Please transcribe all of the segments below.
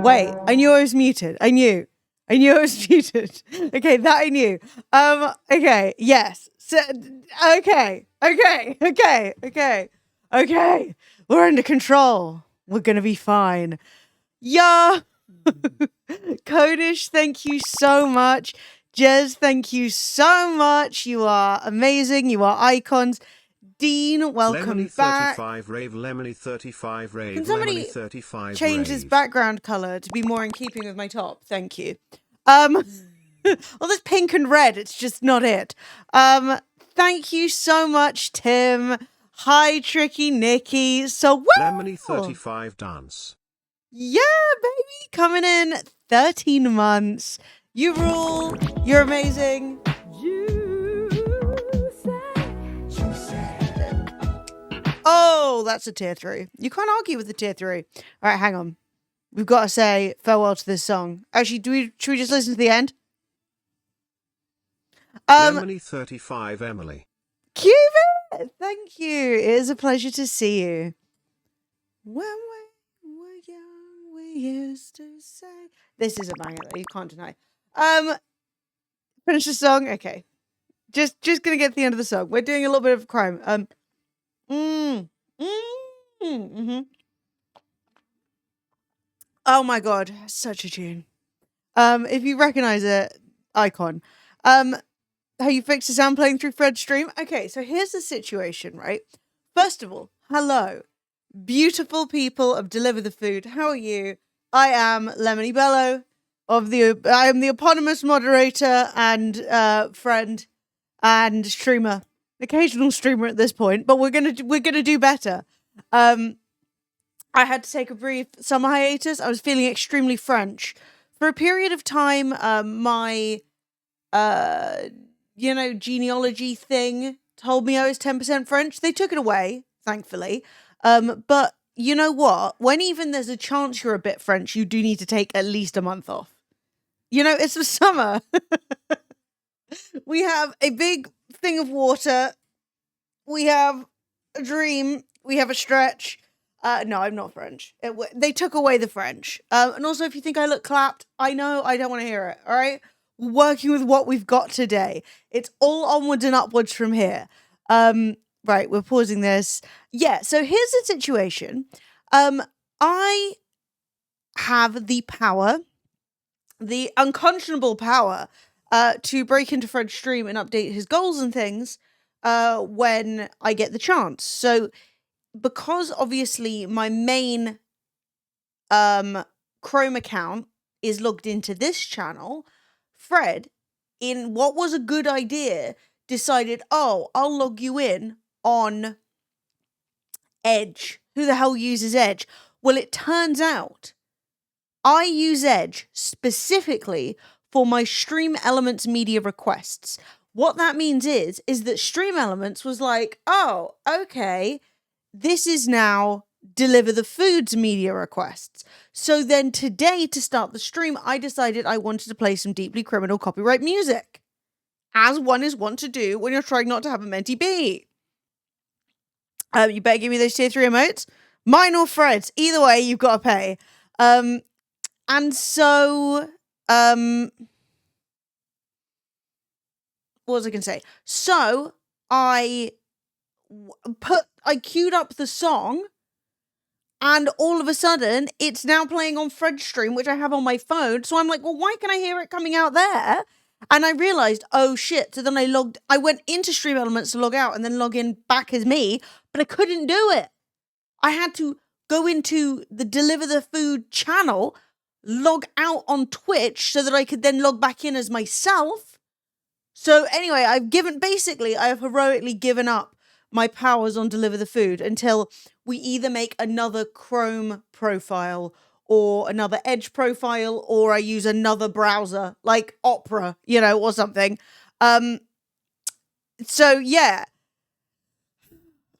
Wait, I knew I was muted. I knew I was muted. Okay, that I knew. Okay, yes. So, okay. We're under control. We're gonna be fine. Yeah. Kodish, thank you so much. Jez, thank you so much. You are amazing. You are icons. Dean, welcome back. 35 rave, Lemony 35 rave, Can somebody Lemony 35 change his rave. background color to be more in keeping with my top? Thank you. Well, there's pink and red. It's just not it. Thank you so much, Tim. Hi, Tricky Nikki. So well. Lemony 35 dance. Yeah, baby, coming in 13 months. You rule. You're amazing. Oh, that's a tier 3. You can't argue with the tier 3. All right, hang on. We've got to say farewell to this song. Actually, should we just listen to the end? Lemony 35 Emily. Cubit, thank you. It is a pleasure to see you. When we were young, we used to say. This is a banger though, you can't deny. Finish the song. Okay, just gonna get to the end of the song. We're doing a little bit of crime. Oh my god, such a tune. If you recognize it, icon. How you fix the sound playing through Fred's stream? Okay, so here's the situation, right? First of all, hello, beautiful people of Deliver the Food. How are you? I am Lemony Bello I am the eponymous moderator and friend and streamer, occasional streamer at this point, but we're gonna do better. I had to take a brief summer hiatus. I was feeling extremely French for a period of time. My genealogy thing told me I was 10% French. They took it away, thankfully. But you know what? When even there's a chance you're a bit French, you do need to take at least a month off. You know, it's the summer. We have a big thing of water. We have a dream. We have a stretch. No, I'm not French. They took away the French. And also, if you think I look clapped, I know I don't want to hear it. All right? We're working with what we've got today. It's all onwards and upwards from here. Right, we're pausing this. Yeah, so here's the situation. I have the power, the unconscionable power, to break into Fred's stream and update his goals and things when I get the chance. So, because obviously my main Chrome account is logged into this channel, Fred, in what was a good idea, decided, oh, I'll log you in on Edge. Who the hell uses Edge? Well, it turns out I use Edge specifically for my Stream Elements media requests. What that means is that Stream Elements was like, oh, okay, this is now Deliver the Food's media requests. So then today, to start the stream, I decided I wanted to play some deeply criminal copyright music, as one is wont to do when you're trying not to have a mentee beat. You better give me those tier 3 emotes. Mine or Fred's. Either way, you've got to pay. And so, what was I going to say? So, I queued up the song, and all of a sudden, it's now playing on Fred's stream, which I have on my phone. So I'm like, well, why can I hear it coming out there? And I realized, oh shit. So then I went into Stream Elements to log out and then log in back as me, but I couldn't do it. I had to go into the Deliver the Food channel, log out on Twitch so that I could then log back in as myself. So anyway, I have heroically given up my powers on Deliver the Food until we either make another Chrome profile or another Edge profile, or I use another browser like Opera, or something. So yeah,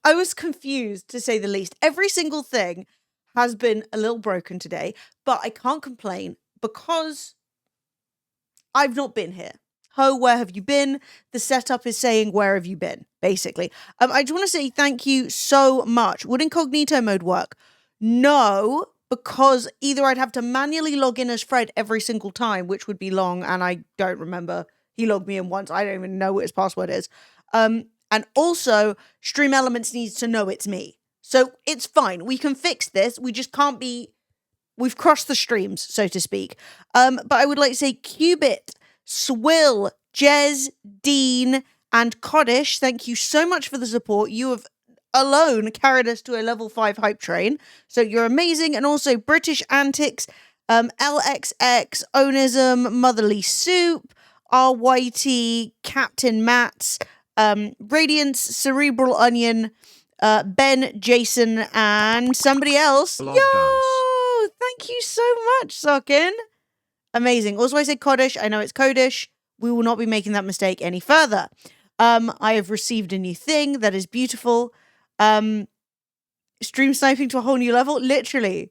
I was confused, to say the least. Every single thing has been a little broken today, but I can't complain because I've not been here. Ho, where have you been? The setup is saying, where have you been? Basically. I just want to say thank you so much. Would incognito mode work? No, because either I'd have to manually log in as Fred every single time, which would be long, and I don't remember. He logged me in once. I don't even know what his password is. And also, Stream Elements needs to know it's me. So it's fine. We can fix this. We just can't be... We've crossed the streams, so to speak. But I would like to say Qubit, Swill, Jez, Dean, and Coddish, thank you so much for the support. You have alone carried us to a level 5 hype train. So you're amazing. And also British Antics, LXX, Onism, Motherly Soup, RYT, Captain Mats, Radiance, Cerebral Onion, Ben, Jason, and somebody else. Log Yo! Thank you so much, Socken. Amazing. Also, I said Coddish. I know it's Codish. We will not be making that mistake any further. I have received a new thing that is beautiful. Stream sniping to a whole new level. Literally.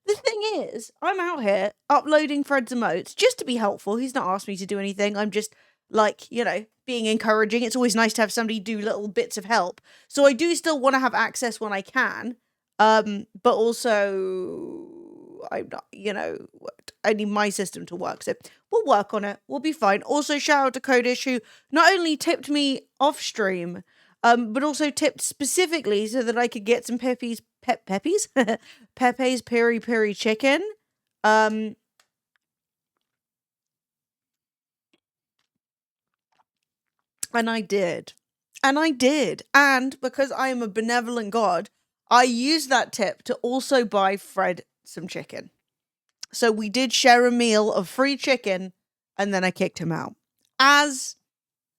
The thing is, I'm out here uploading Fred's emotes just to be helpful. He's not asked me to do anything. I'm just like, you know, being encouraging. It's always nice to have somebody do little bits of help. So I do still want to have access when I can. But also I'm not, you know, I need my system to work. So we'll work on it. We'll be fine. Also, shout out to Codish, who not only tipped me off stream, but also tipped specifically so that I could get some Pepe's peri peri chicken. And I did. And because I am a benevolent god, I used that tip to also buy Fred some chicken. So we did share a meal of free chicken, and then I kicked him out, as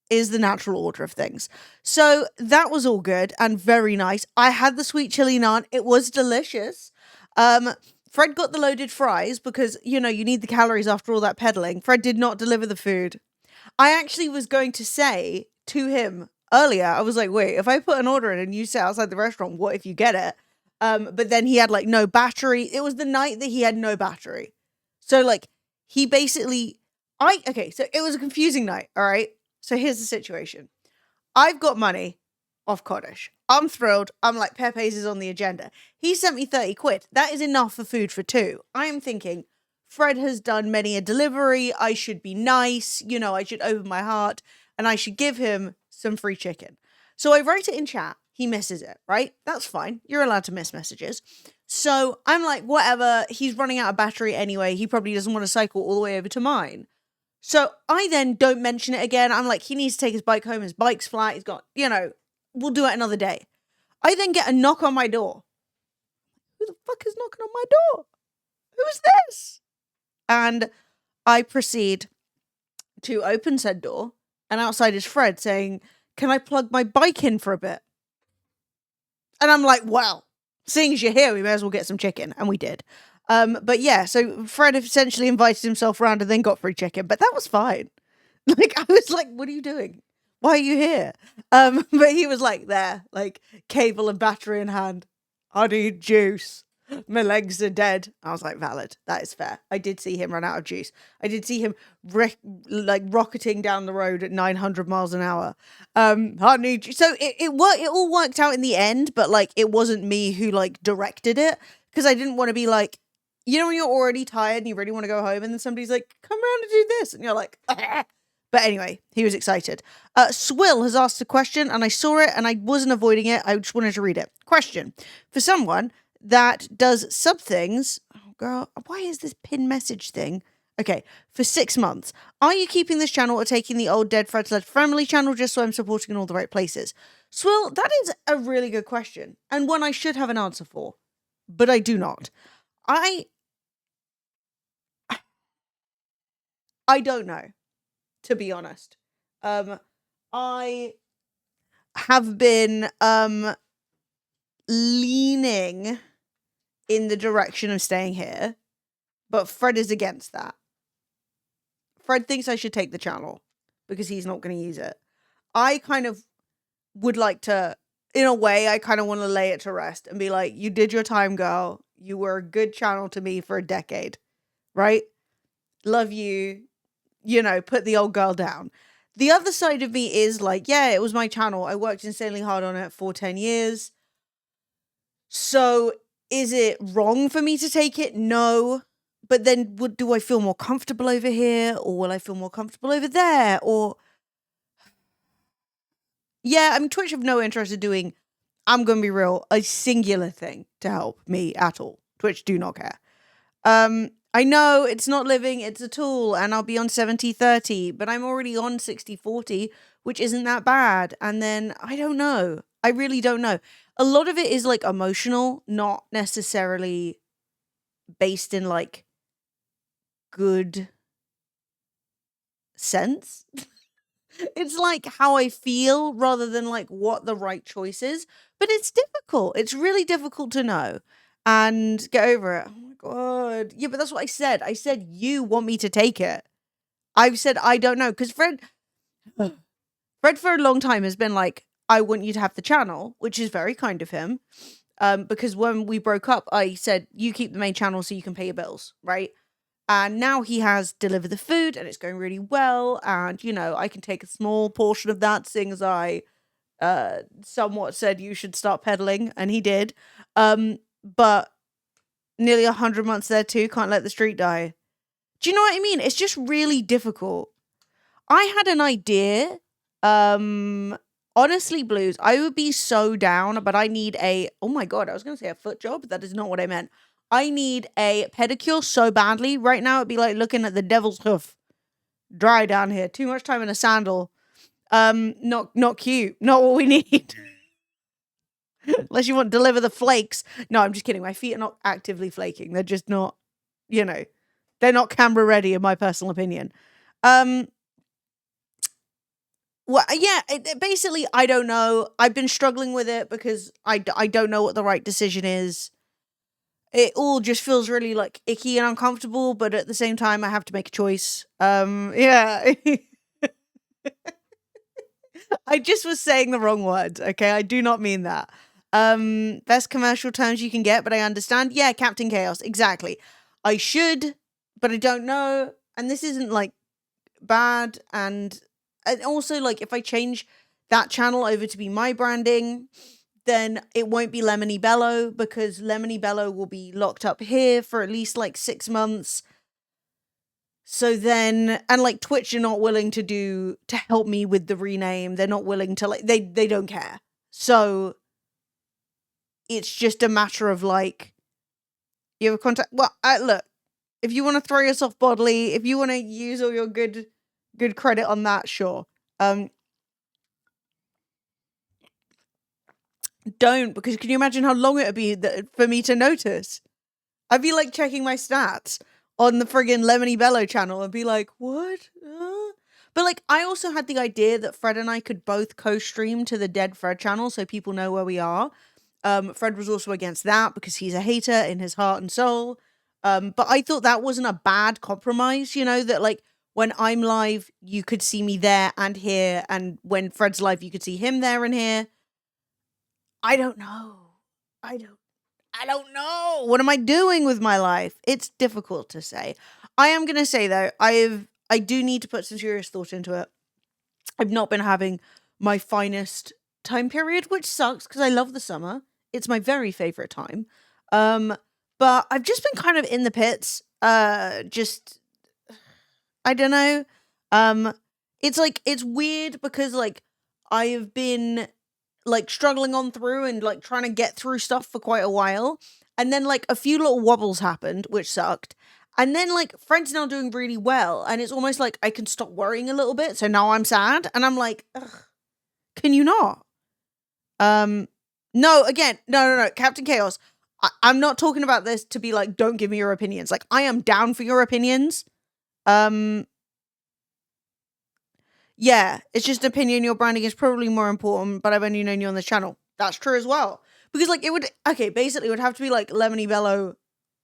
is the natural order of things. So that was all good and very nice. I had the sweet chili naan. It was delicious. Fred got the loaded fries because, you know, you need the calories after all that pedaling. Fred did not deliver the food. I actually was going to say to him earlier, I was like, wait, if I put an order in and you sit outside the restaurant, what if you get it? But then he had like no battery. It was the night that he had no battery. So like he basically, so it was a confusing night. All right. So here's the situation. I've got money off Coddish. I'm thrilled. I'm like, Pepe's is on the agenda. He sent me 30 quid. That is enough for food for two. I am thinking Fred has done many a delivery. I should be nice. You know, I should open my heart and I should give him some free chicken. So I write it in chat. He misses it, right? That's fine. You're allowed to miss messages. So I'm like, whatever. He's running out of battery anyway. He probably doesn't want to cycle all the way over to mine. So I then don't mention it again. I'm like, he needs to take his bike home. His bike's flat. He's got, you know, we'll do it another day. I then get a knock on my door. Who the fuck is knocking on my door? Who's this? And I proceed to open said door. And outside is Fred saying, can I plug my bike in for a bit? And I'm like, well, seeing as you're here, we may as well get some chicken. And we did. But yeah, so Fred essentially invited himself around and then got free chicken. But that was fine. Like, I was like, what are you doing? Why are you here? But he was like there, like cable and battery in hand. I need juice. My legs are dead. I was like, valid. That is fair. I did see him run out of juice. I did see him rocketing down the road at 900 miles an hour. I need juice. So it worked. It all worked out in the end, but like it wasn't me who like directed it because I didn't want to be like, you know, when you're already tired and you really want to go home, and then somebody's like, "Come around and do this," and you're like, "Ah." But anyway, he was excited. Swill has asked a question, and I saw it, and I wasn't avoiding it. I just wanted to read it. Question: for someone that does sub things, oh girl, why is this pin message thing? Okay, for 6 months, are you keeping this channel or taking the old Dead Fred's Led Family channel just so I'm supporting in all the right places? Swill, that is a really good question, and one I should have an answer for, but I do not. I don't know, to be honest. I have been leaning in the direction of staying here, but Fred is against that. Fred thinks I should take the channel because he's not going to use it. I kind of would like to, in a way, I kind of want to lay it to rest and be like, you did your time, girl. You were a good channel to me for a decade, right? Love you. You know, put the old girl down. The other side of me is like, yeah, it was my channel. I worked insanely hard on it for 10 years. So Is it wrong for me to take it? No. But then do I feel more comfortable over here, or will I feel more comfortable over there? Or yeah, I mean, Twitch have no interest in doing, I'm going to be real, a singular thing to help me at all. Twitch do not care. I know it's not living, it's a tool, and I'll be on 70/30, but I'm already on 60/40, which isn't that bad. And then I don't know. I really don't know. A lot of it is like emotional, not necessarily based in like good sense. It's like how I feel rather than like what the right choice is. But it's difficult. It's really difficult to know and get over it. Oh my God. Yeah, but that's what I said. I said, you want me to take it. I've said, I don't know. Because Fred for a long time has been like, I want you to have the channel, which is very kind of him. Because when we broke up, I said, you keep the main channel so you can pay your bills, right? And now he has delivered the food and it's going really well. And, you know, I can take a small portion of that, seeing as I somewhat said you should start peddling, and he did. But nearly 100 months there too, can't let the street die. Do you know what I mean? It's just really difficult. I had an idea. Honestly, Blues, I would be so down, but I need oh my God, I was going to say a foot job. That is not what I meant. I need a pedicure so badly. Right now, it'd be like looking at the devil's hoof. Dry down here. Too much time in a sandal. Not cute. Not what we need. Unless you want to deliver the flakes. No, I'm just kidding. My feet are not actively flaking. They're just not, you know, they're not camera ready, in my personal opinion. Well, yeah, basically, I don't know. I've been struggling with it because I don't know what the right decision is. It all just feels really like icky and uncomfortable, but at the same time, I have to make a choice. Yeah. I just was saying the wrong words, okay? I do not mean that. Best commercial terms you can get, but I understand. Yeah, Captain Chaos, exactly. I should, but I don't know. And this isn't like bad. And also, like, if I change that channel over to be my branding, then it won't be Lemony Bello, because Lemony Bello will be locked up here for at least like 6 months. So then, and like Twitch are not willing to help me with the rename. They're not willing to, like, they don't care. So it's just a matter of like, you have a contact. Well, look, if you want to throw yourself bodily, if you want to use all your good credit on that, sure. Don't, because can you imagine how long it would be for me to notice? I'd be like checking my stats on the friggin' Lemony Bello channel and be like, what? But like, I also had the idea that Fred and I could both co-stream to the Dead Fred channel so people know where we are. Fred was also against that because he's a hater in his heart and soul. But I thought that wasn't a bad compromise, you know, that like when I'm live, you could see me there and here. And when Fred's live, you could see him there and here. I don't know. I don't know. What am I doing with my life? It's difficult to say. I am going to say though, I do need to put some serious thought into it. I've not been having my finest time period, which sucks because I love the summer. It's my very favorite time. But I've just been kind of in the pits. Just I don't know. It's like, it's weird because like I have been like struggling on through and like trying to get through stuff for quite a while. And then like a few little wobbles happened, which sucked. And then like Fred's now doing really well. And it's almost like I can stop worrying a little bit. So now I'm sad. And I'm like, ugh, can you not? No, again, no. Captain Chaos. I'm not talking about this to be like, don't give me your opinions. Like, I am down for your opinions. Yeah, it's just opinion. Your branding is probably more important, but I've only known you on this channel. That's true as well. Because, like, basically it would have to be, like, Lemony Bello,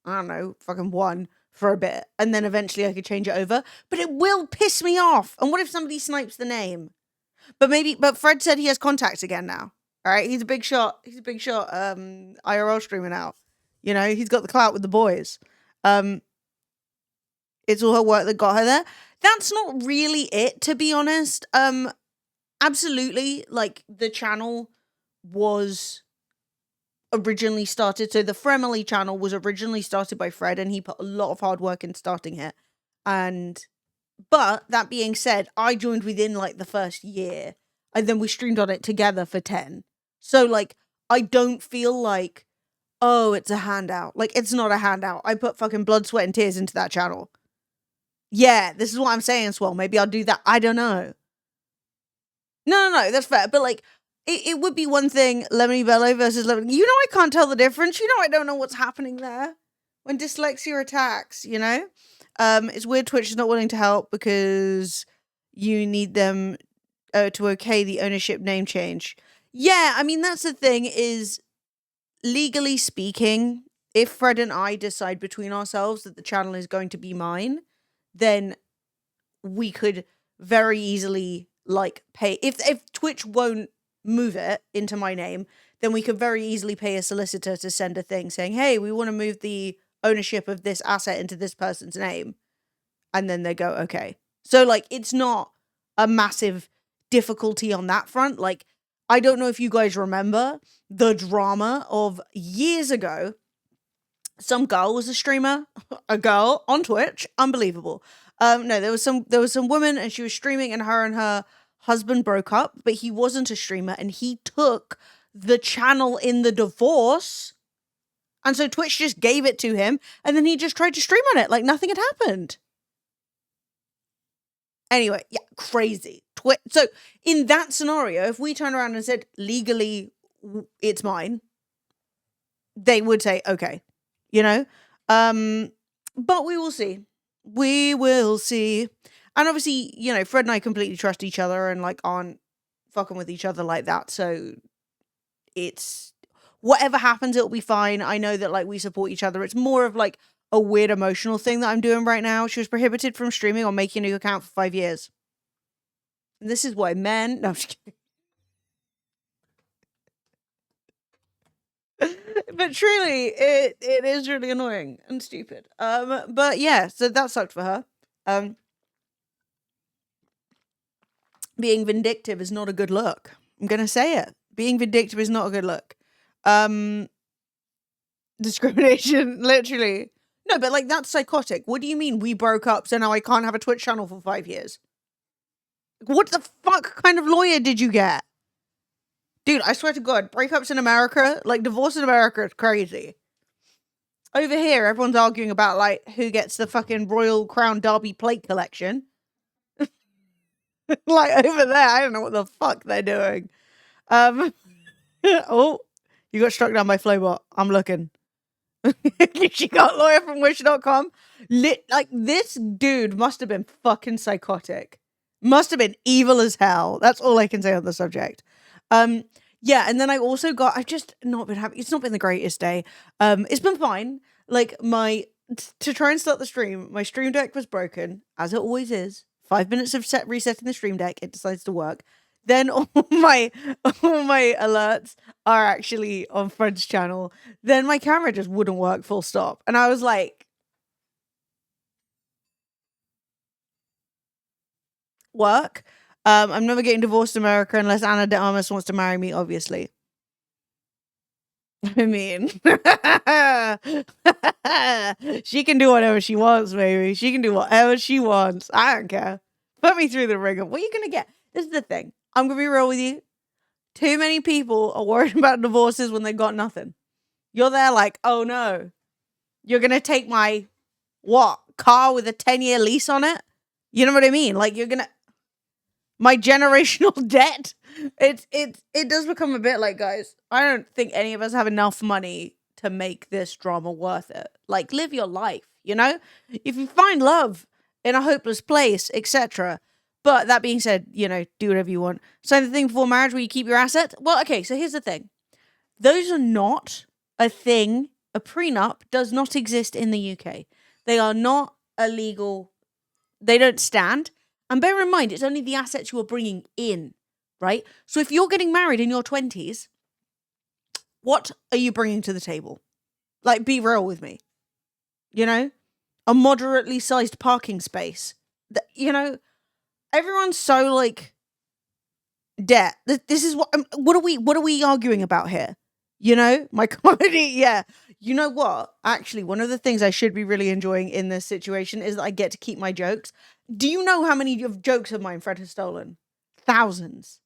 I don't know, fucking 1 for a bit. And then eventually I could change it over. But it will piss me off. And what if somebody snipes the name? But Fred said he has contacts again now. All right, he's a big shot. IRL streamer now. You know, he's got the clout with the boys. It's all her work that got her there. That's not really it, to be honest. Absolutely, like, the channel was originally started. So the Fremily channel was originally started by Fred, and he put a lot of hard work in starting it. But that being said, I joined within like the first year, and then we streamed on it together for 10. So like, I don't feel like, oh, it's a handout. Like, it's not a handout. I put fucking blood, sweat, and tears into that channel. Yeah, this is what I'm saying, Swell. Maybe I'll do that. I don't know. No, that's fair. But like, it would be one thing, Lemony Bello versus Lemony. You know, I can't tell the difference. You know, I don't know what's happening there when dyslexia attacks, you know? It's weird Twitch is not willing to help because you need them to okay the ownership name change. Yeah, I mean, that's the thing is, legally speaking, if Fred and I decide between ourselves that the channel is going to be mine, then we could very easily like pay if Twitch won't move it into my name, then we could very easily pay a solicitor to send a thing saying, hey, we want to move the ownership of this asset into this person's name, and then they go, okay. So like, it's not a massive difficulty on that front. Like, I don't know if you guys remember the drama of years ago. Some girl was a streamer, a girl on Twitch, unbelievable. No, there was some woman, and she was streaming, and her husband broke up, but he wasn't a streamer, and he took the channel in the divorce, and so Twitch just gave it to him, and then he just tried to stream on it like nothing had happened. Anyway, yeah, crazy. So in that scenario, if we turn around and said legally it's mine, they would say okay, you know. But we will see. We will see. And obviously, you know, Fred and I completely trust each other and like aren't fucking with each other like that. So it's whatever happens, it'll be fine. I know that like we support each other. It's more of like a weird emotional thing that I'm doing right now. She was prohibited from streaming or making a new account for 5 years. And this is why men. No, I'm just kidding. But truly, it is really annoying and stupid. But yeah, so that sucked for her. Being vindictive is not a good look. I'm gonna say it. Being vindictive is not a good look. Discrimination, literally. No, but like, that's psychotic. What do you mean we broke up, so now I can't have a Twitch channel for 5 years? What the fuck kind of lawyer did you get? Dude, I swear to God, breakups in America, like divorce in America is crazy. Over here, everyone's arguing about like who gets the fucking Royal Crown Derby plate collection. Like over there, I don't know what the fuck they're doing. Oh, you got struck down by Flowbot. I'm looking. She got lawyer from wish.com. Like, this dude must have been fucking psychotic. Must have been evil as hell. That's all I can say on the subject. Yeah, and then I also got, I've just not been happy. It's not been the greatest day. It's been fine. Like, to try and start the stream, my stream deck was broken, as it always is. 5 minutes of resetting the stream deck, it decides to work. Then all my alerts are actually on Fred's channel. Then my camera just wouldn't work full stop. And I was like, work? I'm never getting divorced in America unless Anna de Armas wants to marry me, obviously. I mean, she can do whatever she wants, baby. She can do whatever she wants. I don't care. Put me through the ringer. What are you going to get? This is the thing. I'm going to be real with you. Too many people are worried about divorces when they got nothing. You're there like, oh no. You're going to take my, car with a 10-year lease on it? You know what I mean? Like, you're going to, my generational debt. It does become a bit like, guys, I don't think any of us have enough money to make this drama worth it. Like, live your life, you know? If you find love in a hopeless place, etc. But that being said, you know, do whatever you want. Sign the thing before marriage where you keep your assets. Well, okay, so here's the thing. Those are not a thing. A prenup does not exist in the UK. They are not illegal. They don't stand. And bear in mind, it's only the assets you are bringing in, right? So if you're getting married in your 20s, what are you bringing to the table? Like, be real with me. You know? A moderately sized parking space. You know? Everyone's so, like, debt. This is what are we arguing about here? You know, my comedy, yeah. You know what? Actually, one of the things I should be really enjoying in this situation is that I get to keep my jokes. Do you know how many of jokes of mine Fred has stolen? Thousands.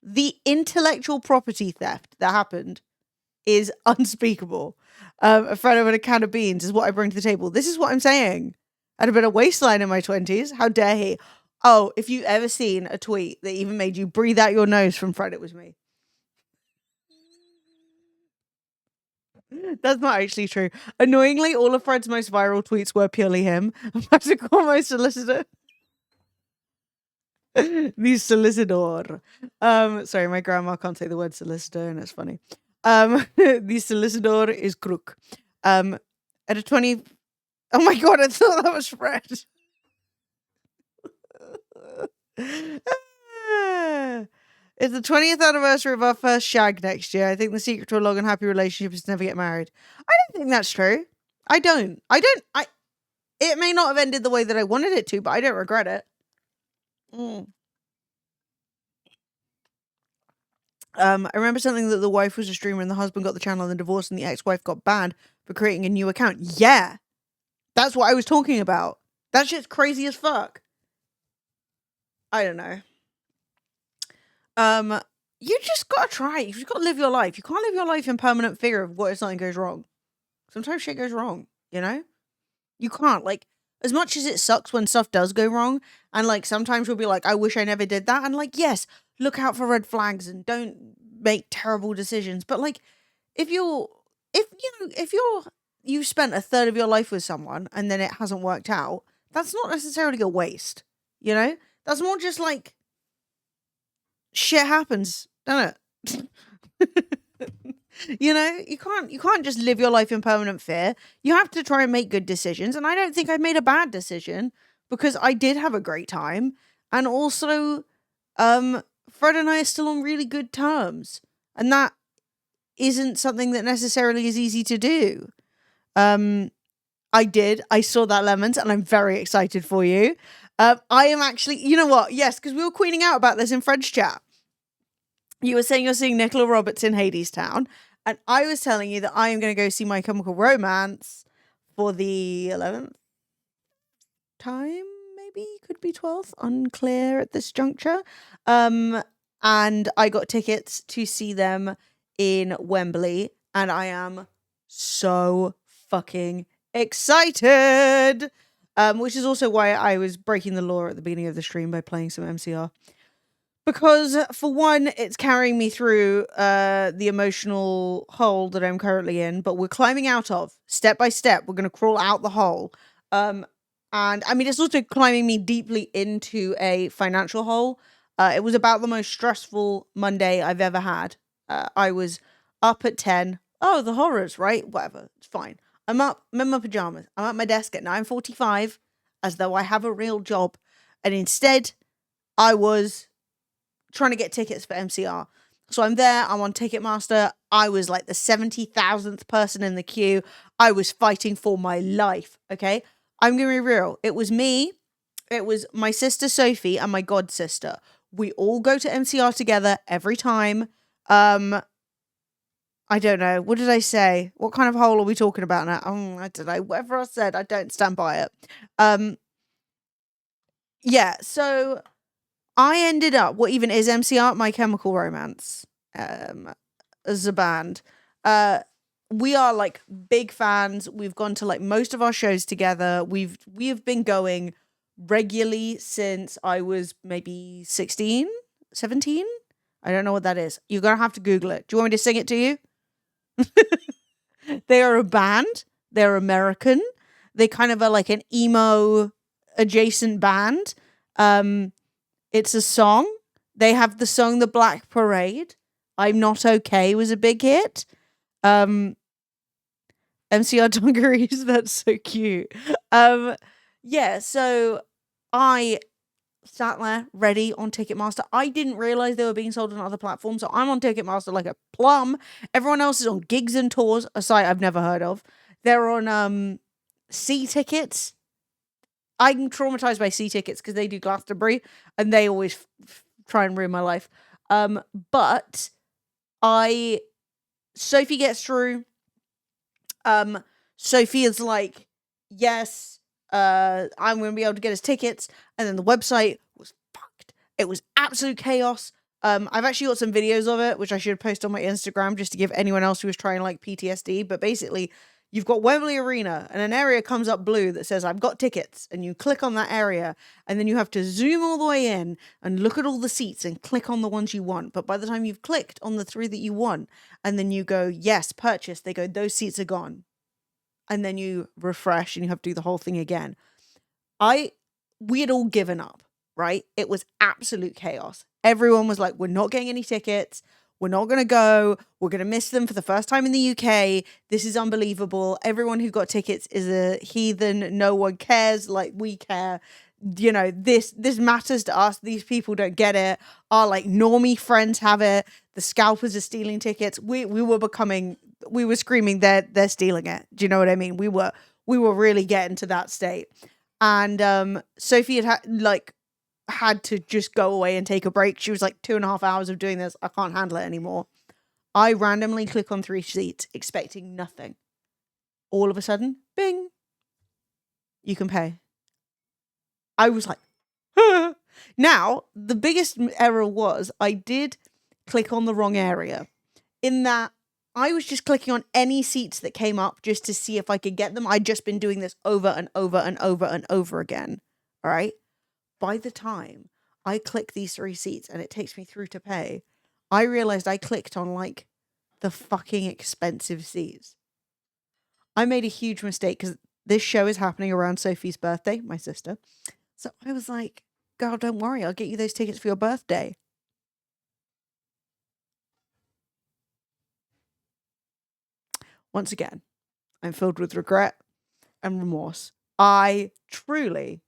The intellectual property theft that happened is unspeakable. A friend over a can of beans is what I bring to the table. This is what I'm saying. I had a bit of waistline in my 20s. How dare he? Oh, if you've ever seen a tweet that even made you breathe out your nose from Fred, it was me. That's not actually true. Annoyingly, all of Fred's most viral tweets were purely him. I'm about to call my solicitor. The solicitor. Sorry, my grandma can't say the word solicitor, and it's funny. The solicitor is crook. At a 20. Oh my god, I thought that was Fred. It's the 20th anniversary of our first shag next year. I think the secret to a long and happy relationship is to never get married. I don't think that's true. I don't. It may not have ended the way that I wanted it to, but I don't regret it. I remember something that the wife was a streamer and the husband got the channel and then divorced and the ex-wife got banned for creating a new account. Yeah. That's what I was talking about. That shit's crazy as fuck. I don't know. You just gotta try. You just gotta live your life. You can't live your life in permanent fear of what if something goes wrong. Sometimes shit goes wrong, you know? You can't, like, as much as it sucks when stuff does go wrong, and like sometimes you'll be like, I wish I never did that. And like, yes, look out for red flags and don't make terrible decisions. But like, if you've spent a third of your life with someone and then it hasn't worked out, that's not necessarily a waste. You know? That's more just like shit happens, don't it? You know, you can't just live your life in permanent fear. You have to try and make good decisions. And I don't think I made a bad decision because I did have a great time. And also, Fred and I are still on really good terms. And that isn't something that necessarily is easy to do. I saw that, Lemons, and I'm very excited for you. I am actually, you know what? Yes, because we were queening out about this in Fred's chat. You were saying you're seeing Nicola Roberts in Hadestown, and I was telling you that I am going to go see My Chemical Romance for the 11th time, maybe, could be 12th, unclear at this juncture. And I got tickets to see them in Wembley, and I am so fucking excited. Which is also why I was breaking the law at the beginning of the stream by playing some MCR. Because, for one, it's carrying me through the emotional hole that I'm currently in, but we're climbing out of, step by step. We're going to crawl out the hole. And, I mean, it's also climbing me deeply into a financial hole. It was about the most stressful Monday I've ever had. I was up at 10. Oh, the horrors, right? Whatever. It's fine. I'm up. I'm in my pajamas. I'm at my desk at 9:45, as though I have a real job. And instead, I was trying to get tickets for MCR. So I'm there, I'm on Ticketmaster. I was like the 70,000th person in the queue. I was fighting for my life, okay? I'm going to be real. It was me, it was my sister Sophie, and my god sister. We all go to MCR together every time. I don't know. What did I say? What kind of hole are we talking about now? I don't know. Whatever I said, I don't stand by it. Yeah, so I ended up, what even is MCR? My Chemical Romance, as a band. We are like big fans. We've gone to like most of our shows together. We have been going regularly since I was maybe 16, 17. I don't know what that is. You're going to have to Google it. Do you want me to sing it to you? They are a band. They're American. They kind of are like an emo adjacent band. It's a song. They have the song The Black Parade. I'm Not Okay was a big hit. MCR dungarees, that's so cute. Yeah, so I sat there ready on Ticketmaster. I didn't realize they were being sold on other platforms, so I'm on Ticketmaster like a plum. Everyone else is on Gigs and Tours, a site I've never heard of. They're on C Tickets. I'm traumatized by C Tickets because they do Glastonbury and they always try and ruin my life. But I Sophie gets through. Sophie is like, yes, I'm going to be able to get us tickets. And then the website was fucked. It was absolute chaos. I've actually got some videos of it, which I should post on my Instagram just to give anyone else who was trying like PTSD. But basically, you've got Wembley Arena and an area comes up blue that says, I've got tickets. And you click on that area and then you have to zoom all the way in and look at all the seats and click on the ones you want. But by the time you've clicked on the 3 that you want and then you go, yes, purchase, they go, those seats are gone. And then you refresh and you have to do the whole thing again. We had all given up, right? It was absolute chaos. Everyone was like, we're not getting any tickets. We're not going to go. We're going to miss them for the first time in the UK. This is unbelievable. Everyone who got tickets is a heathen. No one cares like we care. You know, this matters to us. These people don't get it. Our like normie friends have it. The scalpers are stealing tickets. We were screaming they're stealing it. Do you know what I mean? We were really getting to that state. And Sophie had to just go away and take a break. She was like 2.5 hours of doing this. I can't handle it anymore. I randomly click on 3 seats, expecting nothing. All of a sudden, bing, you can pay. I was like, huh. Now, the biggest error was I did click on the wrong area. In that, I was just clicking on any seats that came up just to see if I could get them. I'd just been doing this over and over and over and over again. All right? By the time I click these 3 seats and it takes me through to pay, I realized I clicked on like the fucking expensive seats. I made a huge mistake because this show is happening around Sophie's birthday, my sister. So I was like, girl, don't worry. I'll get you those tickets for your birthday. Once again, I'm filled with regret and remorse. I truly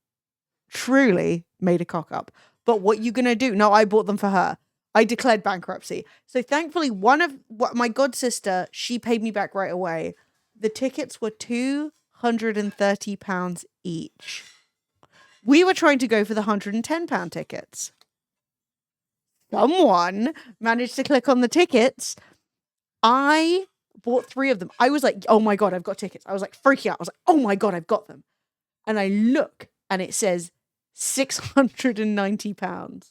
made a cock up. But what you gonna do? No, I bought them for her. I declared bankruptcy. So thankfully, my god sister, she paid me back right away. The tickets were £230 each. We were trying to go for the £110 tickets. Someone managed to click on the tickets. I bought 3 of them. I was like, oh my God, I've got tickets. I was like freaking out. I was like, oh my God, I've got them. And I look and it says £690.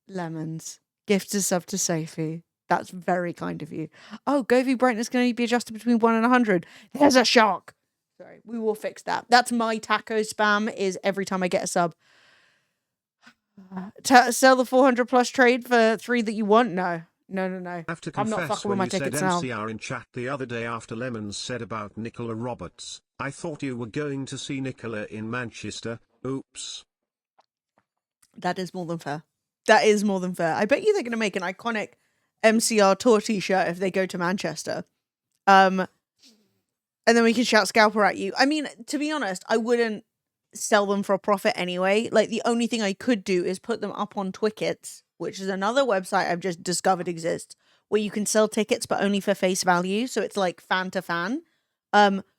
Lemons. Gift a sub to Sophie. That's very kind of you. Oh, Govy brightness can only be adjusted between 1 and 100. There's a shock. Sorry, we will fix that. That's my taco spam is every time I get a sub. Sell the 400 plus trade for 3 that you want? No. I have to confess, I'm not fucking with when my you said tickets now. MCR in chat the other day after Lemons said about Nicola Roberts, I thought you were going to see Nicola in Manchester. Oops. That is more than fair. I bet you they're going to make an iconic MCR tour t-shirt if they go to Manchester. And then we can shout scalper at you. I mean, to be honest, I wouldn't sell them for a profit anyway. Like, the only thing I could do is put them up on Twickets, which is another website I've just discovered exists, where you can sell tickets but only for face value. So it's like fan to fan.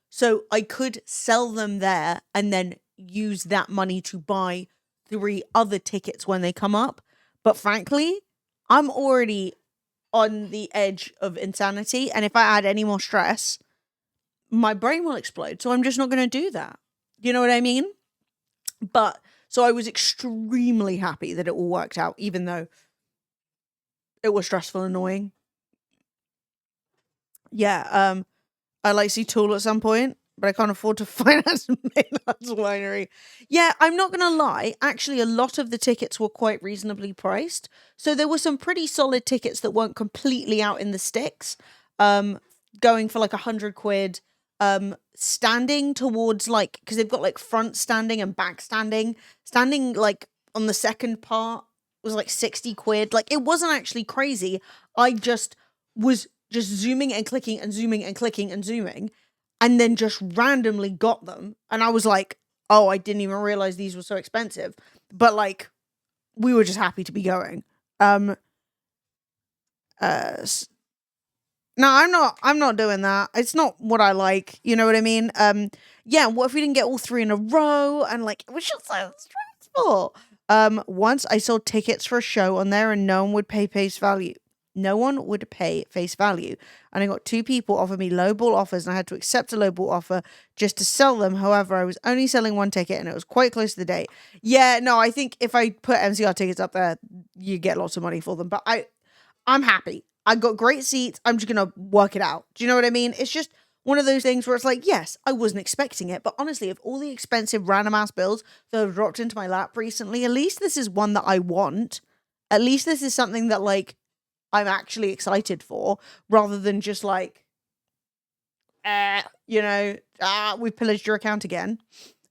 So I could sell them there and then use that money to buy 3 other tickets when they come up. But frankly, I'm already on the edge of insanity. And if I add any more stress, my brain will explode. So I'm just not going to do that. You know what I mean? But so I was extremely happy that it all worked out, even though it was stressful and annoying. Yeah, I'd like to see Tool at some point, but I can't afford to finance Maynard's Winery. Yeah, I'm not going to lie. Actually, a lot of the tickets were quite reasonably priced. So there were some pretty solid tickets that weren't completely out in the sticks. Going for like £100. Standing towards like, because they've got like front standing and back standing. Standing like on the second part was like £60. Like, it wasn't actually crazy. I just was just zooming and clicking and zooming and clicking and zooming, and then just randomly got them. And I was like, oh, I didn't even realize these were so expensive. But like, we were just happy to be going. No, I'm not doing that. It's not what I like. You know what I mean? Yeah, what if we didn't get all 3 in a row? And like, it was just so stressful. Once I sold tickets for a show on there and no one would pay face value. No one would pay face value. And I got 2 people offer me lowball offers and I had to accept a lowball offer just to sell them. However, I was only selling 1 ticket and it was quite close to the date. Yeah, no, I think if I put MCR tickets up there, you get lots of money for them. But I'm happy. I got great seats. I'm just going to work it out. Do you know what I mean? It's just one of those things where it's like, yes, I wasn't expecting it. But honestly, of all the expensive random ass bills that have dropped into my lap recently, at least this is one that I want. At least this is something that like I'm actually excited for, rather than just like, we pillaged your account again.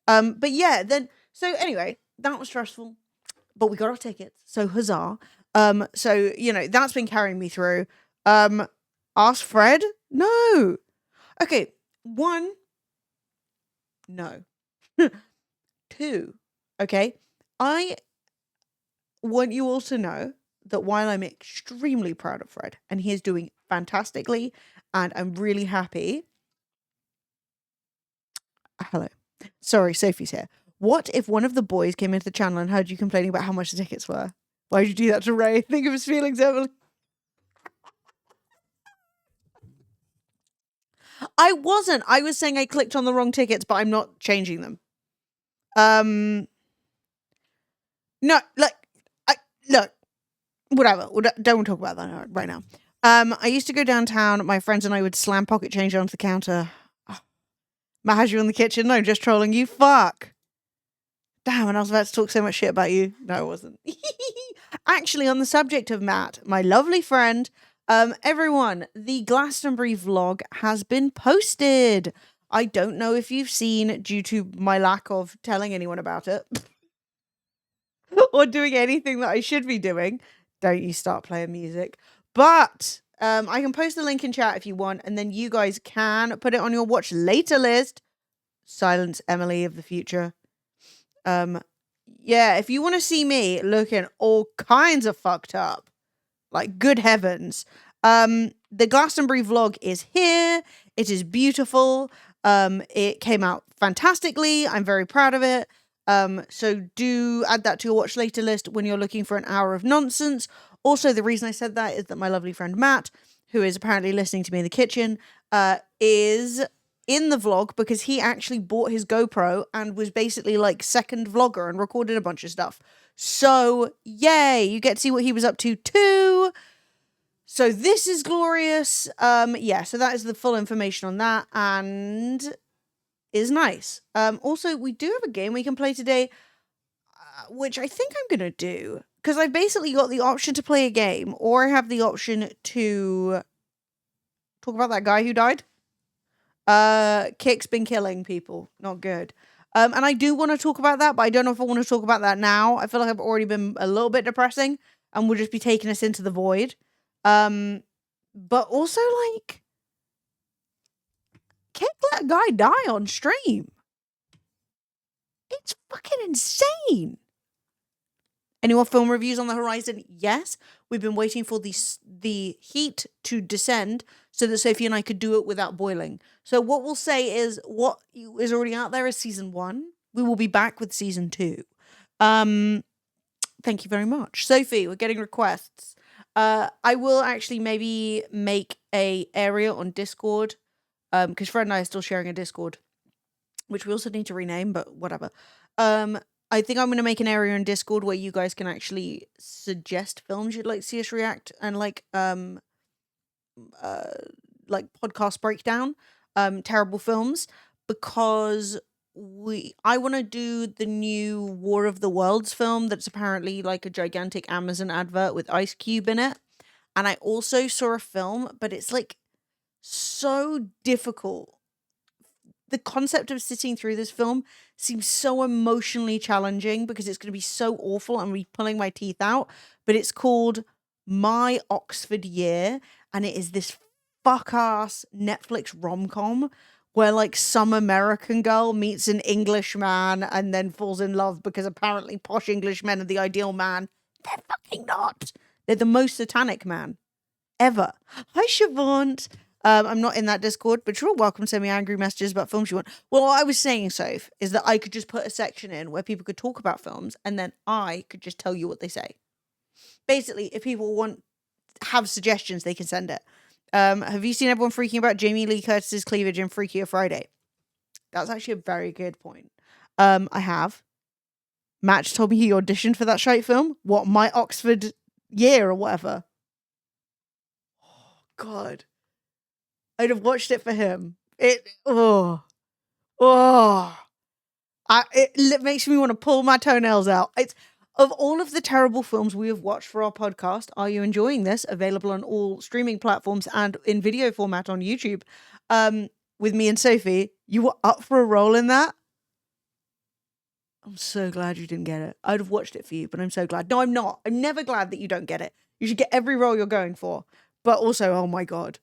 But yeah, then, so anyway, that was stressful, but we got our tickets. So huzzah. So, that's been carrying me through. Ask Fred? No. Okay. 1, no. 2, okay. I want you all to know that while I'm extremely proud of Fred and he is doing fantastically and I'm really happy. Hello. Sorry, Sophie's here. What if one of the boys came into the channel and heard you complaining about how much the tickets were? Why did you do that to Ray? Think of his feelings, Emily. I wasn't. I was saying I clicked on the wrong tickets, but I'm not changing them. No, look, whatever. Don't talk about that right now. I used to go downtown. My friends and I would slam pocket change onto the counter. Matt has you in the kitchen. No, just trolling you. Fuck. Damn, and I was about to talk so much shit about you. No, I wasn't. Actually, on the subject of Matt, my lovely friend, everyone, the Glastonbury vlog has been posted. I don't know if you've seen, due to my lack of telling anyone about it or doing anything that I should be doing. Don't you start playing music. But I can post the link in chat if you want, and then you guys can put it on your watch later list. Silence Emily of the future. Yeah, if you want to see me looking all kinds of fucked up, like good heavens, the Glastonbury vlog is here. It is beautiful. It came out fantastically. I'm very proud of it. So do add that to your watch later list when you're looking for an hour of nonsense. Also, the reason I said that is that my lovely friend Matt, who is apparently listening to me in the kitchen, is in the vlog because he actually bought his GoPro and was basically like second vlogger and recorded a bunch of stuff. So yay, you get to see what he was up to too. So this is glorious. Yeah, so that is the full information on that and is nice. Also, we do have a game we can play today, which I think I'm going to do because I've basically got the option to play a game or I have the option to talk about that guy who died. Kick's been killing people. Not good. And I do want to talk about that, but I don't know if I want to talk about that now. I feel like I've already been a little bit depressing and will just be taking us into the void. But also, like, Kick let a guy die on stream. It's fucking insane. Any more film reviews on the horizon? Yes. We've been waiting for the heat to descend so that Sophie and I could do it without boiling. So what we'll say is what is already out there is season 1. We will be back with season 2. Thank you very much. Sophie, we're getting requests. I will actually maybe make a area on Discord because Fred and I are still sharing a Discord, which we also need to rename, but whatever. I think I'm going to make an area in Discord where you guys can actually suggest films you'd like to see us react and like podcast breakdown, terrible films, because I want to do the new War of the Worlds film that's apparently like a gigantic Amazon advert with Ice Cube in it. And I also saw a film, but it's like so difficult. The concept of sitting through this film seems so emotionally challenging because it's going to be so awful and me pulling my teeth out. But it's called My Oxford Year, and it is this fuck-ass Netflix rom-com where like some American girl meets an English man and then falls in love because apparently posh English men are the ideal man. They're fucking not. They're the most satanic man ever. Hi, Siobhan. I'm not in that Discord, but you're welcome to send me angry messages about films you want. Well, what I was saying, Soph, is that I could just put a section in where people could talk about films and then I could just tell you what they say. Basically, if people want have suggestions, they can send it. Have you seen everyone freaking about Jamie Lee Curtis's cleavage in Freakier Friday? That's actually a very good point. I have. Matt told me he auditioned for that shite film. What, my Oxford year or whatever? Oh, God. I'd have watched it for him. It makes me want to pull my toenails out. It's of all of the terrible films we have watched for our podcast. Are you enjoying this? Available on all streaming platforms and in video format on YouTube. With me and Sophie, you were up for a role in that. I'm so glad you didn't get it. I'd have watched it for you, but I'm so glad. No, I'm not. I'm never glad that you don't get it. You should get every role you're going for. But also, oh my God.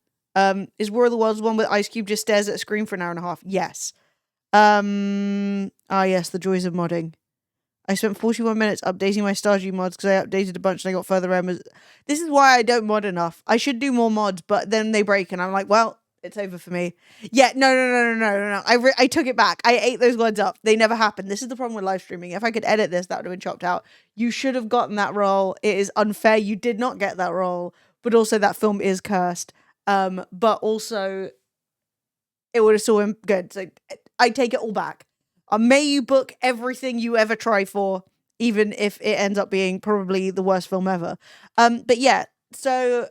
Is War of the Worlds one with Ice Cube just stares at a screen for an hour and a half? Yes. Yes, the joys of modding. I spent 41 minutes updating my Stardew mods because I updated a bunch and I got further members. This is why I don't mod enough. I should do more mods, but then they break and I'm like, well, it's over for me. Yeah, no. I took it back. I ate those words up. They never happened. This is the problem with live streaming. If I could edit this, that would have been chopped out. You should have gotten that role. It is unfair. You did not get that role, but also that film is cursed. But also it would have saw him good. So I take it all back. May you book everything you ever try for, even if it ends up being probably the worst film ever. But yeah, so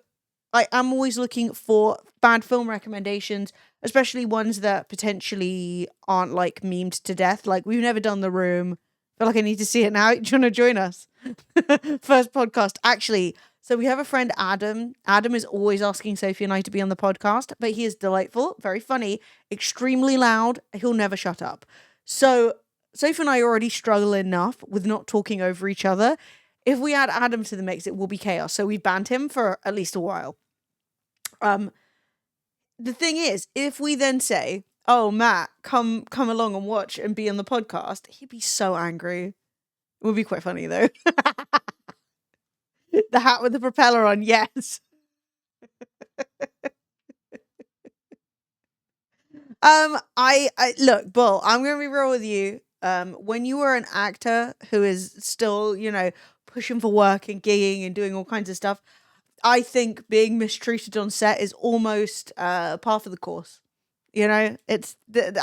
I am always looking for bad film recommendations, especially ones that potentially aren't like memed to death. Like, we've never done The Room. I feel like I need to see it now. Do you want to join us? First podcast. Actually, so we have a friend, Adam. Adam is always asking Sophie and I to be on the podcast, but he is delightful, very funny, extremely loud. He'll never shut up. So Sophie and I already struggle enough with not talking over each other. If we add Adam to the mix, it will be chaos. So we've banned him for at least a while. The thing is, if we then say, "Oh, Matt, come along and watch and be on the podcast," he'd be so angry. It would be quite funny though. The hat with the propeller on, yes. I look, Bull, I'm gonna be real with you. When you are an actor who is still, pushing for work and gigging and doing all kinds of stuff, I think being mistreated on set is almost par for the course. It's there's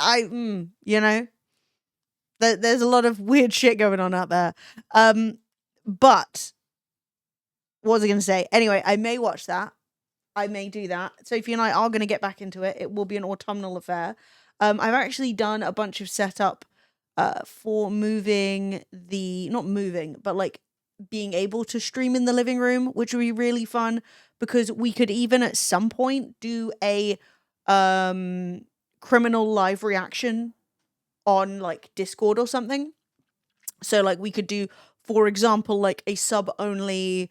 a lot of weird shit going on out there. But what was I gonna say? Anyway, I may watch that. I may do that. Sophie and I are going to get back into it. It will be an autumnal affair. I've actually done a bunch of setup for not moving, but like being able to stream in the living room, which would be really fun because we could even at some point do a criminal live reaction on like Discord or something. So like we could do, for example, like a sub only,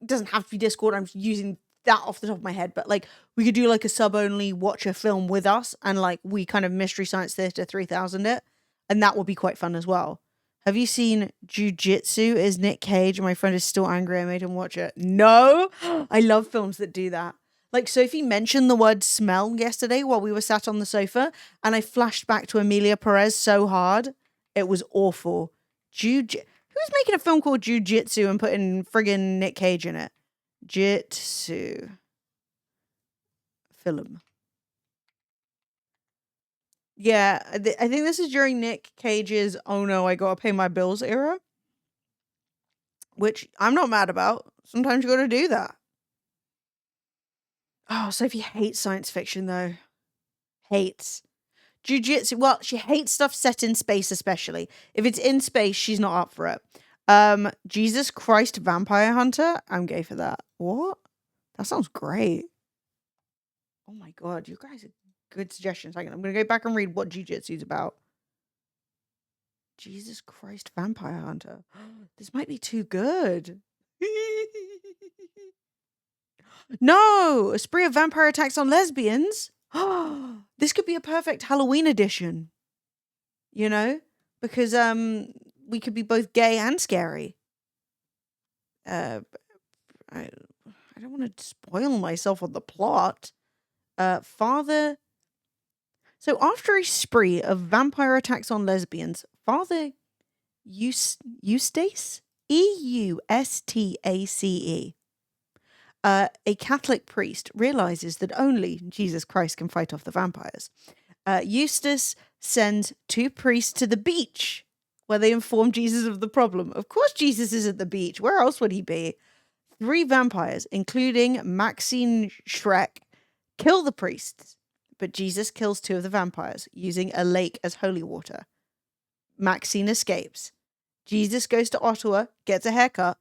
doesn't have to be Discord. I'm using that off the top of my head, but like we could do like a sub only watch a film with us and like we kind of Mystery Science Theater 3000 it, and that would be quite fun as well. Have you seen Jiu-Jitsu is Nick Cage? My friend is still angry I made him watch it. No. I love films that do that. Like Sophie mentioned the word smell yesterday while we were sat on the sofa and I flashed back to Emilia Perez so hard. It was awful. Who's making a film called Jiu-Jitsu and putting friggin' Nick Cage in it? Jitsu film. Yeah, I think this is during Nick Cage's "oh no, I gotta pay my bills" era, which I'm not mad about. Sometimes you gotta do that. Oh, Sophie hates science fiction though. Hates. Jiu-Jitsu. Well, she hates stuff set in space, especially if it's in space. She's not up for it. Jesus Christ, Vampire Hunter. I'm gay for that. What? That sounds great. Oh my God, you guys are good suggestions. I'm gonna go back and read what Jiu-Jitsu is about. Jesus Christ, Vampire Hunter. This might be too good. No, a spree of vampire attacks on lesbians. This could be a perfect Halloween edition. Because we could be both gay and scary. I don't want to spoil myself on the plot. Father. So after a spree of vampire attacks on lesbians, Father Eustace, Eustace, a Catholic priest realizes that only Jesus Christ can fight off the vampires. Eustace sends 2 priests to the beach where they inform Jesus of the problem. Of course, Jesus is at the beach. Where else would he be? 3 vampires, including Maxine Shrek, kill the priests, but Jesus kills 2 of the vampires using a lake as holy water. Maxine escapes. Jesus goes to Ottawa, gets a haircut,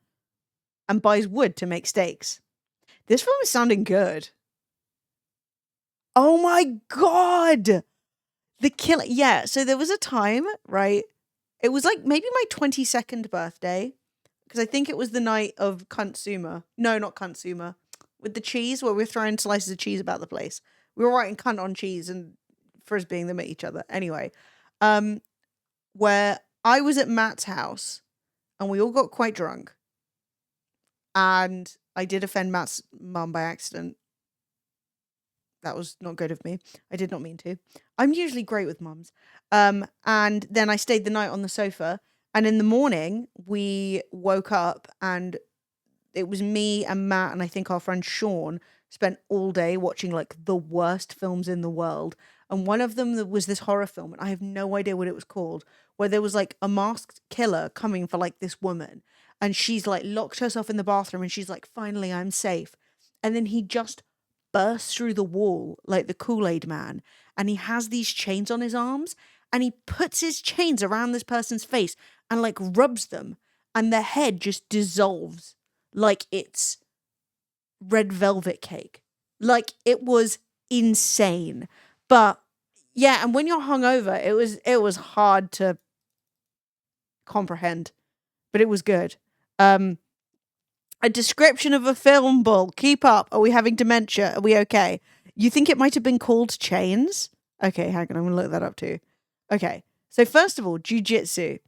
and buys wood to make stakes. This film is sounding good. Oh my god! The killer. Yeah, so there was a time, right? It was like maybe my 22nd birthday, because I think it was the night of Consumer. No, not Consumer. With the cheese, where we were throwing slices of cheese about the place. We were writing cunt on cheese and frisbeeing them at each other. Anyway, where I was at Matt's house and we all got quite drunk. And I did offend Matt's mum by accident. That was not good of me. I did not mean to. I'm usually great with mums. And then I stayed the night on the sofa. And in the morning, we woke up and it was me and Matt and I think our friend Sean spent all day watching like the worst films in the world. And one of them was this horror film, and I have no idea what it was called, where there was like a masked killer coming for like this woman. And she's like locked herself in the bathroom and she's like, finally, I'm safe. And then he just bursts through the wall like the Kool-Aid man. And he has these chains on his arms and he puts his chains around this person's face and like rubs them. And their head just dissolves like it's red velvet cake. Like it was insane. But yeah, and when you're hungover, it was hard to comprehend, but it was good. A description of a film, Bull. Keep up. Are we having dementia? Are we okay? You think it might have been called Chains? Okay, hang on. I'm going to look that up too. Okay. So first of all, Jiu-Jitsu.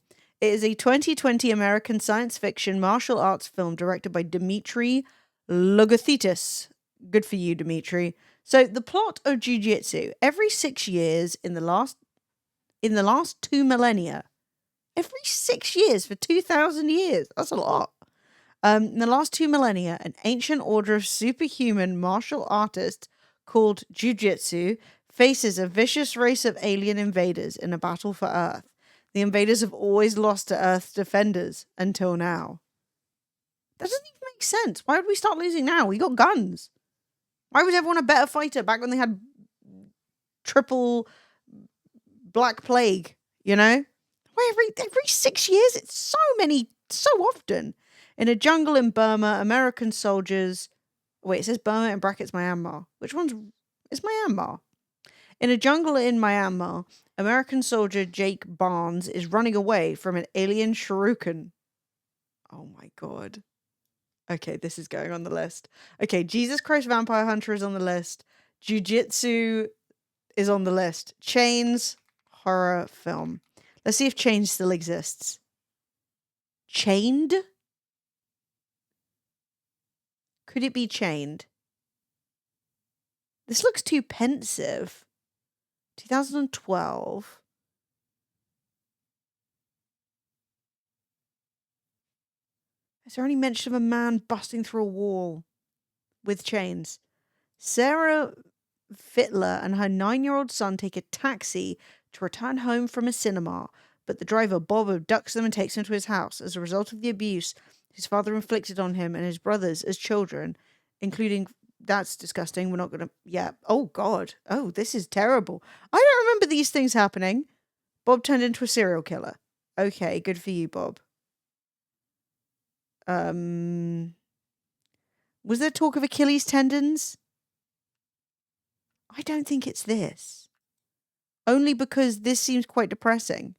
It is a 2020 American science fiction martial arts film directed by Dmitry Logothetis. Good for you, Dmitry. So the plot of Jiu-Jitsu. Every 6 years in the last 2 millennia. Every 6 years for 2,000 years. That's a lot. In the last 2 millennia, an ancient order of superhuman martial artists called Jiu-Jitsu faces a vicious race of alien invaders in a battle for Earth. The invaders have always lost to Earth's defenders until now. That doesn't even make sense. Why would we start losing now? We got guns. Why was everyone a better fighter back when they had triple Black Plague, you know? Why every 6 years? It's so often. In a jungle in Burma, American soldiers... Wait, it says Burma in brackets Myanmar. Which one's... It's Myanmar. In a jungle in Myanmar, American soldier Jake Barnes is running away from an alien shuriken. Oh my god. Okay, this is going on the list. Okay, Jesus Christ Vampire Hunter is on the list. Jiu-Jitsu is on the list. Chains, horror film. Let's see if Chains still exists. Chained? Could it be Chained? This looks too pensive. 2012. Is there any mention of a man busting through a wall with chains? Sarah Fittler and her 9-year-old son take a taxi to return home from a cinema, but the driver, Bob, abducts them and takes them to his house. As a result of the abuse his father inflicted on him and his brothers as children, including... That's disgusting. We're not going to... Yeah. Oh, God. Oh, this is terrible. I don't remember these things happening. Bob turned into a serial killer. Okay, good for you, Bob. Was there talk of Achilles tendons? I don't think it's this. Only because this seems quite depressing.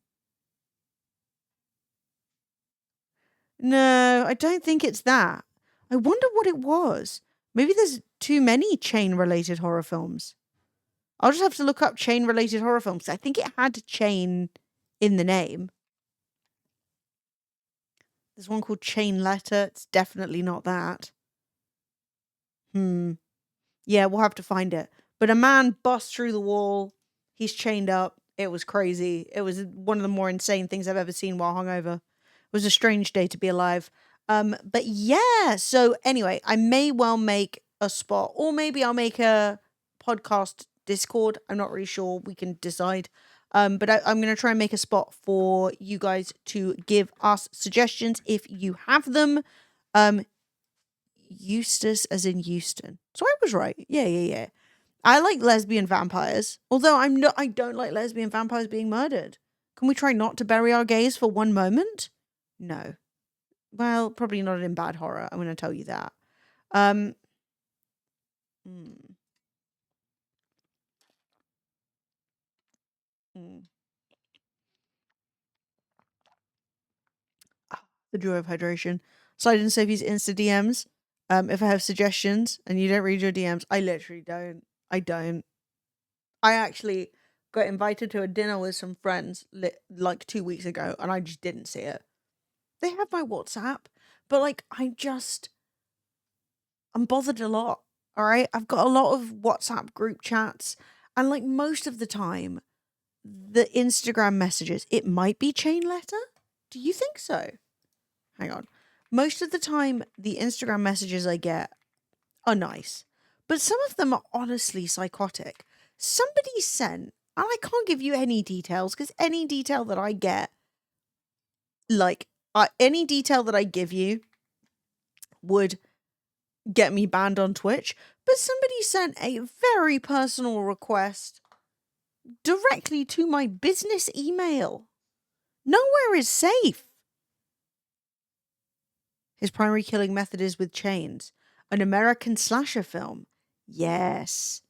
No, I don't think it's that. I wonder what it was. Maybe there's too many chain-related horror films. I'll just have to look up chain-related horror films. I think it had chain in the name. There's one called Chain Letter. It's definitely not that. Yeah, we'll have to find it. But a man busts through the wall. He's chained up. It was crazy. It was one of the more insane things I've ever seen while hungover. It was a strange day to be alive. But yeah, so anyway, I may well make a spot, or maybe I'll make a podcast Discord. I'm not really sure. We can decide. But I'm going to try and make a spot for you guys to give us suggestions if you have them. Eustace as in Houston. So I was right. Yeah. I like lesbian vampires. Although I don't like lesbian vampires being murdered. Can we try not to bury our gays for one moment? No. Well, probably not in bad horror. I'm going to tell you that. Hmm. Hmm. The joy of hydration. Slide in Sophie's Insta DMs. If I have suggestions and you don't read your DMs, I literally don't. I don't. I actually got invited to a dinner with some friends like 2 weeks ago, and I just didn't see it. They have my WhatsApp, but like I'm bothered a lot. All right, I've got a lot of WhatsApp group chats, and like most of the time, the Instagram messages, it might be chain letter. Do you think so? Hang on. Most of the time, the Instagram messages I get are nice, but some of them are honestly psychotic. Somebody sent, and I can't give you any details because any detail that I get, like any detail that I give you, would get me banned on Twitch. But somebody sent a very personal request directly to my business email. Nowhere is safe. His primary killing method is with chains. An American slasher film. Yes.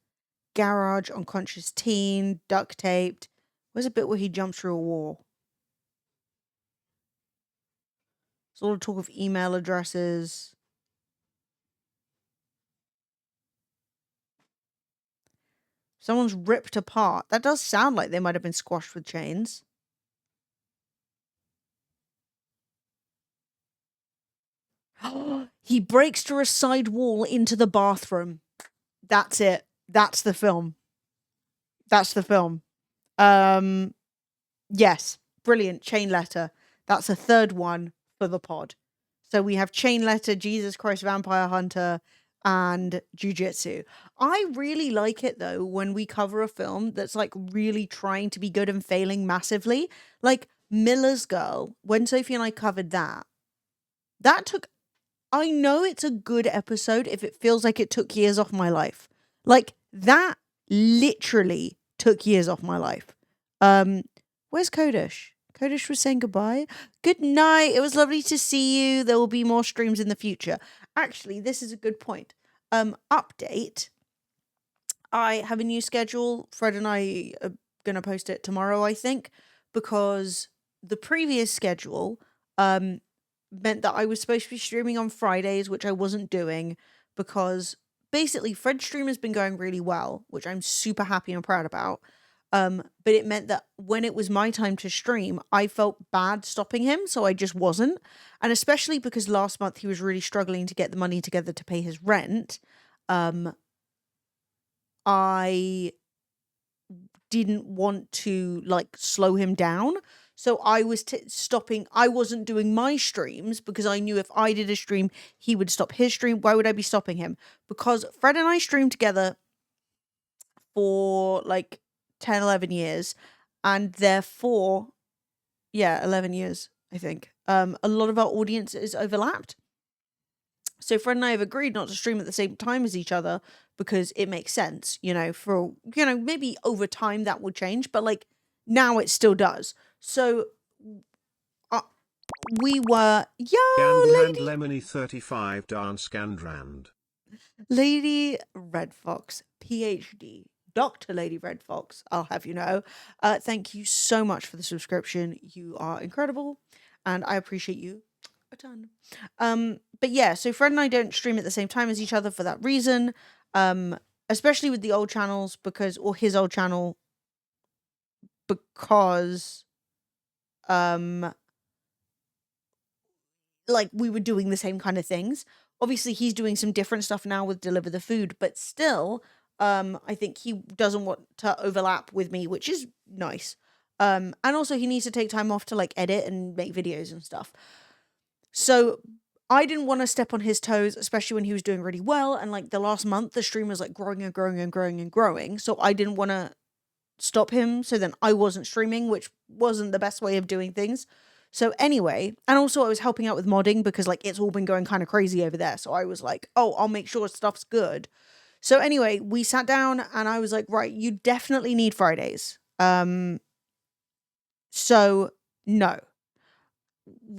Garage, unconscious teen, duct taped. Where's a bit where he jumps through a wall? There's a lot of talk of email addresses. Someone's ripped apart. That does sound like they might have been squashed with chains. He breaks through a side wall into the bathroom. That's it. That's the film. That's the film. Yes. Brilliant. Chain letter. That's a third one for the pod. So we have Chain Letter, Jesus Christ Vampire Hunter, and Jiu-Jitsu. I really like it though when we cover a film that's like really trying to be good and failing massively. Like Miller's Girl, when Sophie and I covered that took, I know it's a good episode if it feels like it took years off my life. Like that literally took years off my life. Where's Kodesh? Kodesh was saying goodbye. Good night. It was lovely to see you. There will be more streams in the future. Actually, this is a good point. Update. I have a new schedule. Fred and I are going to post it tomorrow, I think, because the previous schedule meant that I was supposed to be streaming on Fridays, which I wasn't doing because basically Fred's stream has been going really well, which I'm super happy and proud about. But it meant that when it was my time to stream, I felt bad stopping him, so I just wasn't. And especially because last month he was really struggling to get the money together to pay his rent, I didn't want to like slow him down. So I was stopping. I wasn't doing my streams because I knew if I did a stream, he would stop his stream. Why would I be stopping him? Because Fred and I streamed together for like 10, 11 years. And therefore, 11 years, I think. A lot of our audience is overlapped. So Fred and I have agreed not to stream at the same time as each other because it makes sense, for, maybe over time that will change, but like now it still does. So we were, Gandland Lemony 35 Dance Gandrand. Lady Red Fox, PhD. Dr. Lady Red Fox, I'll have you know. Thank you so much for the subscription. You are incredible, and I appreciate you a ton. But yeah, so Fred and I don't stream at the same time as each other for that reason. Especially with the old channels or his old channel, because like we were doing the same kind of things. Obviously he's doing some different stuff now with Deliver the Food, but still, I think he doesn't want to overlap with me, which is nice. And also he needs to take time off to like edit and make videos and stuff. So I didn't want to step on his toes, especially when he was doing really well. And like the last month, the stream was like growing and growing and growing and growing. So I didn't want to stop him. So then I wasn't streaming, which wasn't the best way of doing things. So anyway, and also I was helping out with modding because like it's all been going kind of crazy over there. So I was like, oh, I'll make sure stuff's good. So anyway, we sat down and I was like, right, you definitely need Fridays. So no.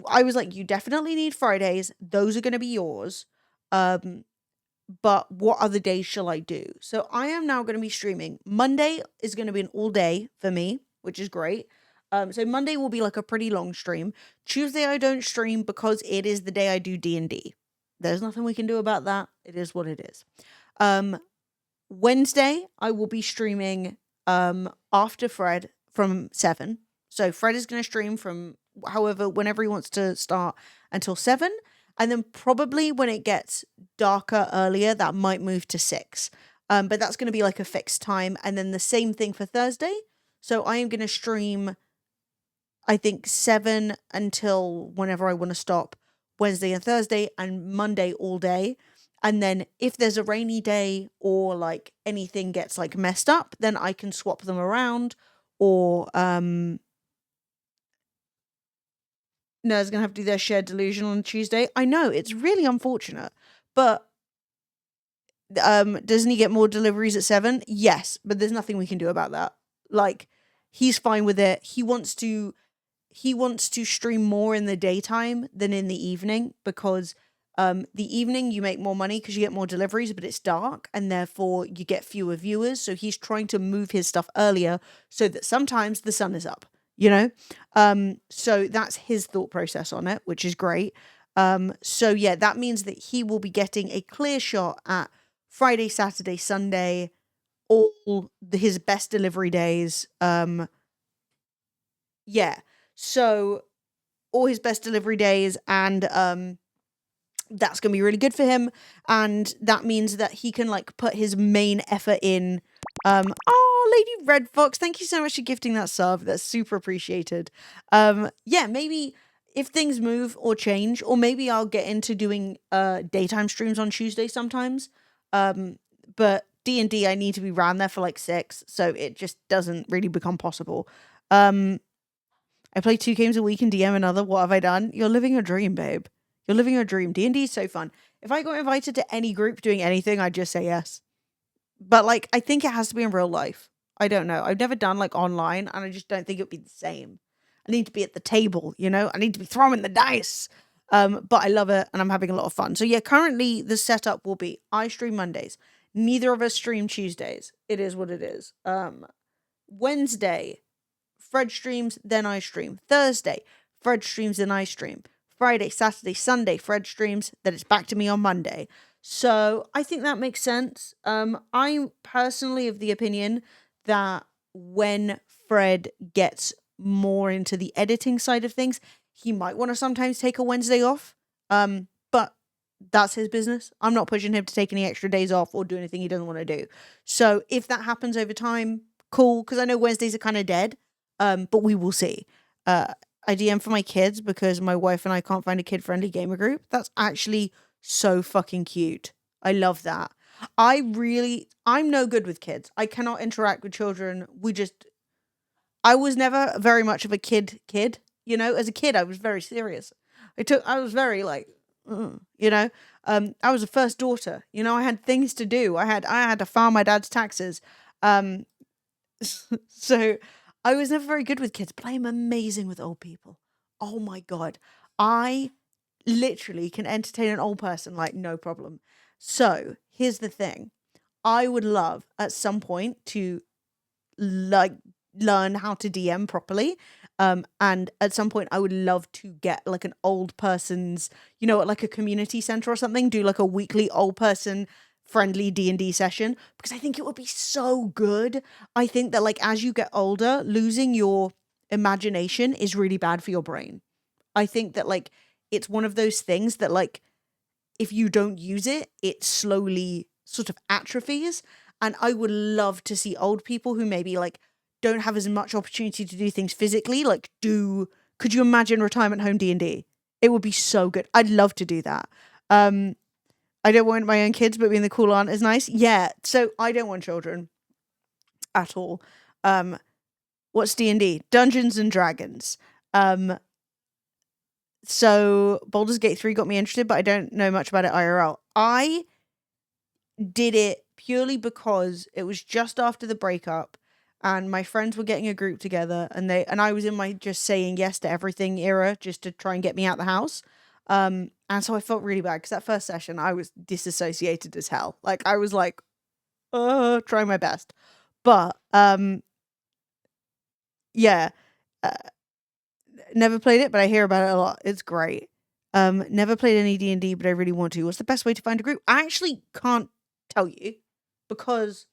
I was like, you definitely need Fridays. Those are going to be yours. But what other days shall I do? So I am now going to be streaming. Monday is going to be an all day for me, which is great. So Monday will be like a pretty long stream. Tuesday I don't stream because it is the day I do D&D. There's nothing we can do about that. It is what it is. Wednesday I will be streaming after Fred from 7. So Fred is going to stream from whenever he wants to start until 7. And then probably when it gets darker earlier, that might move to 6. But that's going to be like a fixed time. And then the same thing for Thursday. So I am going to stream, I think, 7 until whenever I want to stop, Wednesday and Thursday, and Monday all day. And then if there's a rainy day or like anything gets like messed up, then I can swap them around. Or Nerds gonna have to do their shared delusion on Tuesday. I know, it's really unfortunate. But doesn't he get more deliveries at 7? Yes, but there's nothing we can do about that. Like, he's fine with it. He wants to stream more in the daytime than in the evening because the evening you make more money because you get more deliveries, but it's dark and therefore you get fewer viewers. So he's trying to move his stuff earlier so that sometimes the sun is up, you know? So that's his thought process on it, which is great. So yeah, that means that he will be getting a clear shot at Friday, Saturday, Sunday, all his best delivery days. Yeah. So all his best delivery days, and that's going to be really good for him, and that means that he can like put his main effort in. Oh, Lady Red Fox, thank you so much for gifting that sub. That's super appreciated. Yeah, maybe if things move or change, or maybe I'll get into doing daytime streams on Tuesday sometimes. But D&D I need to be around there for like 6, so it just doesn't really become possible. I play 2 games a week and DM another. What have I done? You're living your dream, babe. You're living your dream. D&D is so fun. If I got invited to any group doing anything, I'd just say yes. But like, I think it has to be in real life. I don't know. I've never done like online, and I just don't think it'd be the same. I need to be at the table, you know? I need to be throwing the dice. But I love it, and I'm having a lot of fun. So yeah, currently the setup will be I stream Mondays. Neither of us stream Tuesdays. It is what it is. Wednesday, Fred streams, then I stream. Thursday, Fred streams, then I stream. Friday, Saturday, Sunday, Fred streams, then it's back to me on Monday. So I think that makes sense. I'm personally of the opinion that when Fred gets more into the editing side of things, he might want to sometimes take a Wednesday off. But that's his business. I'm not pushing him to take any extra days off or do anything he doesn't want to do. So if that happens over time, cool, because I know Wednesdays are kind of dead. But we will see. I DM for my kids because my wife and I can't find a kid-friendly gamer group. That's actually so fucking cute. I love that. I'm no good with kids. I cannot interact with children. I was never very much of a kid, you know? As a kid, I was very serious. I was very like, you know? I was a first daughter. You know, I had things to do. I had to file my dad's taxes. So I was never very good with kids, but I am amazing with old people. Oh my God. I literally can entertain an old person like no problem. So here's the thing. I would love at some point to like learn how to DM properly. And at some point I would love to get like an old person's, you know, at like a community center or something, do like a weekly old person friendly D&D session, because I think it would be so good. I think that like as you get older, losing your imagination is really bad for your brain. I think that like it's one of those things that like if you don't use it, it slowly sort of atrophies. And I would love to see old people who maybe like don't have as much opportunity to do things physically, like could you imagine retirement home D&D? It would be so good. I'd love to do that. I don't want my own kids, but being the cool aunt is nice. Yeah, so I don't want children at all. What's D&D? Dungeons and Dragons. So Baldur's Gate 3 got me interested, but I don't know much about it IRL. I did it purely because it was just after the breakup and my friends were getting a group together and I was in my just saying yes to everything era just to try and get me out the house. And so I felt really bad because that first session I was disassociated as hell. Like I was like, trying my best. But yeah. Never played it, but I hear about it a lot. It's great. Never played any D&D, but I really want to. What's the best way to find a group? I actually can't tell you because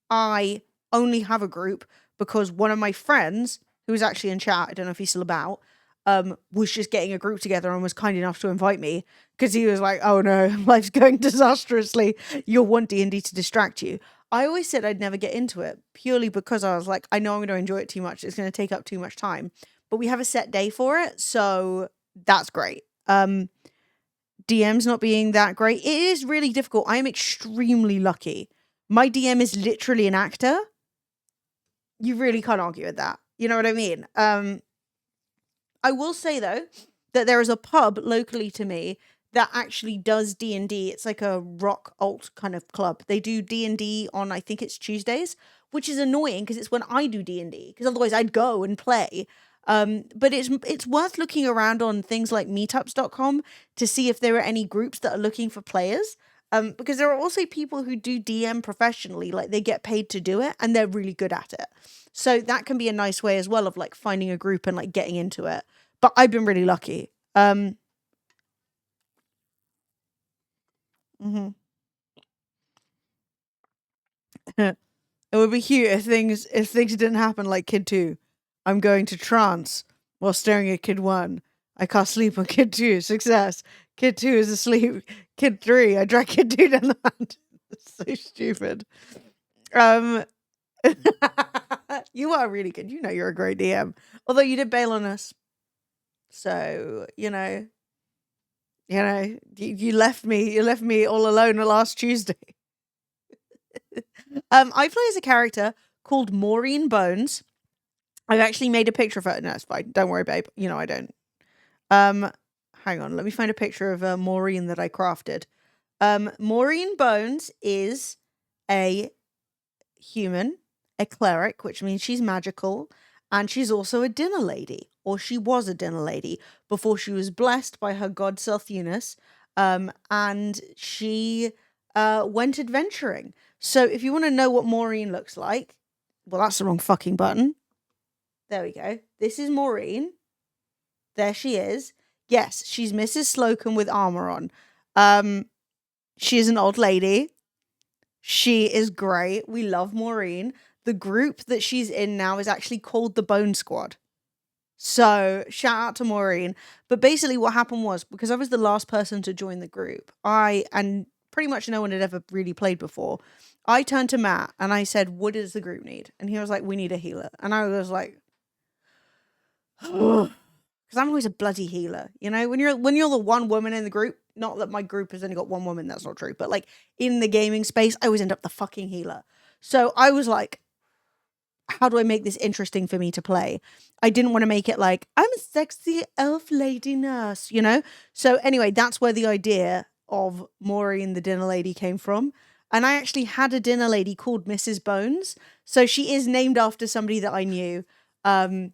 I only have a group because one of my friends, who was actually in chat, I don't know if he's still about, was just getting a group together and was kind enough to invite me because he was like, oh no, life's going disastrously. You'll want D&D to distract you. I always said I'd never get into it purely because I was like, I know I'm going to enjoy it too much. It's going to take up too much time. But we have a set day for it, so that's great. DMs not being that great, it is really difficult. I am extremely lucky. My DM is literally an actor. You really can't argue with that. You know what I mean? I will say though that there is a pub locally to me that actually does D&D. It's like a rock alt kind of club. They do D&D on, I think it's Tuesdays, which is annoying because it's when I do D&D, because otherwise I'd go and play. But it's worth looking around on things like meetups.com to see if there are any groups that are looking for players. Because there are also people who do DM professionally, like they get paid to do it and they're really good at it. So that can be a nice way as well of like finding a group and like getting into it. But I've been really lucky. Mm-hmm. It would be cute if things didn't happen like Kid 2. I'm going to trance while staring at Kid 1. I can't sleep on Kid 2. Success. Kid 2 is asleep. Kid 3, I drag Kid 2 down the mountain. That's so stupid. You are really good. You know you're a great DM. Although you did bail on us. So, you left me all alone last Tuesday. I play as a character called Maureen Bones. I've actually made a picture of her. No, it's fine. Don't worry, babe. You know I don't. Hang on. Let me find a picture of Maureen that I crafted. Maureen Bones is a human, a cleric, which means she's magical, and she's also a dinner lady, or she was a dinner lady before she was blessed by her god Selthunus, and she went adventuring. So if you want to know what Maureen looks like, well, that's the wrong fucking button. There we go. This is Maureen. There she is. Yes, she's Mrs. Slocum with armor on. She is an old lady. She is great. We love Maureen. The group that she's in now is actually called the Bone Squad. So shout out to Maureen. But basically what happened was, because I was the last person to join the group, and pretty much no one had ever really played before, I turned to Matt and I said, what does the group need? And he was like, we need a healer. And I was like, because I'm always a bloody healer, when you're the one woman in the group. Not that my group has only got one woman, that's not true, but like in the gaming space, I always end up the fucking healer. So I was like, how do I make this interesting for me to play? I didn't want to make it like, I'm a sexy elf lady nurse, So anyway, that's where the idea of Maureen the dinner lady came from. And I actually had a dinner lady called Mrs. Bones. So she is named after somebody that I knew. And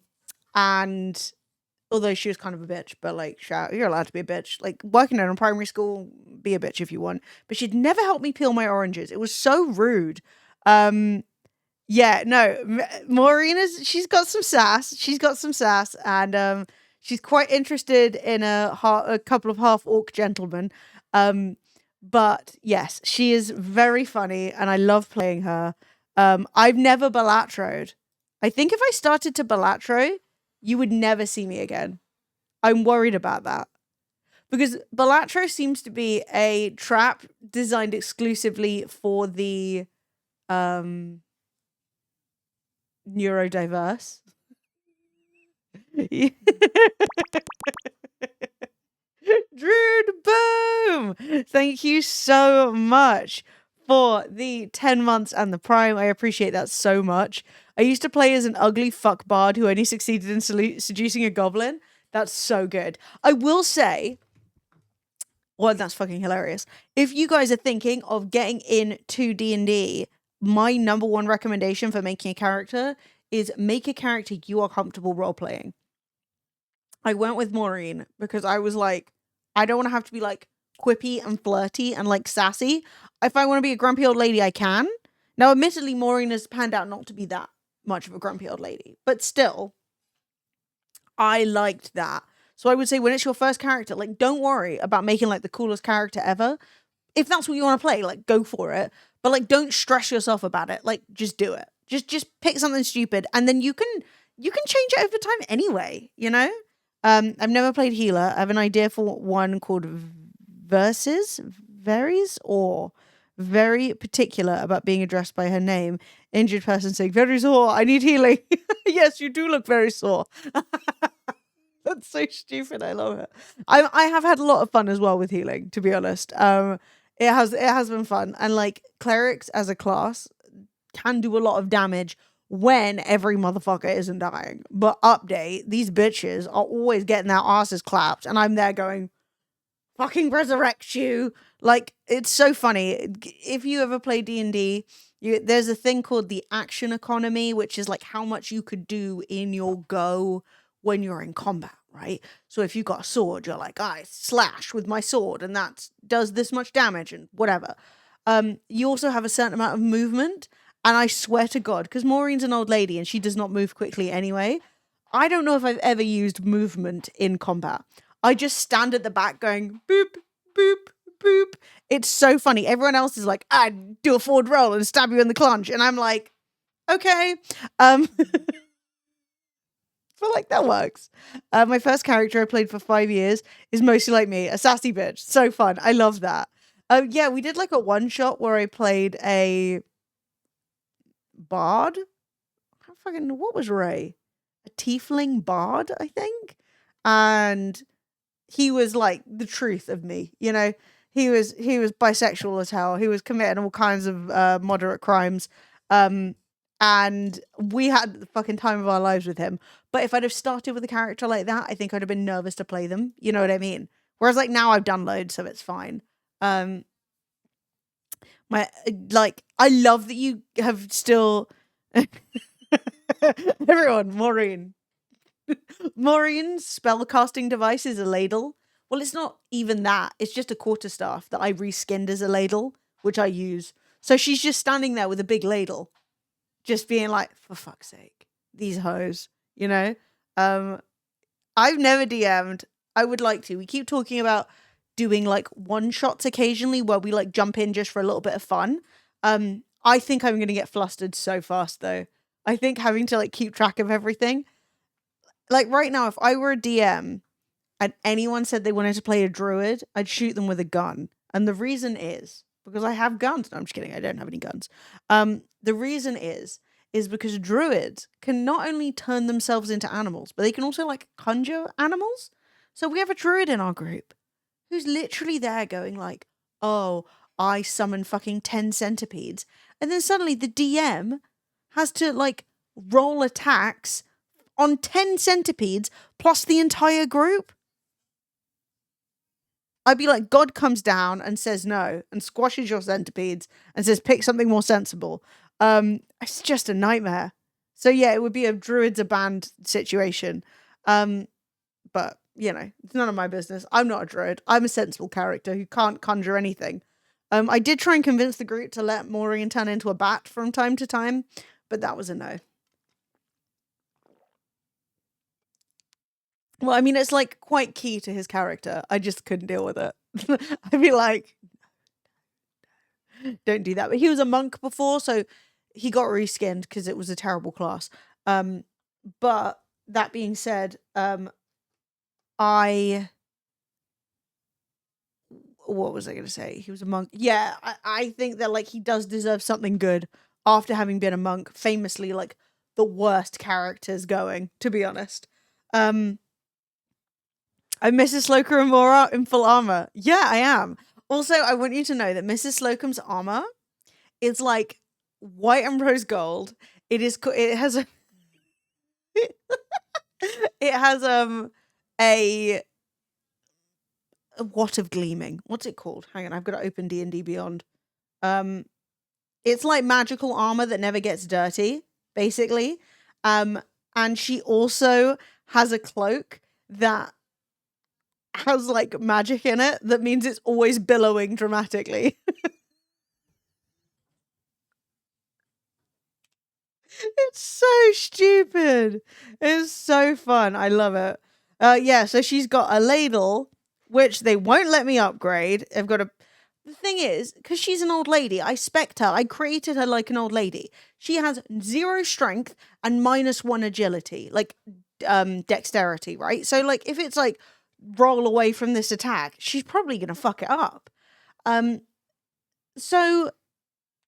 although she was kind of a bitch, but like, you're allowed to be a bitch. Like, working in a primary school, be a bitch if you want. But she'd never helped me peel my oranges. It was so rude. Yeah, no, Maureen she's got some sass. And she's quite interested in a couple of half-orc gentlemen. But yes, she is very funny, and I love playing her. I've never Balatroed. I think if I started to Balatro, you would never see me again. I'm worried about that. Because Balatro seems to be a trap designed exclusively for the neurodiverse. Druid, boom! Thank you so much for the 10 months and the Prime. I appreciate that so much. I used to play as an ugly fuck bard who only succeeded in seducing a goblin. That's so good. I will say, well, that's fucking hilarious. If you guys are thinking of getting into D&D, my number one recommendation for making a character is make a character you are comfortable role-playing. I went with Maureen because I was like, I don't want to have to be like quippy and flirty and like sassy. If I want to be a grumpy old lady, I can. Now, admittedly, Maureen has panned out not to be that much of a grumpy old lady, but still, I liked that. So I would say when it's your first character, like, don't worry about making like the coolest character ever. If that's what you want to play, like, go for it. But like, don't stress yourself about it. Like, just do it. Just pick something stupid, and then you can change it over time anyway. You know. I've never played healer. I have an idea for one called Varies, or very particular about being addressed by her name. Injured person saying, very sore, I need healing. Yes, you do look very sore. That's so stupid. I love it. I have had a lot of fun as well with healing, to be honest. It has been fun. And like clerics as a class can do a lot of damage when every motherfucker isn't dying. But update, these bitches are always getting their asses clapped, and I'm there going, fucking resurrect you. Like, it's so funny. If you ever play D&D, there's a thing called the action economy, which is like how much you could do in your go when you're in combat, right? So if you've got a sword, you're like, I slash with my sword, and that does this much damage and whatever. You also have a certain amount of movement. And I swear to God, because Maureen's an old lady and she does not move quickly anyway, I don't know if I've ever used movement in combat. I just stand at the back going, boop, boop, boop. It's so funny. Everyone else is like, I'd do a forward roll and stab you in the clunch. And I'm like, okay. But like, that works. My first character I played for 5 years is mostly like me, a sassy bitch. So fun. I love that. Yeah, we did like a one shot where I played a bard. What was Ray? A tiefling bard, I think. And he was like the truth of me, you know. He was bisexual as hell. He was committing all kinds of moderate crimes. And we had the fucking time of our lives with him. But if I'd have started with a character like that, I think I'd have been nervous to play them. You know what I mean? Whereas like now I've done loads, so it's fine. I love that you have still everyone, Maureen's spellcasting device is a ladle. Well, it's not even that. It's just a quarterstaff that I reskinned as a ladle, which I use. So she's just standing there with a big ladle, just being like, for fuck's sake, these hoes, you know? I've never DM'd. I would like to. We keep talking about doing like one shots occasionally where we like jump in just for a little bit of fun. I think I'm going to get flustered so fast though. I think having to like keep track of everything. Like right now, if I were a DM and anyone said they wanted to play a druid, I'd shoot them with a gun. And the reason is because I have guns. No, I'm just kidding. I don't have any guns. The reason is because druids can not only turn themselves into animals, but they can also like conjure animals. So we have a druid in our group who's literally there going like, oh, I summon fucking 10 centipedes. And then suddenly the DM has to like roll attacks on 10 centipedes plus the entire group. I'd be like, God comes down and says no and squashes your centipedes and says, pick something more sensible. It's just a nightmare. So yeah, it would be a druids a band situation. But you know, it's none of my business. I'm not a druid. I'm a sensible character who can't conjure anything. I did try and convince the group to let Maureen turn into a bat from time to time, but that was a no. Well, I mean, it's like quite key to his character. I just couldn't deal with it. I'd be like, don't do that. But he was a monk before, so he got reskinned because it was a terrible class. But that being said, what was I going to say? He was a monk. Yeah, I think that like he does deserve something good after having been a monk, famously like the worst characters going, to be honest. I'm Mrs. Slocum and Mora in full armor. Yeah, I am. Also, I want you to know that Mrs. Slocum's armor is like white and rose gold. It has a it has a what of gleaming. What's it called? Hang on, I've got to open D&D Beyond. Um it's like magical armor that never gets dirty, basically. And she also has a cloak that has like magic in it that means it's always billowing dramatically. It's so stupid. It's so fun. I love it. Yeah, so she's got a ladle, which they won't let me upgrade. I've got a. The thing is, because she's an old lady, I spec'd her. I created her like an old lady. She has 0 strength and -1 agility, like dexterity, right? So like if it's like roll away from this attack, she's probably gonna fuck it up. So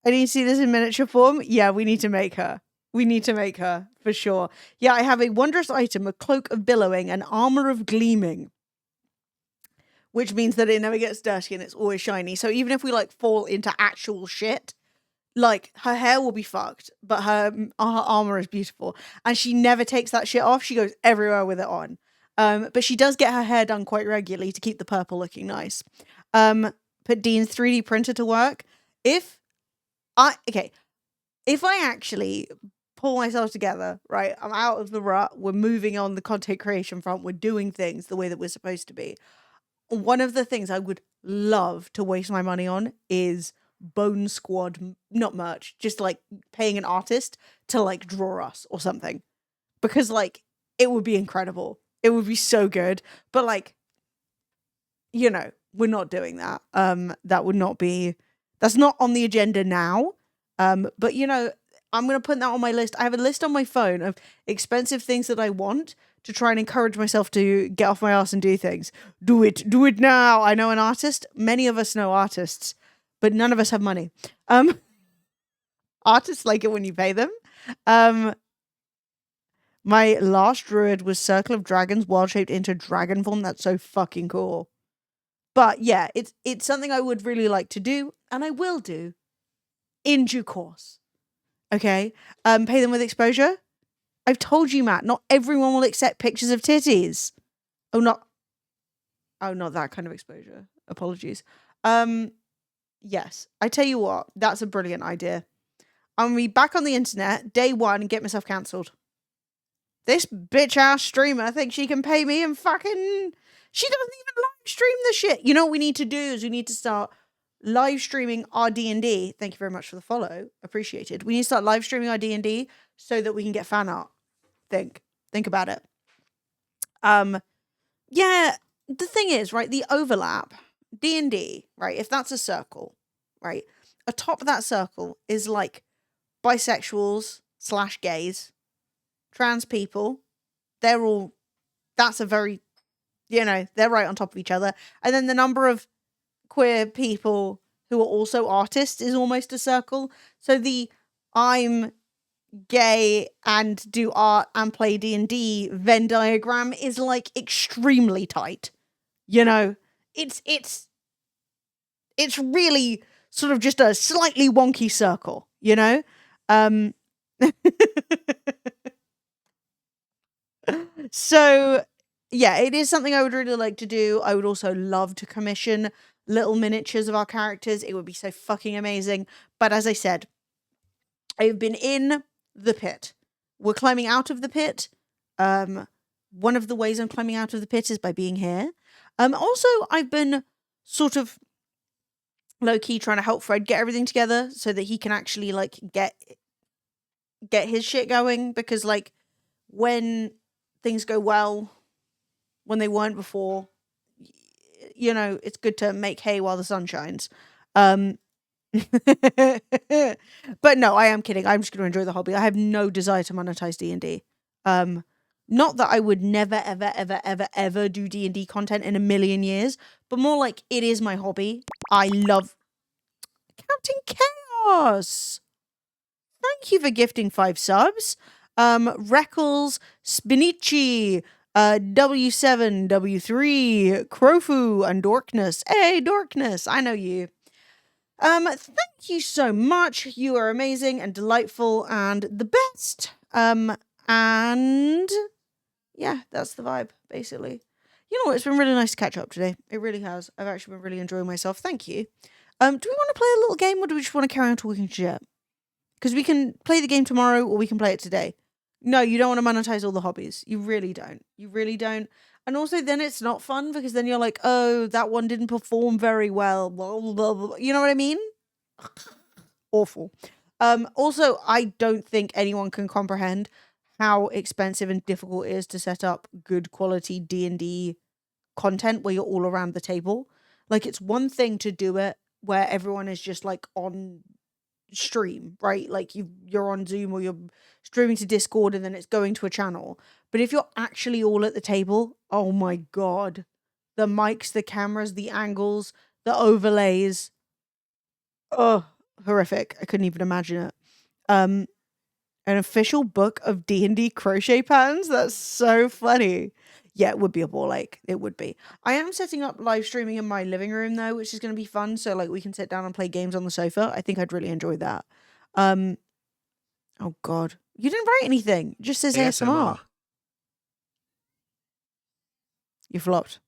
I need to see this in miniature form. Yeah, we need to make her. We need to make her, for sure. Yeah, I have a wondrous item, a cloak of billowing, an armor of gleaming. Which means that it never gets dirty and it's always shiny. So even if we like fall into actual shit, like her hair will be fucked, but her armor is beautiful. And she never takes that shit off. She goes everywhere with it on. But she does get her hair done quite regularly to keep the purple looking nice. Put Dean's 3D printer to work. If I actually pull myself together, right? I'm out of the rut. We're moving on the content creation front. We're doing things the way that we're supposed to be. One of the things I would love to waste my money on is Bone Squad, not merch, just like paying an artist to like draw us or something. Because like it would be incredible. It would be so good. But like, you know, we're not doing that. That's not on the agenda now. But you know, I'm gonna put that on my list. I have a list on my phone of expensive things that I want to try and encourage myself to get off my ass and do things. Do it now. I know an artist. Many of us know artists, but none of us have money. Artists like it when you pay them. My last druid was Circle of Dragons, wild shaped into dragon form. That's so fucking cool. But yeah, it's something I would really like to do, and I will do in due course. Okay? Pay them with exposure. I've told you, Matt, not everyone will accept pictures of titties. Not that kind of exposure. Apologies. Yes. I tell you what, that's a brilliant idea. I'm gonna be back on the internet day 1 and get myself cancelled. This bitch ass streamer thinks she can pay me and fucking she doesn't even live stream the shit. You know what we need to do is we need to start live streaming our D&D. Thank you very much for the follow. Appreciated. We need to start live streaming our D&D so that we can get fan art. Think about it. Yeah, the thing is, right, the overlap, D&D, right, if that's a circle, right, atop that circle is like bisexuals / gays, trans people. That's a very, you know, they're right on top of each other. And then the number of queer people who are also artists is almost a circle. So I'm gay and do art and play D&D Venn diagram is like extremely tight. You know, it's really sort of just a slightly wonky circle, you know? So yeah, it is something I would really like to do. I would also love to commission little miniatures of our characters. It would be so fucking amazing. But as I said, I've been in the pit. We're climbing out of the pit. One of the ways I'm climbing out of the pit is by being here. Also, I've been sort of low-key trying to help Fred get everything together so that he can actually like get his shit going, because like when things go well, when they weren't before, you know, it's good to make hay while the sun shines. But no, I am kidding. I'm just going to enjoy the hobby. I have no desire to monetize D&D. Not that I would never, ever, ever, ever, ever do D&D content in a million years, but more like it is my hobby. I love Counting Chaos. Thank you for gifting 5 subs. Reckles, Spinici, W7, W3, Crofu, and Dorkness. Hey, Dorkness, I know you. Thank you so much. You are amazing and delightful and the best. And yeah, that's the vibe, basically. You know what? It's been really nice to catch up today. It really has. I've actually been really enjoying myself. Thank you. Do we want to play a little game or do we just want to carry on talking shit? Because we can play the game tomorrow or we can play it today. No, you don't want to monetize all the hobbies. You really don't. You really don't. And also then it's not fun because then you're like, oh, that one didn't perform very well. Blah, blah, blah. You know what I mean? Awful. Also, I don't think anyone can comprehend how expensive and difficult it is to set up good quality D&D content where you're all around the table. Like, it's one thing to do it where everyone is just like on stream, right? Like you're on Zoom or you're streaming to Discord and then it's going to a channel. But if you're actually all at the table, oh my god. The mics, the cameras, the angles, the overlays. Oh, horrific. I couldn't even imagine it. An official book of D&D crochet patterns? That's so funny. Yeah, it would be a ball ache. It would be. I am setting up live streaming in my living room though, which is going to be fun. So like we can sit down and play games on the sofa. I think I'd really enjoy that. Oh god. You didn't write anything. It just says ASMR. You flopped.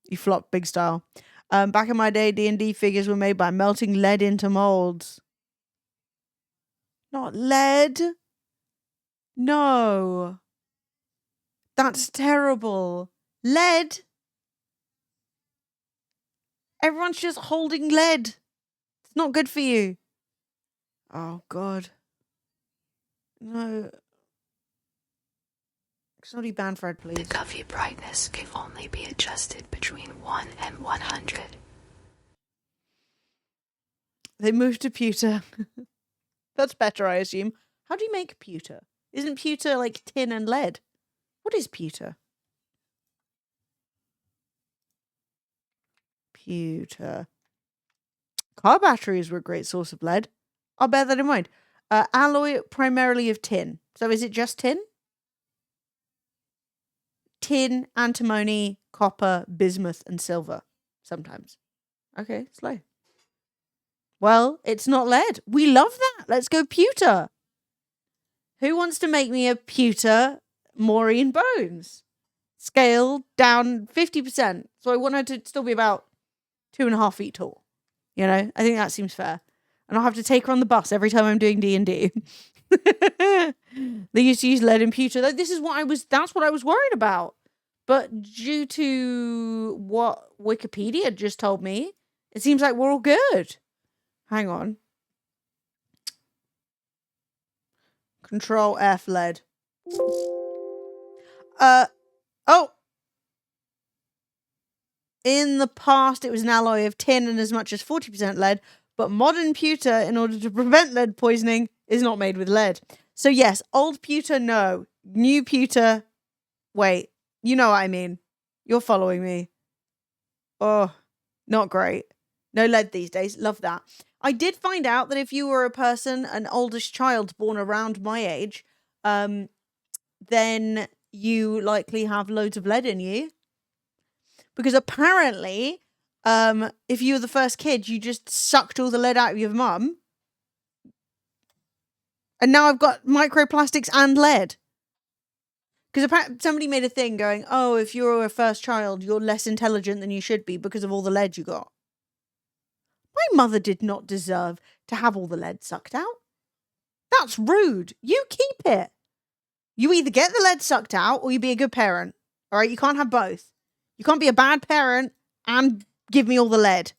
You flopped big style. Back in my day, D&D figures were made by melting lead into molds. Not lead. No. That's terrible. Lead. Everyone's just holding lead. It's not good for you. Oh, God. No. Somebody ban Fred, please. The coffee brightness can only be adjusted between 1 and 100. They moved to pewter. That's better, I assume. How do you make pewter? Isn't pewter like tin and lead? What is pewter? Pewter. Car batteries were a great source of lead. I'll bear that in mind. Alloy primarily of tin. So is it just tin? Tin, antimony, copper, bismuth, and silver. Sometimes. Okay, slow. Well, it's not lead. We love that. Let's go pewter. Who wants to make me a pewter Maureen Bones? Scale down 50%. So I want her to still be about 2.5 feet tall. You know, I think that seems fair. And I'll have to take her on the bus every time I'm doing D&D. They used to use lead in pewter. That's what I was worried about. But due to what Wikipedia just told me, it seems like we're all good. Hang on. Control F lead. Oh. In the past, it was an alloy of tin and as much as 40% lead, but modern pewter, in order to prevent lead poisoning, is not made with lead. So yes, old pewter, no. New pewter, wait. You know what I mean. You're following me. Oh, not great. No lead these days. Love that. I did find out that if you were a person, an oldest child born around my age, then you likely have loads of lead in you. Because apparently, if you were the first kid, you just sucked all the lead out of your mum. And now I've got microplastics and lead. Because apparently somebody made a thing going, oh, if you're a first child, you're less intelligent than you should be because of all the lead you got. My mother did not deserve to have all the lead sucked out. That's rude. You keep it. You either get the lead sucked out or you be a good parent. All right? You can't have both. You can't be a bad parent and give me all the lead.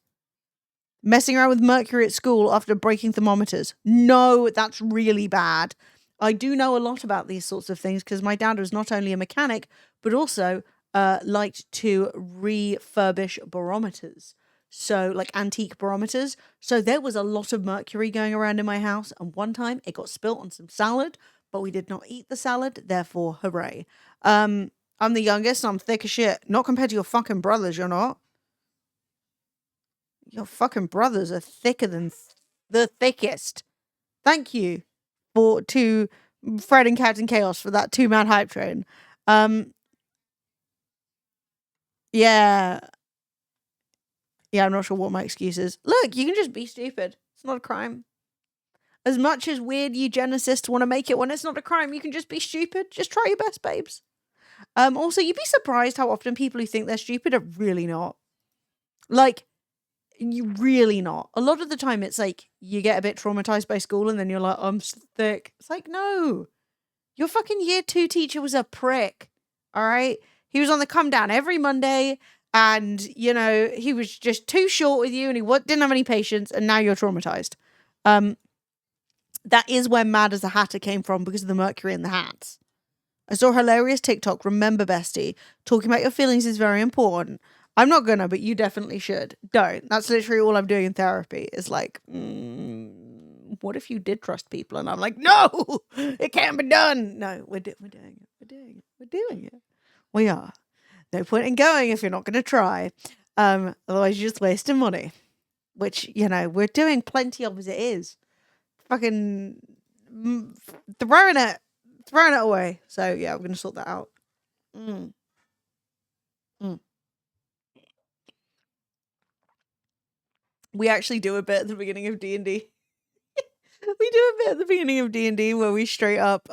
Messing around with mercury at school after breaking thermometers. No, that's really bad. I do know a lot about these sorts of things because my dad was not only a mechanic, but also liked to refurbish barometers. So, like antique barometers. So there was a lot of mercury going around in my house. And one time it got spilt on some salad, but we did not eat the salad. Therefore, hooray. I'm the youngest. I'm thick as shit. Not compared to your fucking brothers, you're not. Your fucking brothers are thicker than the thickest. Thank you to Fred and Captain Chaos for that 2-man hype train. Yeah. Yeah, I'm not sure what my excuse is. Look, you can just be stupid. It's not a crime. As much as weird eugenicists want to make it when it's not a crime, you can just be stupid. Just try your best, babes. Also, you'd be surprised how often people who think they're stupid are really not. Like, you really not. A lot of the time, it's like you get a bit traumatized by school and then you're like, I'm sick. It's like, no. Your fucking year 2 teacher was a prick. All right? He was on the come down every Monday and, you know, he was just too short with you and he didn't have any patience and now you're traumatized. That is where Mad as a Hatter came from because of the mercury in the hats. I saw a hilarious TikTok, remember bestie, talking about your feelings is very important. I'm not gonna, but you definitely should. Don't. That's literally all I'm doing in therapy is like, what if you did trust people? And I'm like, no, it can't be done. No, we're doing it. We're doing it. We are. No point in going if you're not going to try. Otherwise you're just wasting money, which, you know, we're doing plenty of as it is. Fucking throwing it away. So yeah, we're going to sort that out. We actually do a bit at the beginning of D&D. We do a bit at the beginning of D&D where we straight up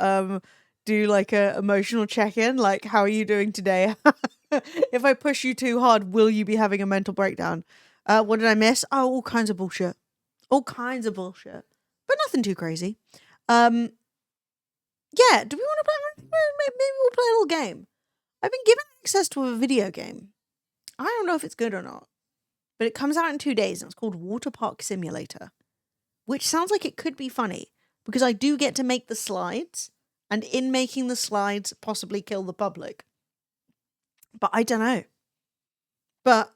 do like a emotional check-in, like how are you doing today? If I push you too hard, will you be having a mental breakdown? What did I miss? Oh, all kinds of bullshit. All kinds of bullshit. But nothing too crazy. Yeah, do we want to play? Maybe we'll play a little game. I've been given access to a video game. I don't know if it's good or not, but it comes out in 2 days and it's called Waterpark Simulator, which sounds like it could be funny because I do get to make the slides and in making the slides possibly kill the public. But I don't know. But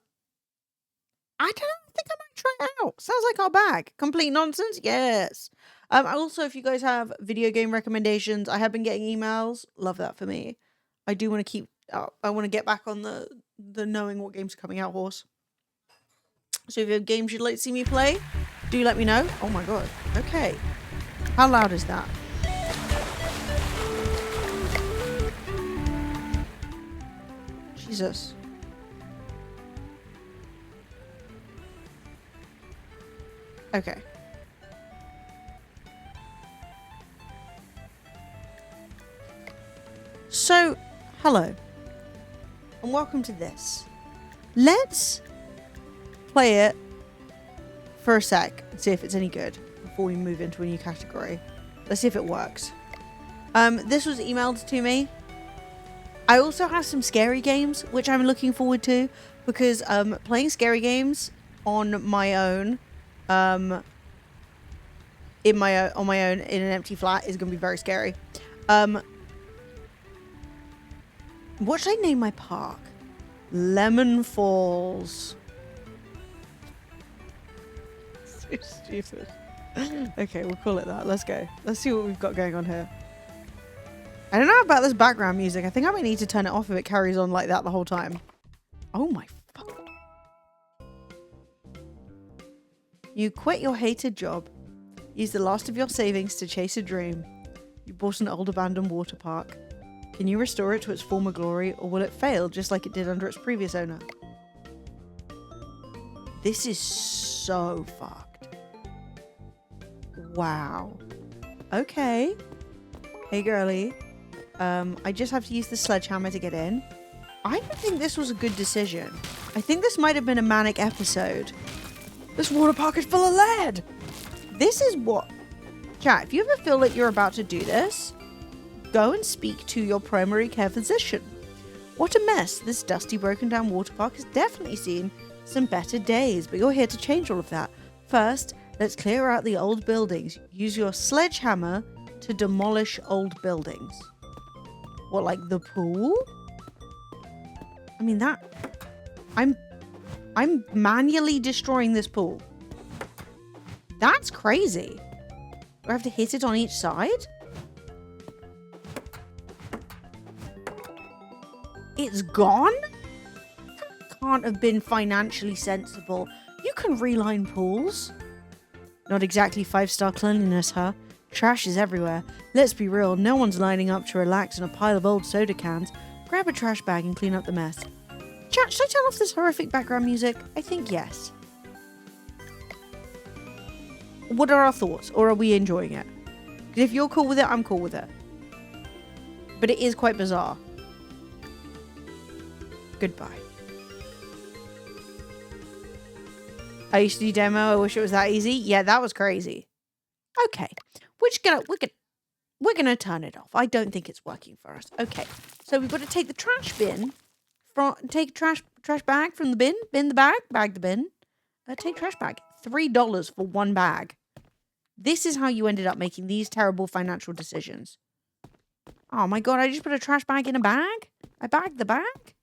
I think I might try it out. Sounds like our bag. Complete nonsense? Yes. Also, if you guys have video game recommendations, I have been getting emails. Love that for me. I do want to keep I want to get back on the knowing what games are coming out horse. So if you have games you'd like to see me play, do let me know. Oh my god. Okay. How loud is that? Jesus. Okay. So, hello. And welcome to this. Let's play it for a sec and see if it's any good before we move into a new category. Let's see if it works. This was emailed to me. I also have some scary games, which I'm looking forward to because playing scary games on my own, on my own in an empty flat is going to be very scary. What should I name my park? Lemon Falls. So stupid. Okay, we'll call it that. Let's go. Let's see what we've got going on here. I don't know about this background music. I think I might need to turn it off if it carries on like that the whole time. Oh my fuck. You quit your hated job. Use the last of your savings to chase a dream. You bought an old abandoned water park. Can you restore it to its former glory, or will it fail just like it did under its previous owner? This is so fucked. Wow. Okay. Hey, girly. I just have to use the sledgehammer to get in. I don't think this was a good decision. I think this might have been a manic episode. This water park is full of lead. This is what... Chat, if you ever feel like you're about to do this, go and speak to your primary care physician. What a mess. This dusty, broken down water park has definitely seen some better days, but you're here to change all of that. First, let's clear out the old buildings. Use your sledgehammer to demolish old buildings. What, like the pool? I mean, that... I'm manually destroying this pool. That's crazy. Do I have to hit it on each side? It's gone? That can't have been financially sensible. You can reline pools. Not exactly 5-star cleanliness, huh? Trash is everywhere. Let's be real, no one's lining up to relax in a pile of old soda cans. Grab a trash bag and clean up the mess. Chat, should I turn off this horrific background music? I think yes. What are our thoughts? Or are we enjoying it? Because if you're cool with it, I'm cool with it. But it is quite bizarre. Goodbye. I used to do demo. I wish it was that easy. Yeah, that was crazy. Okay. We're gonna turn it off. I don't think it's working for us. Okay. So we've got to take the trash bin. Take trash bag from the bin. Bin the bag. Bag the bin. Take trash bag. $3 for one bag. This is how you ended up making these terrible financial decisions. Oh my god, I just put a trash bag in a bag? I bagged the bag?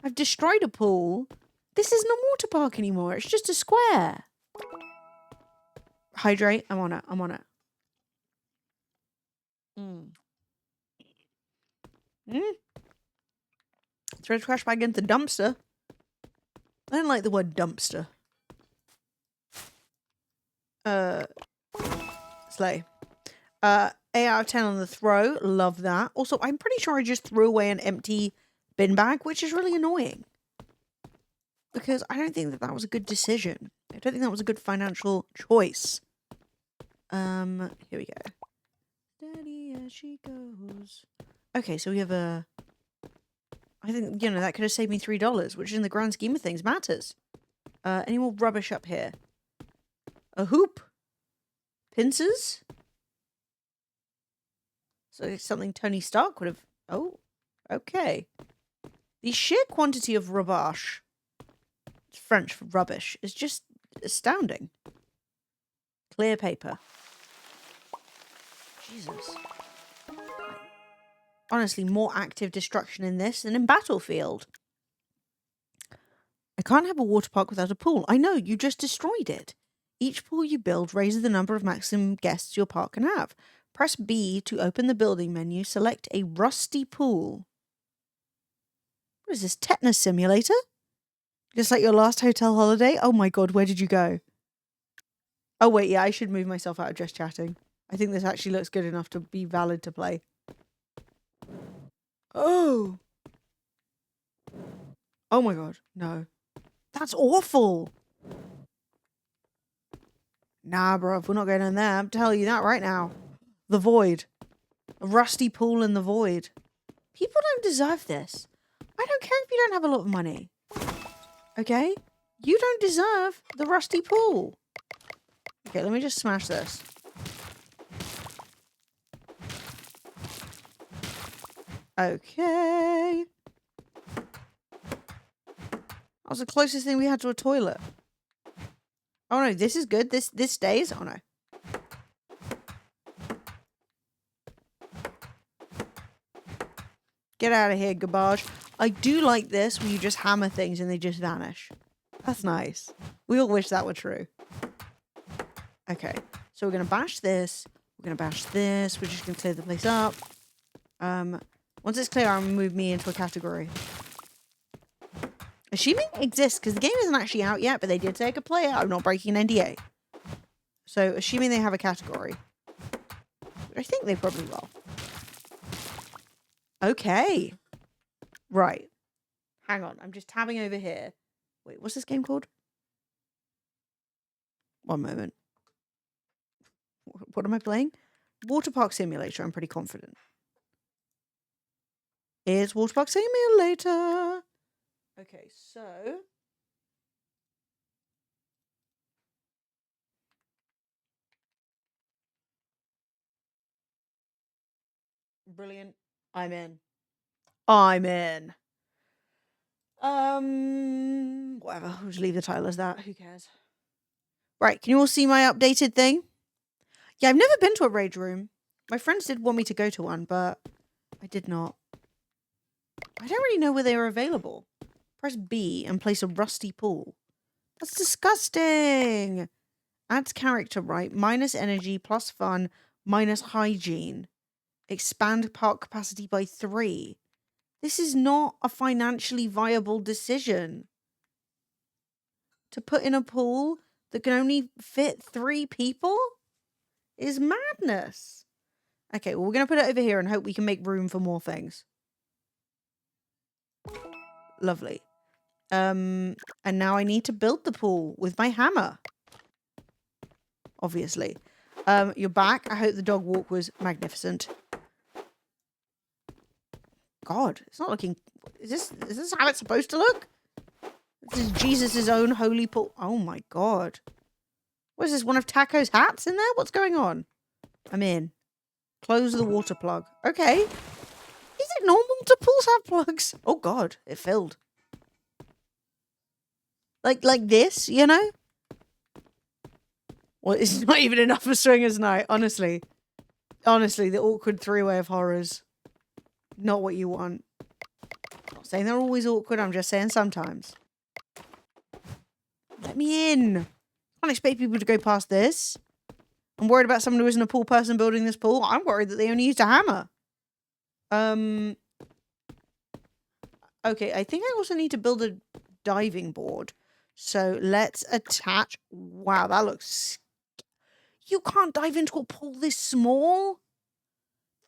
I've destroyed a pool. This isn't a water park anymore. It's just a square. Hydrate. I'm on it. I'm on it. Throw the trash bag into the dumpster. I don't like the word dumpster. Slay. 8 out of 10 on the throw. Love that. Also, I'm pretty sure I just threw away an empty bin bag, which is really annoying. Because I don't think that was a good decision. I don't think that was a good financial choice. Here we go. Steady as she goes. Okay, so we have a... I think, you know, that could have saved me $3, which in the grand scheme of things matters. Any more rubbish up here? A hoop? Pincers? So it's something Tony Stark would have... Oh, okay. The sheer quantity of rubbish, it's French for rubbish, is just astounding. Clear paper. Jesus. Honestly, more active destruction in this than in Battlefield. I can't have a water park without a pool. I know, you just destroyed it. Each pool you build raises the number of maximum guests your park can have. Press B to open the building menu. Select a rusty pool. What is this, tetanus simulator? Just like your last hotel holiday? Oh my god, where did you go? Oh wait, yeah, I should move myself out of just chatting. I think this actually looks good enough to be valid to play. Oh. Oh my god, no. That's awful. Nah, bruv, we're not going in there. I'm telling you that right now. The void. A rusty pool in the void. People don't deserve this. I don't care if you don't have a lot of money. Okay? You don't deserve the rusty pool. Okay, let me just smash this. Okay. That was the closest thing we had to a toilet. Oh no, this is good. This stays. Oh no. Get out of here, garbage. I do like this where you just hammer things and they just vanish. That's nice. We all wish that were true. Okay, so we're going to bash this. We're going to bash this. We're just going to clear the place up. Once it's clear, I'm going to move me into a category. Assuming it exists, because the game isn't actually out yet, but they did say I could play it. I'm not breaking an NDA. So, assuming they have a category. Which I think they probably will. Okay. Right. Hang on. I'm just tabbing over here. Wait, what's this game called? One moment. What am I playing? Waterpark Simulator. I'm pretty confident. It's Waterpark Simulator. Okay, so... Brilliant. I'm in. I'm in. Whatever. I'll just leave the title as that. Who cares? Right, can you all see my updated thing? Yeah, I've never been to a rage room. My friends did want me to go to one, but I did not. I don't really know where they are available. Press B and place a rusty pool. That's disgusting. Adds character, right? Minus energy, plus fun, minus hygiene. Expand park capacity by 3. This is not a financially viable decision. To put in a pool that can only fit 3 people is madness. Okay, well, we're going to put it over here and hope we can make room for more things. Lovely. And now I need to build the pool with my hammer. Obviously. You're back. I hope the dog walk was magnificent. God, it's not looking... Is this how it's supposed to look? This is Jesus' own holy pool. Oh my God. What is this, one of Taco's hats in there? What's going on? I'm in. Close the water plug. Okay. Is it normal to pools have plugs? Oh God, it filled. Like this, you know? Well, it's not even enough for swingers night, honestly. Honestly, the awkward three-way of horrors. Not what you want. I'm not saying they're always awkward, I'm just saying sometimes. Let me in. I can't expect people to go past this. I'm worried about someone who isn't a pool person building this pool. I'm worried that they only used a hammer. Okay, I think I also need to build a diving board. So let's attach... Wow, that looks... You can't dive into a pool this small?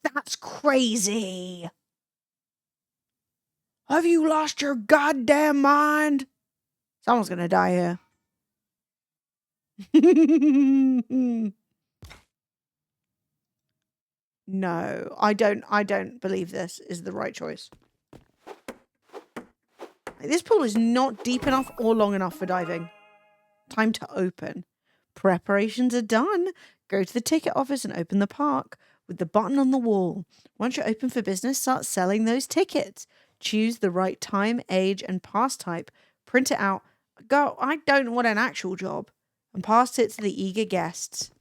That's crazy. Have you lost your goddamn mind? Someone's gonna die here. No, I don't believe this is the right choice. This pool is not deep enough or long enough for diving. Time to open. Preparations are done. Go to the ticket office and open the park with the button on the wall. Once you're open for business, start selling those tickets. Choose the right time, age, and pass type. Print it out. Go, I don't want an actual job. And pass it to the eager guests.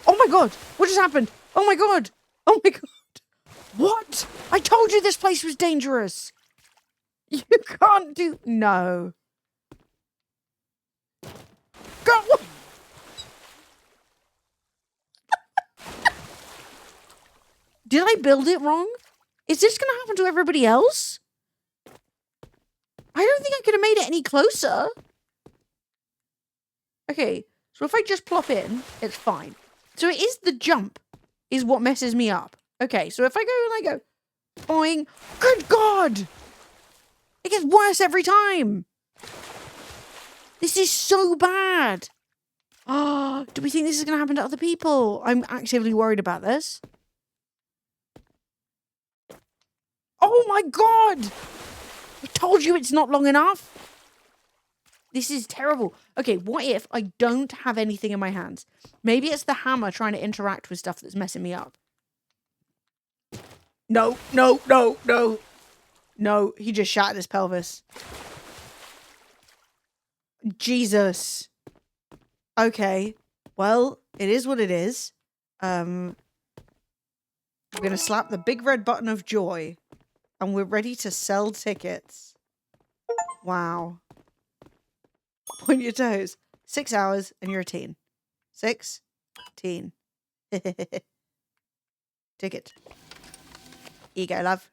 Oh my God! What just happened? Oh my God! Oh my God! What? I told you this place was dangerous! You can't do... No. Go! Did I build it wrong? Is this going to happen to everybody else? I don't think I could have made it any closer. Okay, so if I just plop in, it's fine. So it is the jump is what messes me up. Okay, so if I go and I go, boing, good God! It gets worse every time. This is so bad. Ah, do we think this is going to happen to other people? I'm actively worried about this. Oh my God! I told you it's not long enough. This is terrible. Okay, what if I don't have anything in my hands? Maybe it's the hammer trying to interact with stuff that's messing me up. No, no, no, no. No, he just shattered his pelvis. Jesus. Okay. Well, it is what it is. We're going to slap the big red button of joy. And we're ready to sell tickets. Wow. Point your toes. 6 hours and you're a teen. 6. Teen. Ticket. Here you go, love.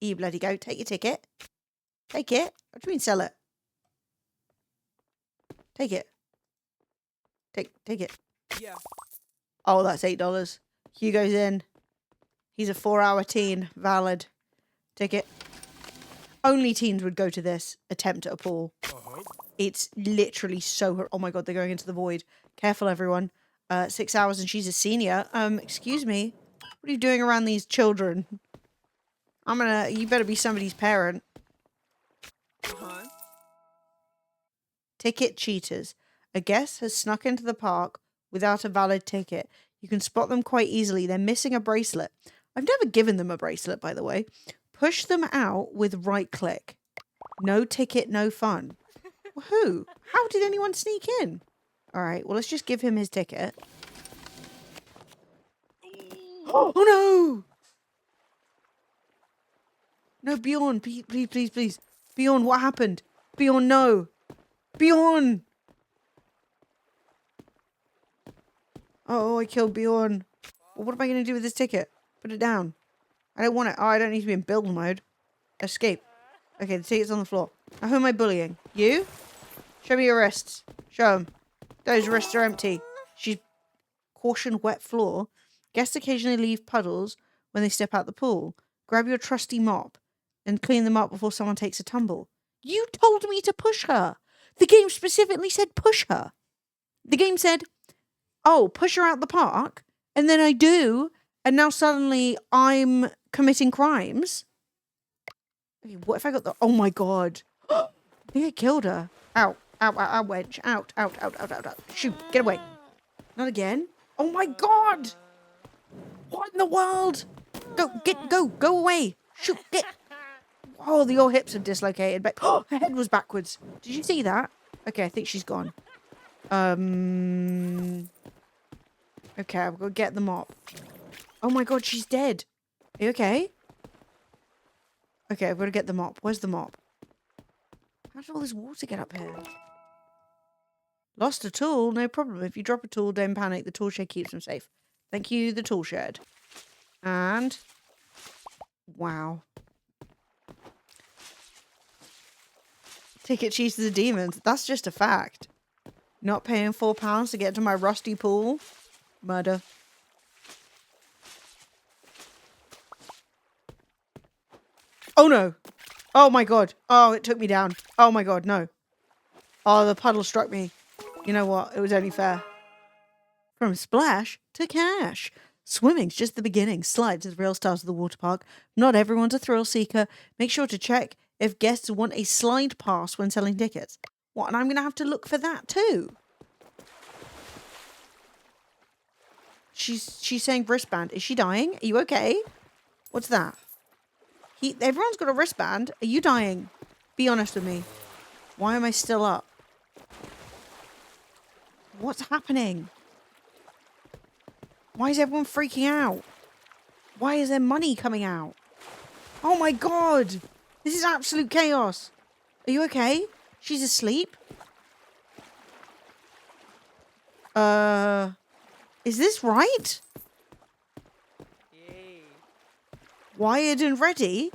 Here you bloody go. Take your ticket. Take it. What do you mean sell it? Take it. Take it. Yeah. Oh, that's $8. Hugo's in. He's a 4-hour teen. Valid. Ticket. Only teens would go to this attempt at a pool. It's literally so... Oh my God, they're going into the void. Careful, everyone. 6 hours and she's a senior. Excuse me. What are you doing around these children? You better be somebody's parent. Ticket cheaters. A guest has snuck into the park without a valid ticket. You can spot them quite easily. They're missing a bracelet. I've never given them a bracelet, by the way. Push them out with right click. No ticket, no fun. Who? How did anyone sneak in? All right, well, let's just give him his ticket. Oh, no! No, Bjorn, please, please, please. Bjorn, what happened? Bjorn, no. Bjorn! Oh, I killed Bjorn. Well, what am I going to do with this ticket? Put it down. I don't want it. Oh, I don't need to be in build mode. Escape. Okay, the ticket's on the floor. Now, who am I bullying? You? Show me your wrists. Show them. Those wrists are empty. She's... Caution wet floor. Guests occasionally leave puddles when they step out the pool. Grab your trusty mop. and clean them up before someone takes a tumble. You told me to push her. The game specifically said push her. The game said, oh, push her out the park, and then I do, and now suddenly I'm committing crimes. Okay, what if I got the... Oh my god. I think I killed her. Ow, ow, ow, ow, wedge. Out, out, out, out, out, out. Shoot, get away. Not again. Oh my god. What in the world? Go away. Shoot, get... Oh, your hips are dislocated. But her head was backwards. Did you see that? Okay, I think she's gone. Okay, I've got to get the mop. Oh my god, she's dead. Are you okay? Okay, I've got to get the mop. Where's the mop? How did all this water get up here? Lost a tool? No problem. If you drop a tool, don't panic. The tool shed keeps them safe. Thank you, the tool shed. And... wow. Ticket cheese to the demons. That's just a fact. Not paying £4 to get to my rusty pool. Murder. Oh no. Oh my god. Oh, it took me down. Oh my god, no. Oh, the puddle struck me. You know what? It was only fair. From splash to cash. Swimming's just the beginning. Slides are the real stars of the water park. Not everyone's a thrill seeker. Make sure to check if guests want a slide pass when selling tickets. What? And I'm going to have to look for that too. She's saying wristband. Is she dying? Are you okay? What's that? Everyone's got a wristband. Are you dying? Be honest with me. Why am I still up? What's happening? Why is everyone freaking out? Why is there money coming out? Oh my god! This is absolute chaos. Are you okay? She's asleep? Is this right? Wired and ready?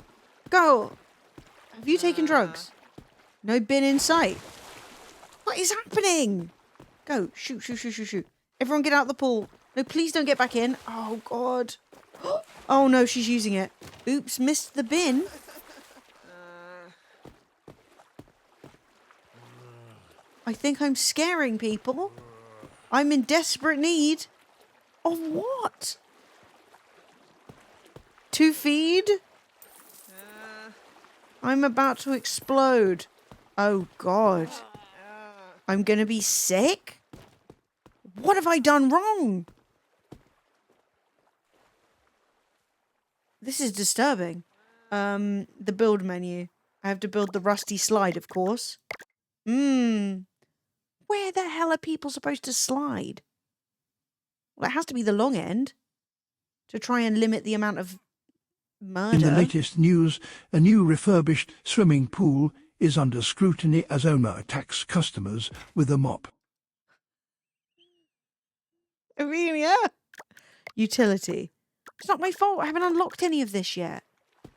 Go! Have you taken drugs? No bin in sight. What is happening? Go. Shoot, shoot, shoot, shoot, shoot. Everyone get out the pool. No, please don't get back in. Oh, God. Oh, no, she's using it. Oops, missed the bin. I think I'm scaring people. I'm in desperate need. Of what? To feed? I'm about to explode. Oh, God. I'm going to be sick? What have I done wrong? This is disturbing. The build menu. I have to build the rusty slide, of course. Where the hell are people supposed to slide? Well, it has to be the long end to try and limit the amount of murder. In the latest news, a new refurbished swimming pool is under scrutiny as owner attacks customers with a mop. Amelia! Utility. It's not my fault. I haven't unlocked any of this yet.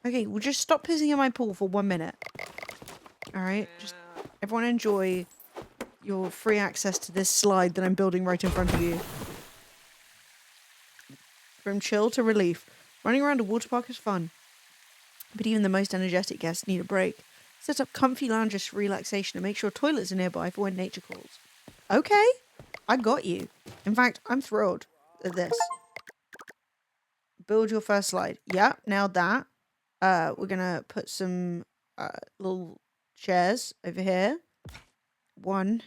Okay, we'll just stop pissing in my pool for 1 minute. Alright, just everyone enjoy your free access to this slide that I'm building right in front of you. From chill to relief. Running around a water park is fun. But even the most energetic guests need a break. Set up comfy lounges for relaxation and make sure toilets are nearby for when nature calls. Okay, I got you. In fact, I'm thrilled at this. Build your first slide. Yep, nailed that. We're gonna put some little chairs over here. 1,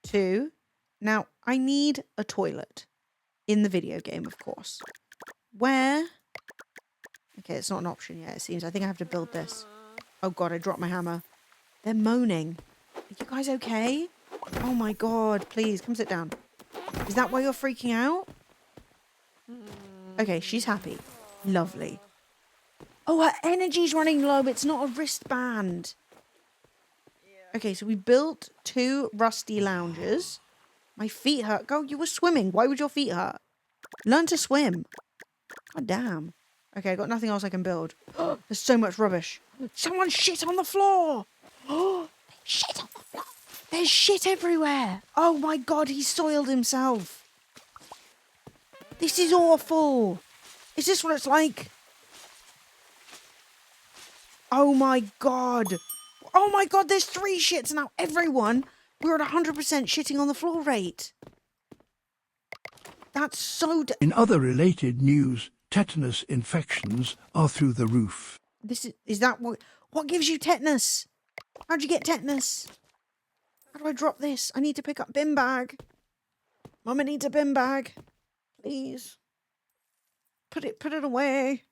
2. Now, I need a toilet. In the video game, of course. Where? Okay, it's not an option yet, it seems. I think I have to build this. Oh god, I dropped my hammer. They're moaning. Are you guys okay? Oh my god, please, come sit down. Is that why you're freaking out? Okay, she's happy. Lovely. Oh, her energy's running low. It's not a wristband. Okay, so we built 2 rusty lounges. My feet hurt. Go, you were swimming. Why would your feet hurt? Learn to swim. God damn. Okay, I got nothing else I can build. There's so much rubbish. Someone shit on the floor. Shit on the floor. There's shit everywhere. Oh my god, he soiled himself. This is awful. Is this what it's like? Oh my god. Oh my god, there's 3 shits now. Everyone, we're at 100% shitting on the floor rate. That's so... In other related news, tetanus infections are through the roof. Is that what gives you tetanus? How'd you get tetanus? How do I drop this? I need to pick up bin bag. Mama needs a bin bag. Please. Put it away.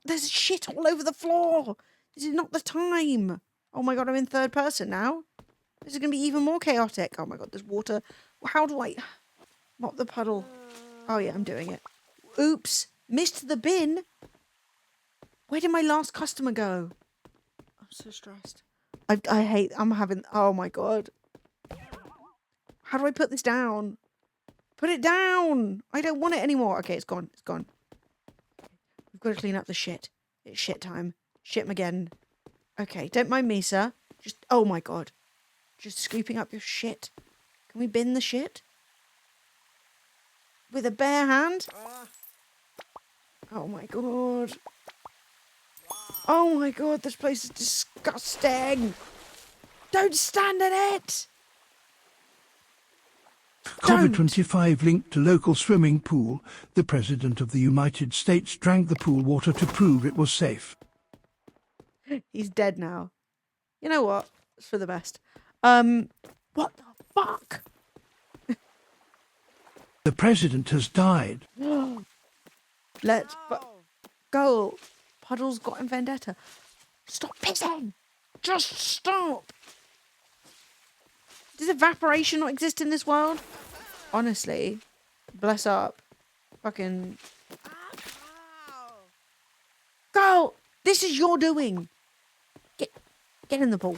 There's shit all over the floor. This is not the time. Oh my god, I'm in third person now. This is going to be even more chaotic. Oh my god, there's water. How do I mop the puddle? Oh yeah, I'm doing it. Oops, missed the bin. Where did my last customer go? I'm so stressed. Oh my god. How do I put this down? Put it down. I don't want it anymore. Okay, it's gone. It's gone. We've got to clean up the shit. It's shit time. Shitmageddon. Okay, don't mind me, sir. Oh my god. Just scooping up your shit. Can we bin the shit? With a bare hand? Oh my god. Oh my god, this place is disgusting. Don't stand in it. COVID-25 linked to local swimming pool. The President of the United States drank the pool water to prove it was safe. He's dead now. You know what? It's for the best. What the fuck? The President has died. Let's go. Puddle's got a vendetta. Stop pissing. Just stop. Does evaporation not exist in this world? Honestly, bless up. Fucking go. This is your doing. Get in the pool.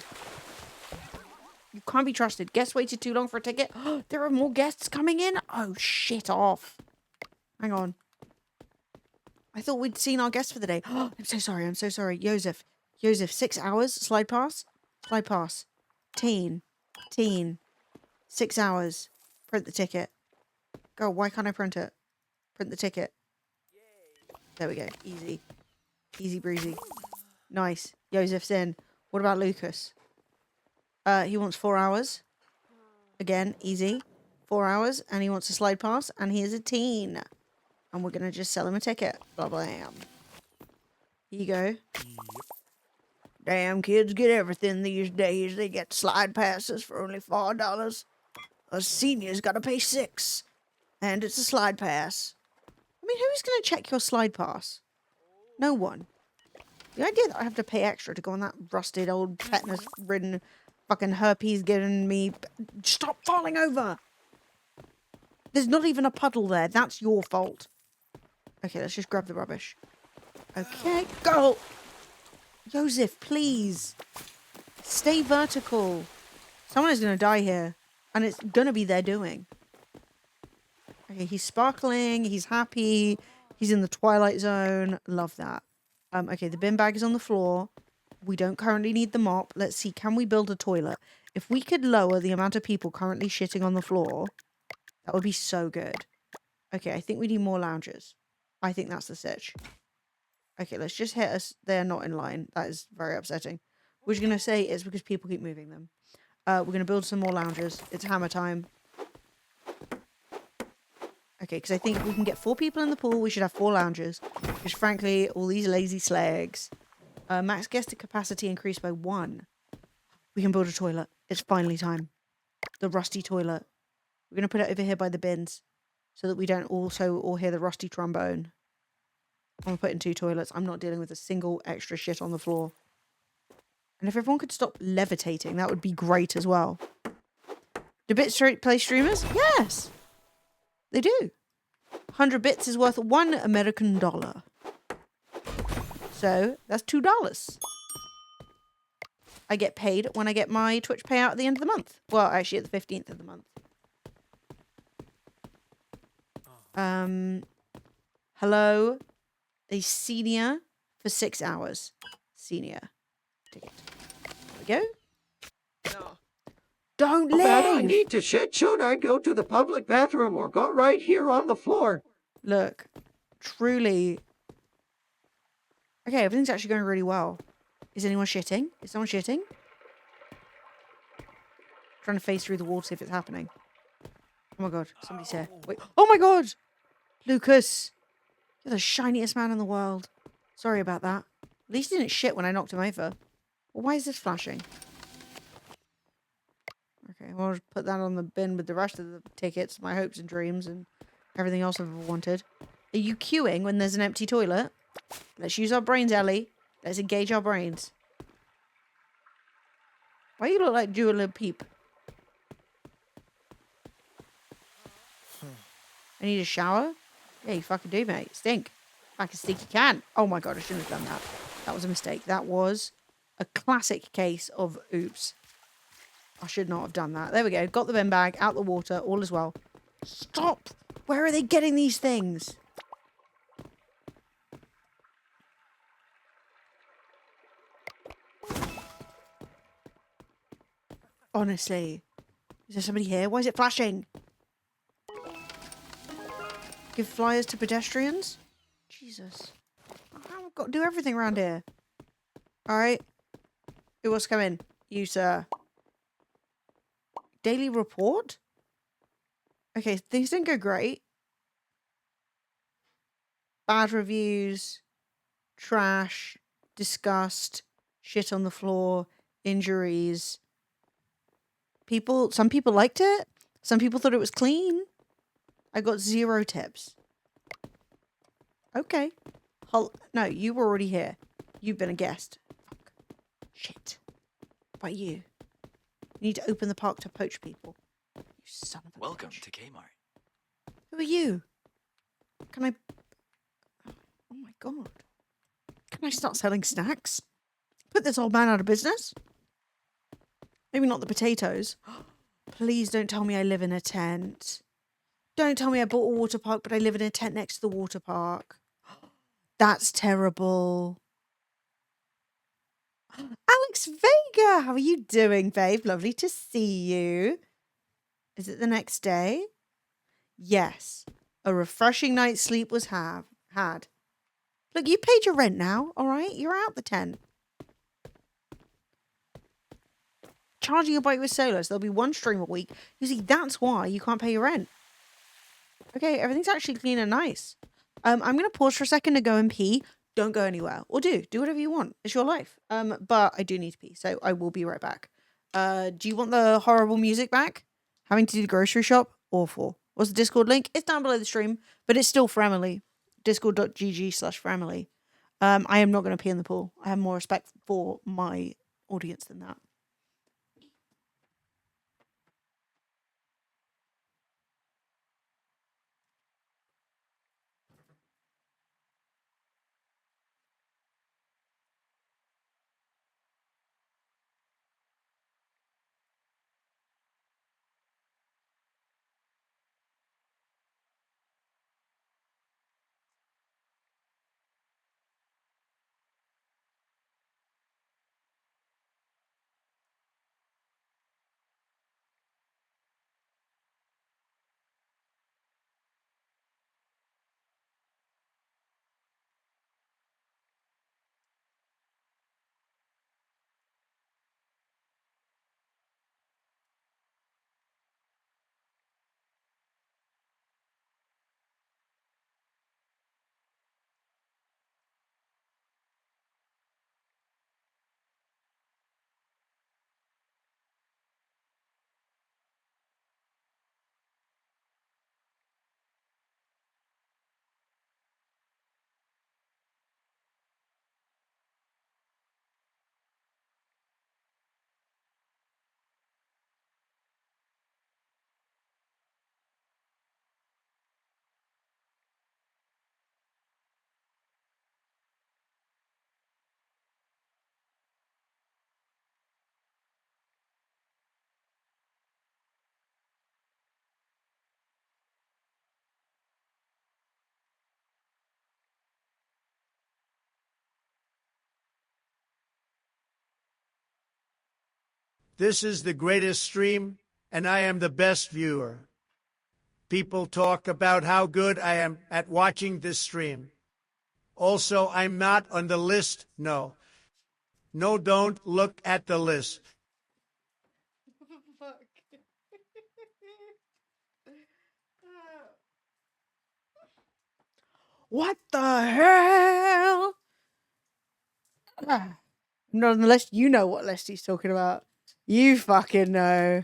You can't be trusted. Guests waited too long for a ticket. There are more guests coming in. Oh, shit off. Hang on. I thought we'd seen our guests for the day. I'm so sorry. I'm so sorry. Joseph, 6 hours. Slide pass. Slide pass. Teen. 6 hours. Print the ticket. Go. Why can't I print it? Print the ticket. There we go. Easy. Easy breezy. Nice. Joseph's in. What about Lucas? He wants 4 hours. Again, easy. 4 hours. And he wants a slide pass. And he is a teen. And we're going to just sell him a ticket. Blah, blam. Here you go. Damn, kids get everything these days. They get slide passes for only $4. A senior's got to pay $6. And it's a slide pass. I mean, who's going to check your slide pass? No one. The idea that I have to pay extra to go on that rusted old tetanus-ridden fucking herpes giving me... Stop falling over! There's not even a puddle there. That's your fault. Okay, let's just grab the rubbish. Okay, go! Joseph, please. Stay vertical. Someone is going to die here. And it's going to be their doing. Okay, he's sparkling. He's happy. He's in the twilight zone. Love that. Okay, the bin bag is on the floor. We don't currently need the mop. Let's see, can we build a toilet? If we could lower the amount of people currently shitting on the floor, that would be so good. Okay, I think we need more loungers. I think that's the sitch. Okay, let's just hit us. They're not in line. That is very upsetting. What you're going to say is because people keep moving them. We're going to build some more loungers. It's hammer time. Okay, because I think we can get 4 people in the pool. We should have 4 loungers. Because frankly, all these lazy slags. Max guest capacity increased by 1. We can build a toilet. It's finally time. The rusty toilet. We're going to put it over here by the bins. So that we don't also all hear the rusty trombone. I'm going to put in 2 toilets. I'm not dealing with a single extra shit on the floor. And if everyone could stop levitating, that would be great as well. Do bits play streamers? Yes! They do. 100 bits is worth $1 American dollar. So, that's $2. I get paid when I get my Twitch payout at the end of the month. Well, actually at the 15th of the month. Hello? A senior for 6 hours. Senior. Ticket. There we go. No. Don't If I leave! need to shit, should I go to the public bathroom or go right here on the floor? Look, truly, Okay, everything's actually going really well. Is anyone shitting? Is someone shitting? Trying to phase through the wall to see if it's happening. Oh my god, somebody's here. Wait. Oh my god! Lucas! You're the shiniest man in the world. Sorry about that. At least he didn't shit when I knocked him over. Well, why is this flashing? Okay, well, I'll just put that on the bin with the rest of the tickets, my hopes and dreams, and everything else I've ever wanted. Are you queuing when there's an empty toilet? Let's use our brains, Ellie. Let's engage our brains. Why you look like Dua Peep? I need a shower? Yeah, you fucking do, mate. Stink. Like a stinky can. Oh my god, I shouldn't have done that. That was a mistake. That was a classic case of oops. I should not have done that. There we go. Got the bin bag, out the water, all is well. Stop! Where are they getting these things? Honestly. Is there somebody here? Why is it flashing? Give flyers to pedestrians? Jesus. I've got to do everything around here. Alright. Who wants to come in? You, sir. Daily report? Okay, things didn't go great. Bad reviews. Trash. Disgust. Shit on the floor. Injuries. Some people liked it. Some people thought it was clean. I got 0 tips. Okay. No, you were already here. You've been a guest. Fuck. Shit. What about you? You need to open the park to poach people. You son of a Welcome bitch. to Kmart. Who are you? Can I... Oh my god. Can I start selling snacks? Put this old man out of business? Maybe not the potatoes. Please don't tell me I live in a tent. Don't tell me I bought a water park, but I live in a tent next to the water park. That's terrible. Alex Vega, how are you doing, babe? Lovely to see you. Is it the next day? Yes. A refreshing night's sleep was had. Look, you paid your rent now, all right? You're out the tent. Charging a bike with solos. There'll be one stream a week. You see, that's why you can't pay your rent. Okay, everything's actually clean and nice. I'm going to pause for a second to go and pee. Don't go anywhere. Or do whatever you want. It's your life. But I do need to pee, so I will be right back. Do you want the horrible music back? Having to do the grocery shop? Awful. What's the Discord link? It's down below the stream, but it's still for Emily. Discord.gg/for Emily. I am not going to pee in the pool. I have more respect for my audience than that. This is the greatest stream, and I am the best viewer. People talk about how good I am at watching this stream. Also, I'm not on the list. No. No, don't look at the list. What the hell? Not on the list. You know what list he's talking about. You fucking know.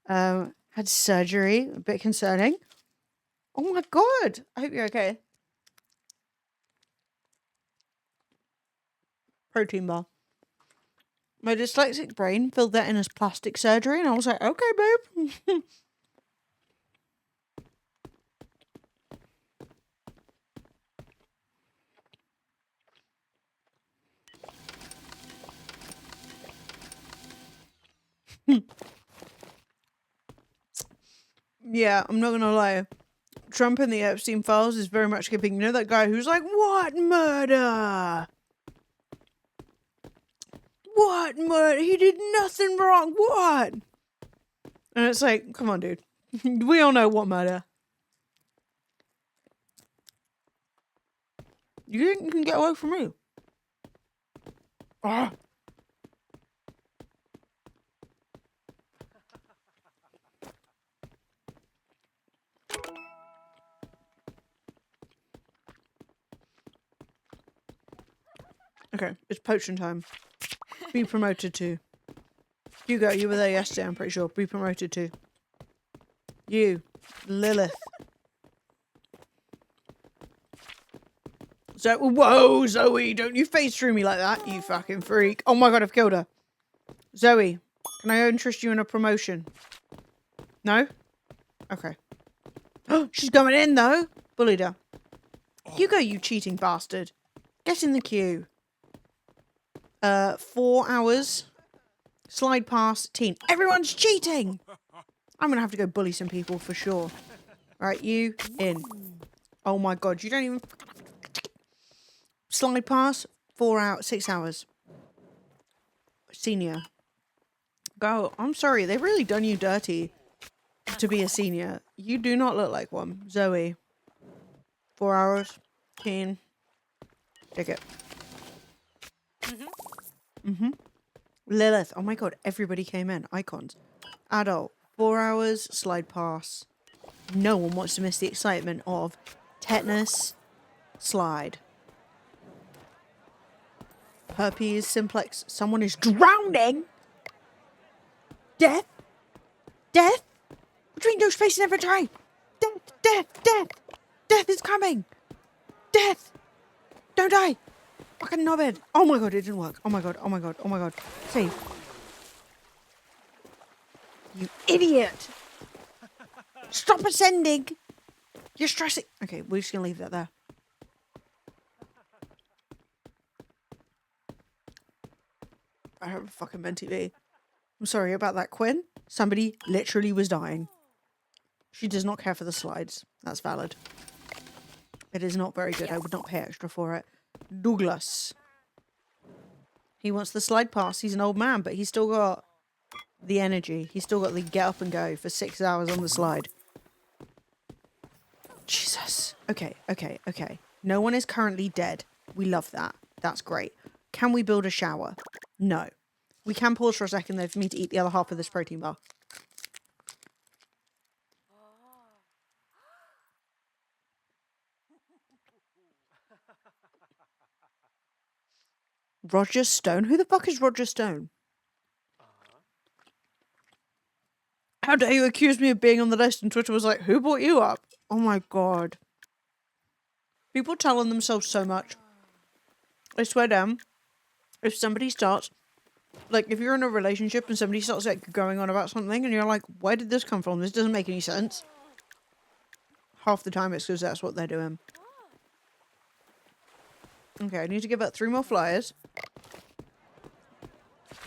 Had surgery. A bit concerning. Oh my god. I hope you're okay. Protein bar. My dyslexic brain filled that in as plastic surgery, and I was like, okay, babe. Yeah, I'm not gonna lie. Trump and the Epstein files is very much giving, you know, that guy who's like, what murder? What murder? He did nothing wrong. What? And it's like, come on, dude. We all know what murder. You think you can get away from me? Ah. Okay, it's potion time. Be promoted to. Hugo, you were there yesterday, I'm pretty sure. Be promoted to. You, Lilith. Whoa, Zoe, don't you face through me like that, you fucking freak. Oh my god, I've killed her. Zoe, can I interest you in a promotion? No? Okay. Oh, she's going in though. Bullied her. Hugo, you cheating bastard. Get in the queue. 4 hours. Slide past teen. Everyone's cheating! I'm gonna have to go bully some people for sure. Alright, you in. Oh my god, you don't even... Slide pass, 6 hours. Senior. Go. I'm sorry, they've really done you dirty to be a senior. You do not look like one. Zoe. 4 hours. Teen. Take it. Lilith. Oh my god, everybody came in. Icons. Adult. 4 hours. Slide pass. No one wants to miss the excitement of tetanus. Slide. Herpes simplex. Someone is drowning. Death. Death. Between no space and inventory. Death. Death. Death. Death is coming. Death. Don't die. Fucking knobhead. Oh my god, it didn't work. Oh my god. Oh my god. Oh my god. Save. You idiot. Stop ascending. You're stressing. Okay, we're just gonna leave that there. I have a fucking vent TV. I'm sorry about that, Quinn. Somebody literally was dying. She does not care for the slides. That's valid. It is not very good. I would not pay extra for it. Douglas. He wants the slide pass. He's an old man, but he's still got the energy. He's still got the get up and go for 6 hours on the slide. Jesus. Okay, okay, okay. No one is currently dead. We love that. That's great. Can we build a shower? No. We can pause for a second though for me to eat the other half of this protein bar. Roger Stone? Who the fuck is Roger Stone? How dare you accuse me of being on the list? And Twitter was like, who brought you up? Oh my god. People telling themselves so much. I swear down, if somebody starts, like if you're in a relationship and somebody starts like going on about something and you're like, where did this come from? This doesn't make any sense. Half the time it's because that's what they're doing. Okay, I need to give out 3 more flyers.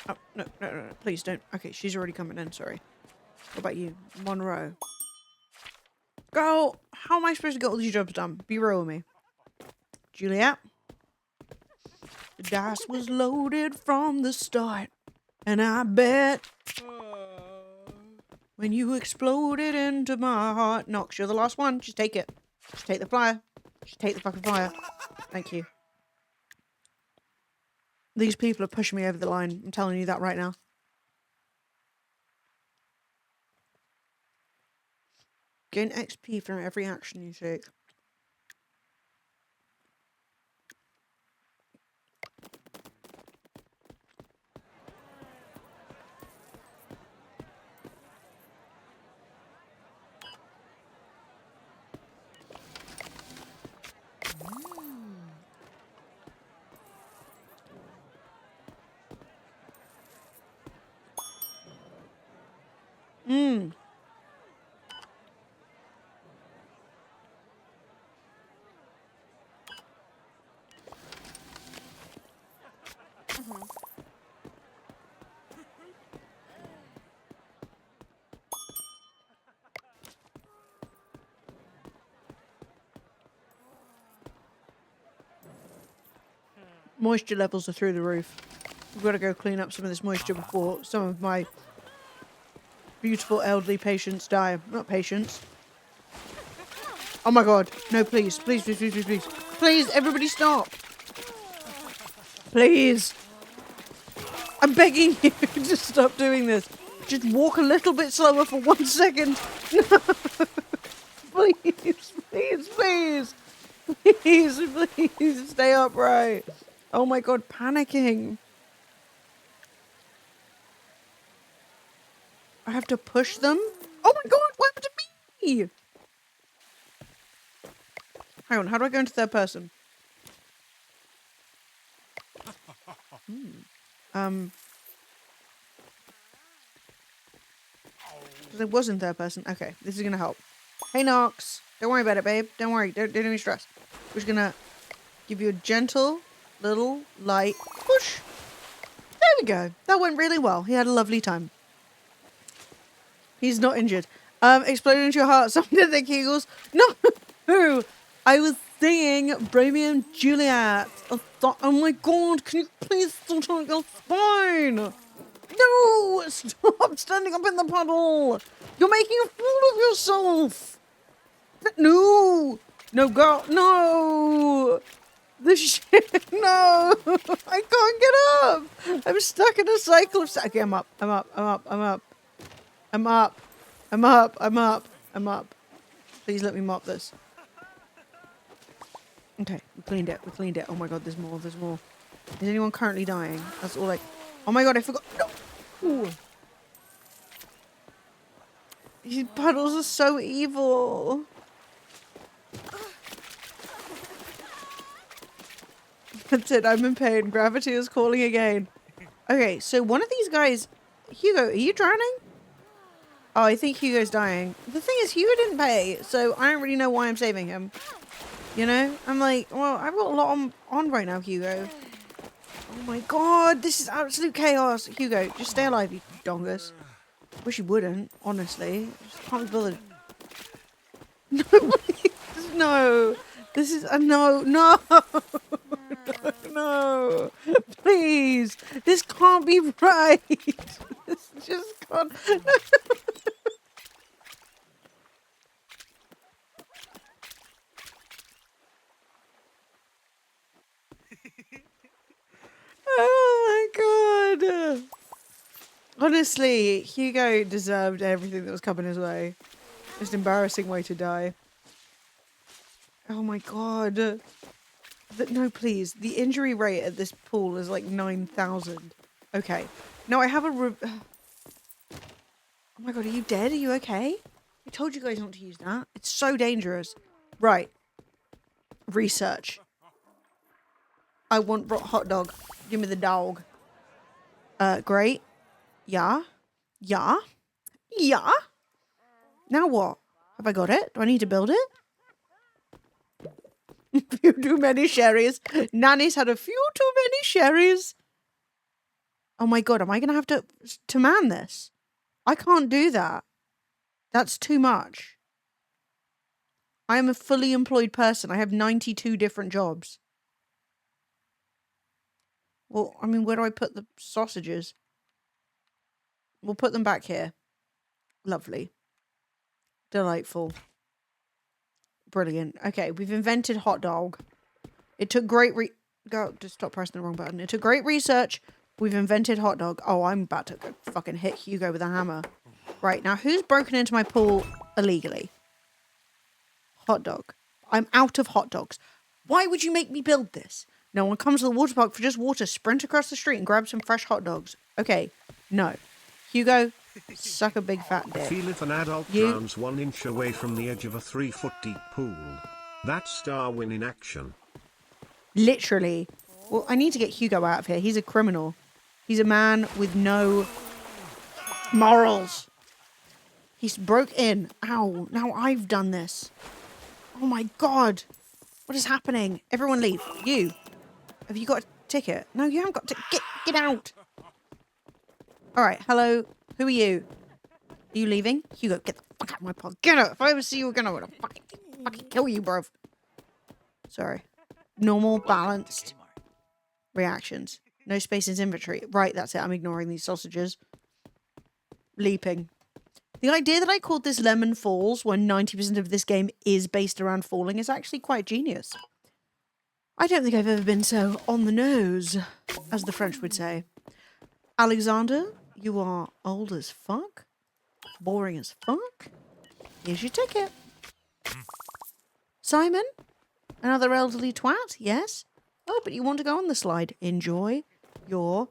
Oh, no, no, no, no, please don't. Okay, she's already coming in, sorry. What about you? Monroe. Girl, how am I supposed to get all these jobs done? Be real with me. Juliet. The dice was loaded from the start. And I bet when you exploded into my heart. Nox, you're the last one. Just take it. Just take the flyer. Just take the fucking flyer. Thank you. These people are pushing me over the line. I'm telling you that right now. Gain XP from every action you take. Mmm. Moisture levels are through the roof. We've got to go clean up some of this moisture before some of my beautiful elderly patients die. Not patients. Oh my god. No, please. Please, please, please, please, please. Please, everybody stop. Please. I'm begging you to stop doing this. Just walk a little bit slower for 1 second. No. Please, please, please. Please, please, stay upright. Oh my god, panicking. I have to push them? Oh my god, what happened to me? Hang on, how do I go into third person? Because I was in third person. Okay, this is gonna help. Hey Nox, don't worry about it, babe. Don't worry, don't any stress. We're just gonna give you a gentle, little, light push. There we go. That went really well. He had a lovely time. He's not injured. Exploding into your heart. Something to think, Eagles. No! I was singing Romeo and Juliet. Oh my god, can you please stop on your spine? No! Stop standing up in the puddle! You're making a fool of yourself! No! No, girl, no! The shit, no! I can't get up! I'm stuck in a cycle of... Okay, I'm up. I'm up. I'm up. I'm up. I'm up. I'm up. I'm up. I'm up. Please let me mop this. Okay, we cleaned it. We cleaned it. Oh my god, there's more. There's more. Is anyone currently dying? That's all like... Oh my god, I forgot. No! Ooh. These puddles are so evil. That's it, I'm in pain. Gravity is calling again. Okay, so one of these guys... Hugo, are you drowning? Oh, I think Hugo's dying. The thing is, Hugo didn't pay, so I don't really know why I'm saving him. You know? I'm like, well, I've got a lot on right now, Hugo. Oh my god, this is absolute chaos. Hugo, just stay alive, you dongus. Wish you wouldn't, honestly. Just can't be bothered. No, please, no. This is a no, no. No, please. This can't be right. This just can't. Oh my god. Honestly, Hugo deserved everything that was coming his way. Just embarrassing way to die. Oh my god. No, please. The injury rate at this pool is like 9,000. Okay. Now I have a... Oh my god, are you dead? Are you okay? I told you guys not to use that. It's so dangerous. Right. Research. I want hot dog. Give me the dog. Great. Yeah. Yeah. Yeah. Now what? Have I got it? Do I need to build it? Few too many sherries. Nanny's had a few too many sherries. Oh my god, am I going to have to man this? I can't do that. That's too much. I am a fully employed person. I have 92 different jobs. Well, I mean, where do I put the sausages? We'll put them back here. Lovely. Delightful. Brilliant. Okay, we've invented hot dog. It took great just stop pressing the wrong button. It took great research. We've invented hot dog. Oh, I'm about to go fucking hit Hugo with a hammer. Right, now who's broken into my pool illegally? Hot dog. I'm out of hot dogs. Why would you make me build this? No one comes to the water park for just water. Sprint across the street and grab some fresh hot dogs. Okay, no. Hugo, suck a big fat dick. Feel if an adult drowns 1 inch away from the edge of a 3-foot deep pool. That's Darwin in action. Literally. Well, I need to get Hugo out of here. He's a criminal. He's a man with no morals. He's broke in. Ow. Now I've done this. Oh my god. What is happening? Everyone leave. You. Have you got a ticket? No, you haven't got to get out. Alright, hello. Who are you? Are you leaving? Hugo, get the fuck out of my pod. Get out. If I ever see you again, I'm gonna fucking kill you, bro. Sorry. Normal, balanced reactions. No space in inventory. Right, that's it. I'm ignoring these sausages. Leaping. The idea that I called this Lemon Falls when 90% of this game is based around falling is actually quite genius. I don't think I've ever been so on the nose, as the French would say. Alexander, you are old as fuck, boring as fuck. Here's your ticket. Simon, another elderly twat, yes? Oh, but you want to go on the slide. Enjoy your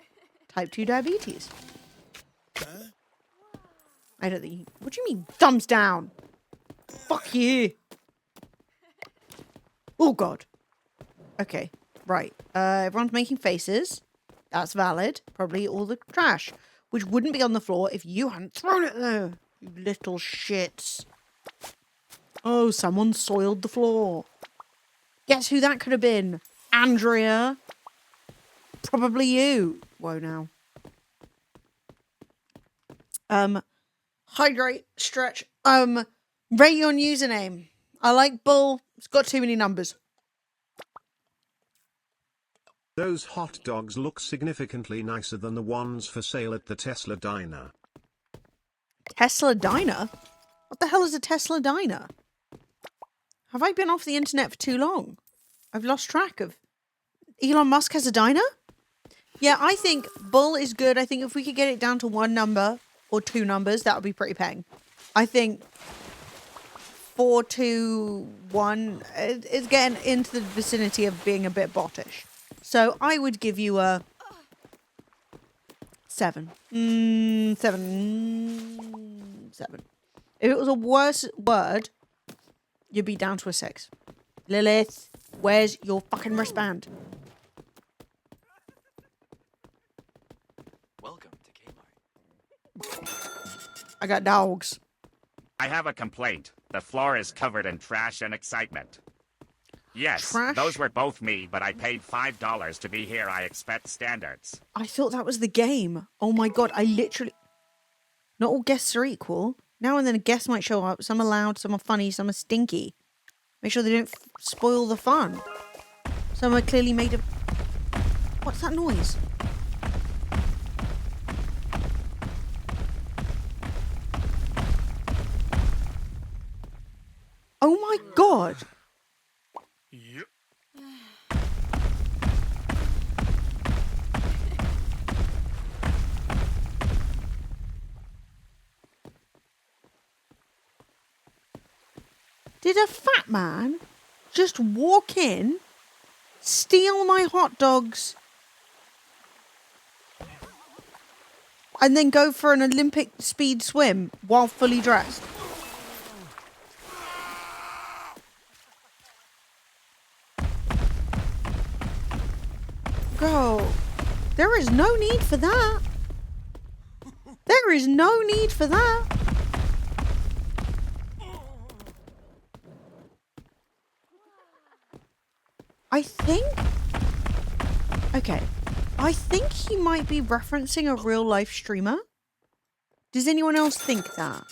type 2 diabetes. I don't think... What do you mean, thumbs down? Fuck you. Oh, God. Okay, right. Everyone's making faces. That's valid. Probably all the trash, which wouldn't be on the floor if you hadn't thrown it there. You little shits. Oh, someone soiled the floor. Guess who that could have been? Andrea. Probably you. Whoa, now. Hydrate, stretch. Rate your username. I like bull. It's got too many numbers. Those hot dogs look significantly nicer than the ones for sale at the Tesla diner. Tesla diner? What the hell is a Tesla diner? Have I been off the internet for too long? I've lost track of... Elon Musk has a diner? Yeah, I think bull is good. I think if we could get it down to 1 number or 2 numbers, that would be pretty peng. I think 4, 2, 1 is getting into the vicinity of being a bit bottish. So I would give you a 7. 7. 7. If it was a worse word, you'd be down to a 6. Lilith, where's your fucking wristband? Welcome to Kmart. I got dogs. I have a complaint. The floor is covered in trash and excitement. Yes, Trash? those were both me, but I paid $5 to be here. I expect standards. I thought that was the game. Oh my god, I literally... Not all guests are equal. Now and then a guest might show up. Some are loud, some are funny, some are stinky. Make sure they don't spoil the fun. Some are clearly made of... What's that noise? Oh my god! Did a fat man just walk in, steal my hot dogs, and then go for an Olympic speed swim while fully dressed? Bro, there is no need for that. There is no need for that. I think... Okay. I think he might be referencing a real life streamer. Does anyone else think that?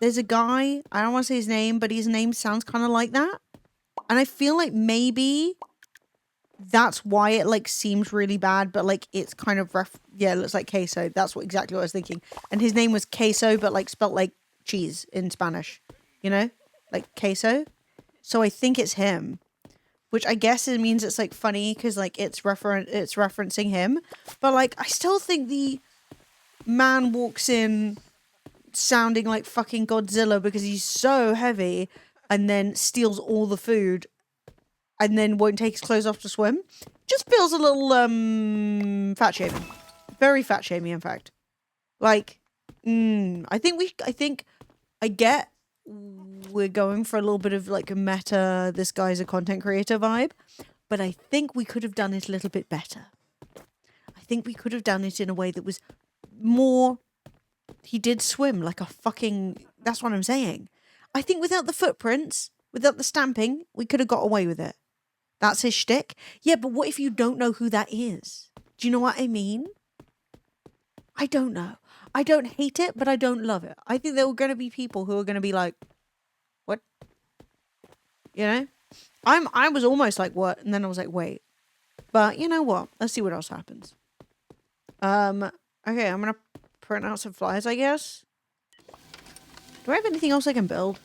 There's a guy, I don't want to say his name, but his name sounds kind of like that. And I feel like maybe that's why it like seems really bad, but like it's kind of yeah, it looks like queso. That's exactly what I was thinking. And his name was queso, but like spelt like cheese in Spanish. You know? Like queso. So I think it's him. which I guess it means it's like funny because like it's referencing him. But like I still think the man walks in sounding like fucking Godzilla because he's so heavy and then steals all the food and then won't take his clothes off to swim. Just feels a little fat shaming. Very fat shaming, in fact. Like, I get we're going for a little bit of like a meta, this guy's a content creator vibe, but I think we could have done it a little bit better. I think we could have done it in a way that was more, he did swim like a fucking, that's what I'm saying. I think without the footprints, without the stamping, we could have got away with it. That's his shtick. Yeah, but what if you don't know who that is? Do you know what I mean? I don't know. I don't hate it, but I don't love it. I think there are going to be people who are going to be like, what? You know? I was almost like, what? And then I was like, wait. But you know what? Let's see what else happens. Okay, I'm going to print out some flyers, I guess. Do I have anything else I can build?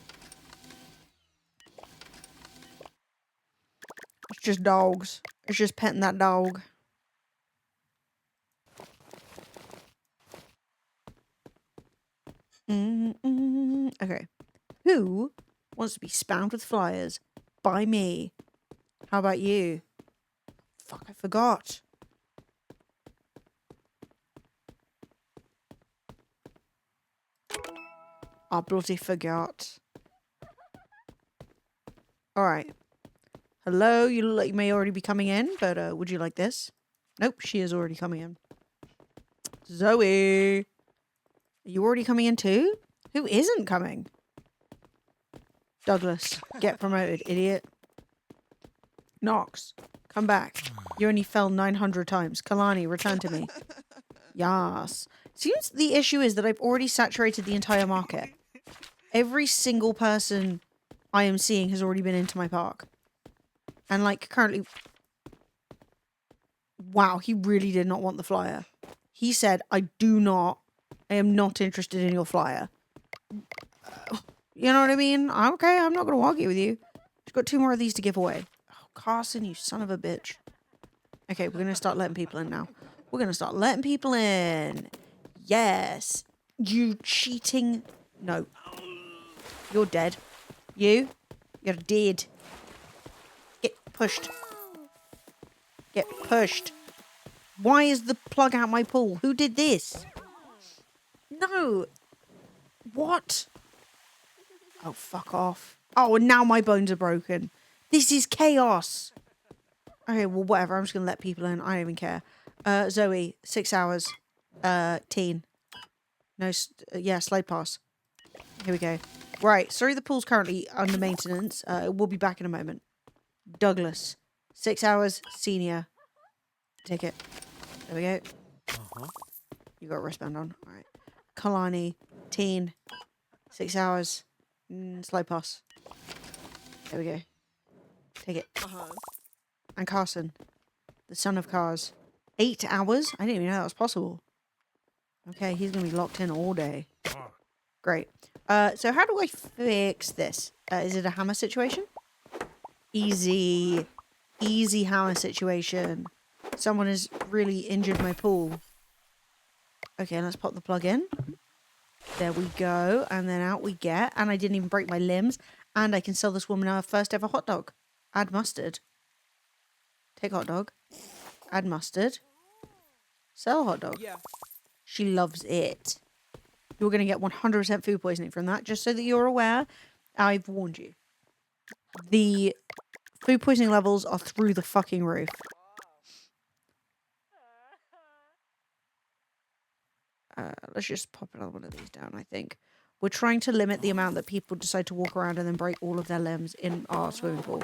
It's just dogs. It's just petting that dog. Okay. Who wants to be spammed with flyers by me? How about you? Fuck, I forgot. I bloody forgot. Alright. Hello, you look like you may already be coming in, but would you like this? Nope, she is already coming in. Zoe! Are you already coming in too? Who isn't coming? Douglas, get promoted, idiot. Knox, come back. You only fell 900 times. Kalani, return to me. Yas. Seems the issue is that I've already saturated the entire market. Every single person I am seeing has already been into my park. And like currently... Wow, he really did not want the flyer. He said, I am not interested in your flyer. You know what I mean? Okay, I'm not going to argue with you. I've got 2 more of these to give away. Oh, Carson, you son of a bitch. Okay, we're going to start letting people in now. We're going to start letting people in. Yes. You cheating... No. You're dead. You're dead. Get pushed. Get pushed. Why is the plug out my pool? Who did this? No. What? Oh, fuck off. Oh, and now my bones are broken. This is chaos. Okay, well, whatever. I'm just going to let people in. I don't even care. Zoe, 6 hours. Teen. No, yeah, slide pass. Here we go. Right, sorry the pool's currently under maintenance. We'll be back in a moment. Douglas, 6 hours, senior. Ticket. There we go. You got a wristband on. All right. Kalani, teen, 6 hours, slide pass. There we go. Take it. And Carson, the son of cars, 8 hours? I didn't even know that was possible. Okay, he's going to be locked in all day. Great. So how do I fix this? Is it a hammer situation? Easy. Easy hammer situation. Someone has really injured my pool. Okay, let's pop the plug in. There we go. And then out we get. And I didn't even break my limbs. And I can sell this woman our first ever hot dog. Add mustard. Take hot dog. Add mustard. Sell hot dog. Yeah. She loves it. You're going to get 100% food poisoning from that. Just so that you're aware, I've warned you. The food poisoning levels are through the fucking roof. Let's just pop another one of these down, I think. We're trying to limit the amount that people decide to walk around and then break all of their limbs in our swimming pool.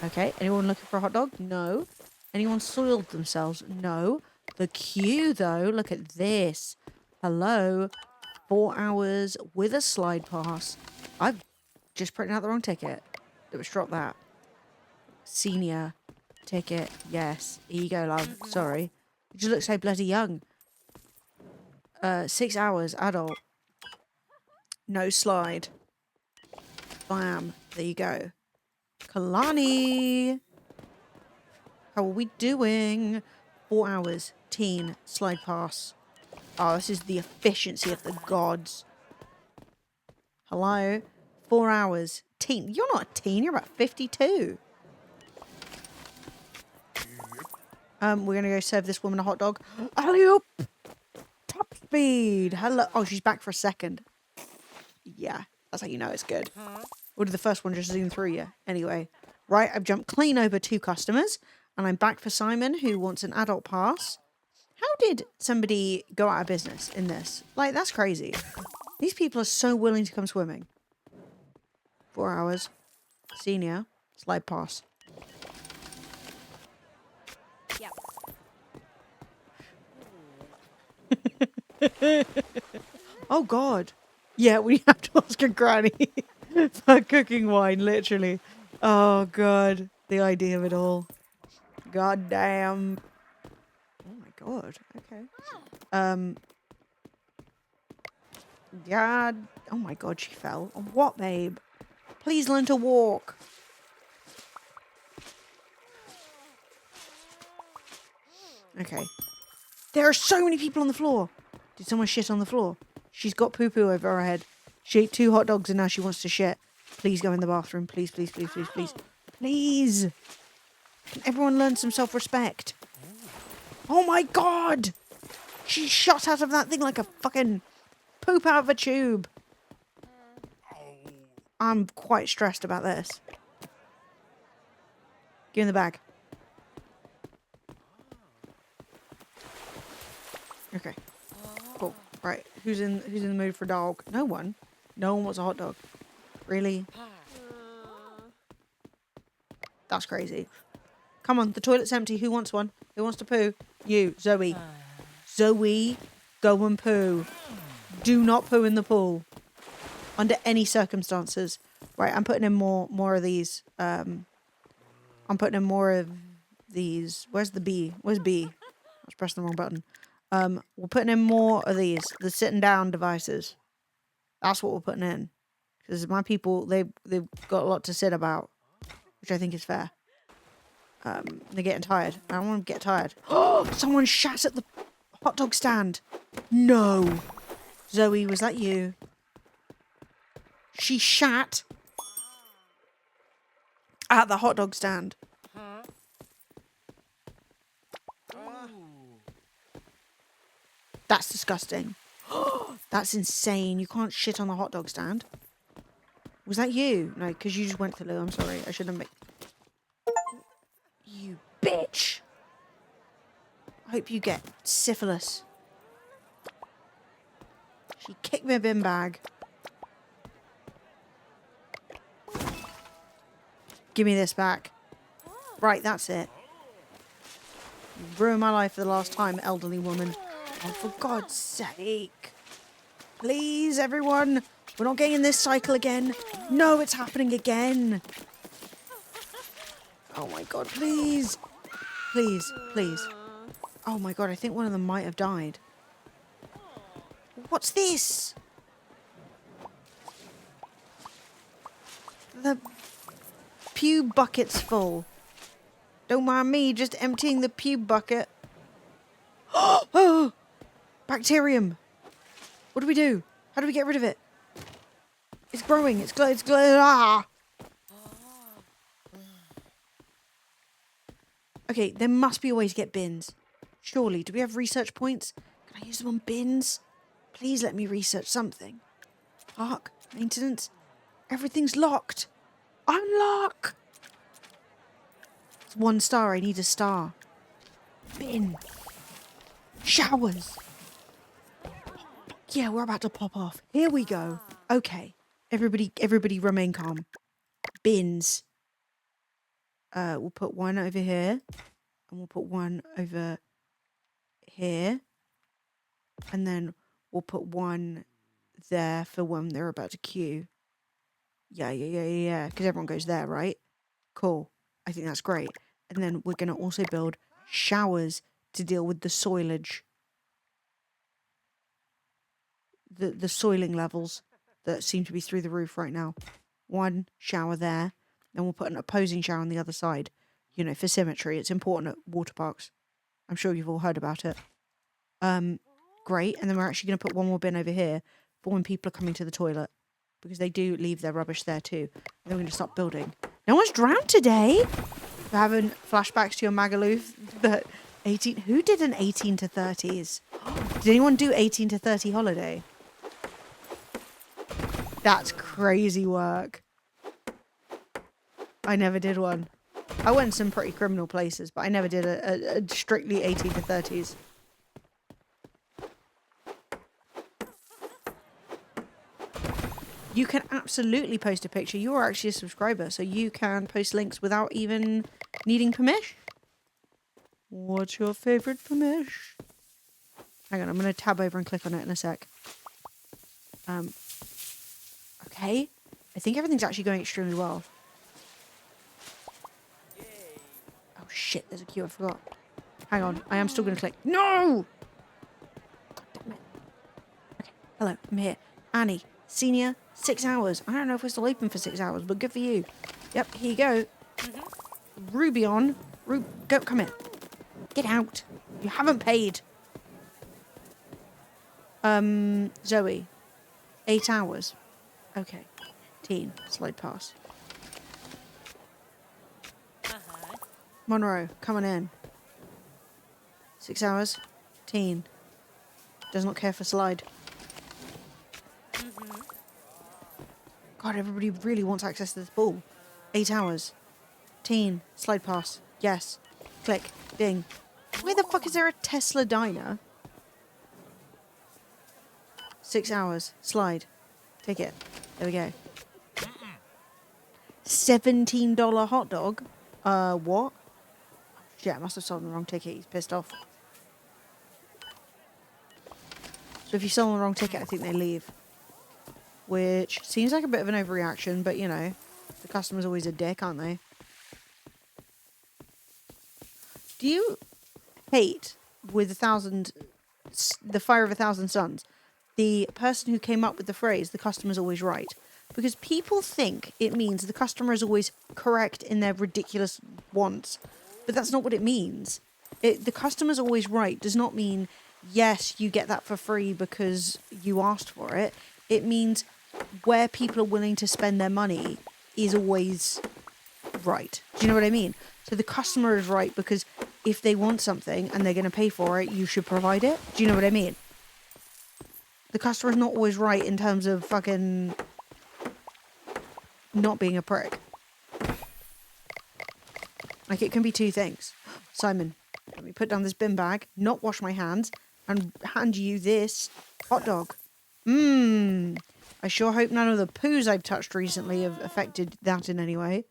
Okay, anyone looking for a hot dog? No. Anyone soiled themselves? No. The queue, though, look at this. Hello. 4 hours with a slide pass. I've just printed out the wrong ticket. Let's drop that. Senior ticket. Yes. Here you go, love. Sorry. You just look so bloody young. 6 hours, adult. No slide. Bam. There you go. Kalani. How are we doing? 4 hours. Teen. Slide pass. Oh, this is the efficiency of the gods. Hello? 4 hours. Teen. You're not a teen. You're about 52. We're going to go serve this woman a hot dog. Alley-oop! Top speed. Hello. Oh, she's back for a second. Yeah, that's how you know it's good. Or did the first one just zoom through you? Anyway. Right, I've jumped clean over 2 customers. And I'm back for Simon, who wants an adult pass. How did somebody go out of business in this? Like, that's crazy. These people are so willing to come swimming. 4 hours. Senior. Slide pass. Yep. Oh, God. Yeah, we have to ask a granny for cooking wine, literally. Oh, God. The idea of it all. God damn. Oh, my God. Okay. Yeah. Oh, my God, she fell. On what, babe? Please learn to walk. Okay. There are so many people on the floor. Did someone shit on the floor? She's got poo-poo over her head. She ate 2 hot dogs and now she wants to shit. Please go in the bathroom. Please, please, please, please, please. Please. Can everyone learn some self-respect? Oh my God. She shot out of that thing like a fucking poop out of a tube. I'm quite stressed about this. Give me the bag. Okay. Cool. Right. Who's in the mood for a dog? No one. No one wants a hot dog. Really? That's crazy. Come on, the toilet's empty. Who wants one? Who wants to poo? You, Zoe. Zoe, go and poo. Do not poo in the pool. Under any circumstances. Right, I'm putting in more of these. I'm putting in more of these. Where's the B? Where's B? I was pressing the wrong button. We're putting in more of these. The sitting down devices. That's what we're putting in. Because my people, they've got a lot to sit about. Which I think is fair. They're getting tired. I don't want them to get tired. Oh, someone shat at the hot dog stand. No. Zoe, was that you? She shat at the hot dog stand. That's disgusting. That's insane. You can't shit on the hot dog stand. Was that you? No, because you just went to Lou. I'm sorry. I shouldn't have made... You bitch. I hope you get syphilis. She kicked my bin bag. Give me this back. Right, that's it. You ruined my life for the last time, elderly woman. Oh, for God's sake. Please, everyone. We're not getting in this cycle again. No, it's happening again. Oh my God, please. Please, please. Oh my God, I think one of them might have died. What's this? The pew bucket's full. Don't mind me, just emptying the pew bucket. Oh! Bacterium. What do we do? How do we get rid of it? It's growing. It's ah! Okay, there must be a way to get bins. Surely. Do we have research points? Can I use them on bins? Please let me research something. Park? Maintenance? Everything's locked. Unlock! It's 1 star. I need a star. Bin. Showers. Yeah, we're about to pop off. Here we go. Okay. Everybody remain calm. Bins. We'll put 1 over here. And we'll put 1 over here. And then we'll put 1 there for when they're about to queue. Yeah. Because everyone goes there, right? Cool. I think that's great. And then we're going to also build showers to deal with the soilage. The soiling levels that seem to be through the roof right now. 1 shower there. Then we'll put an opposing shower on the other side. You know, for symmetry. It's important at water parks. I'm sure you've all heard about it. Great. And then we're actually going to put one more bin over here for when people are coming to the toilet. Because they do leave their rubbish there too. And then we're going to stop building. No one's drowned today. We're having flashbacks to your Magaluf. That 18... Who did an 18 to 30s? Did anyone do 18 to 30 holiday? That's crazy work. I never did one. I went some pretty criminal places, but I never did a strictly 18 to 30s. You can absolutely post a picture. You are actually a subscriber, so you can post links without even needing permission. What's your favorite permission? Hang on, I'm going to tab over and click on it in a sec. Okay. I think everything's actually going extremely well. Oh shit, there's a queue, I forgot. Hang on, I am still going to click. No! God damn it. Okay, hello, I'm here. Annie, senior, 6 hours. I don't know if we're still open for 6 hours, but good for you. Yep, here you go. Ruby on. Go, come here. Get out. You haven't paid. Zoe. 8 hours. Okay. Teen. Slide pass. Monroe, coming in. 6 hours. Teen. Does not care for slide. God, everybody really wants access to this ball. 8 hours. Teen. Slide pass. Yes. Click. Ding. Where the fuck is there a Tesla diner? 6 hours. Slide. Ticket. There we go. $17 hot dog? What? Shit, I must have sold the wrong ticket. He's pissed off. So if you sell the wrong ticket, I think they leave. Which seems like a bit of an overreaction, but you know, the customer's always a dick, aren't they? Do you hate with the fire of 1,000 suns, the person who came up with the phrase, the customer's always right? Because people think it means the customer is always correct in their ridiculous wants. But that's not what it means. The customer's always right does not mean, yes, you get that for free because you asked for it. It means where people are willing to spend their money is always right. Do you know what I mean? So the customer is right because if they want something and they're going to pay for it, you should provide it. Do you know what I mean? The customer is not always right in terms of fucking not being a prick. Like, it can be two things. Simon, let me put down this bin bag, not wash my hands, and hand you this hot dog. I sure hope none of the poos I've touched recently have affected that in any way.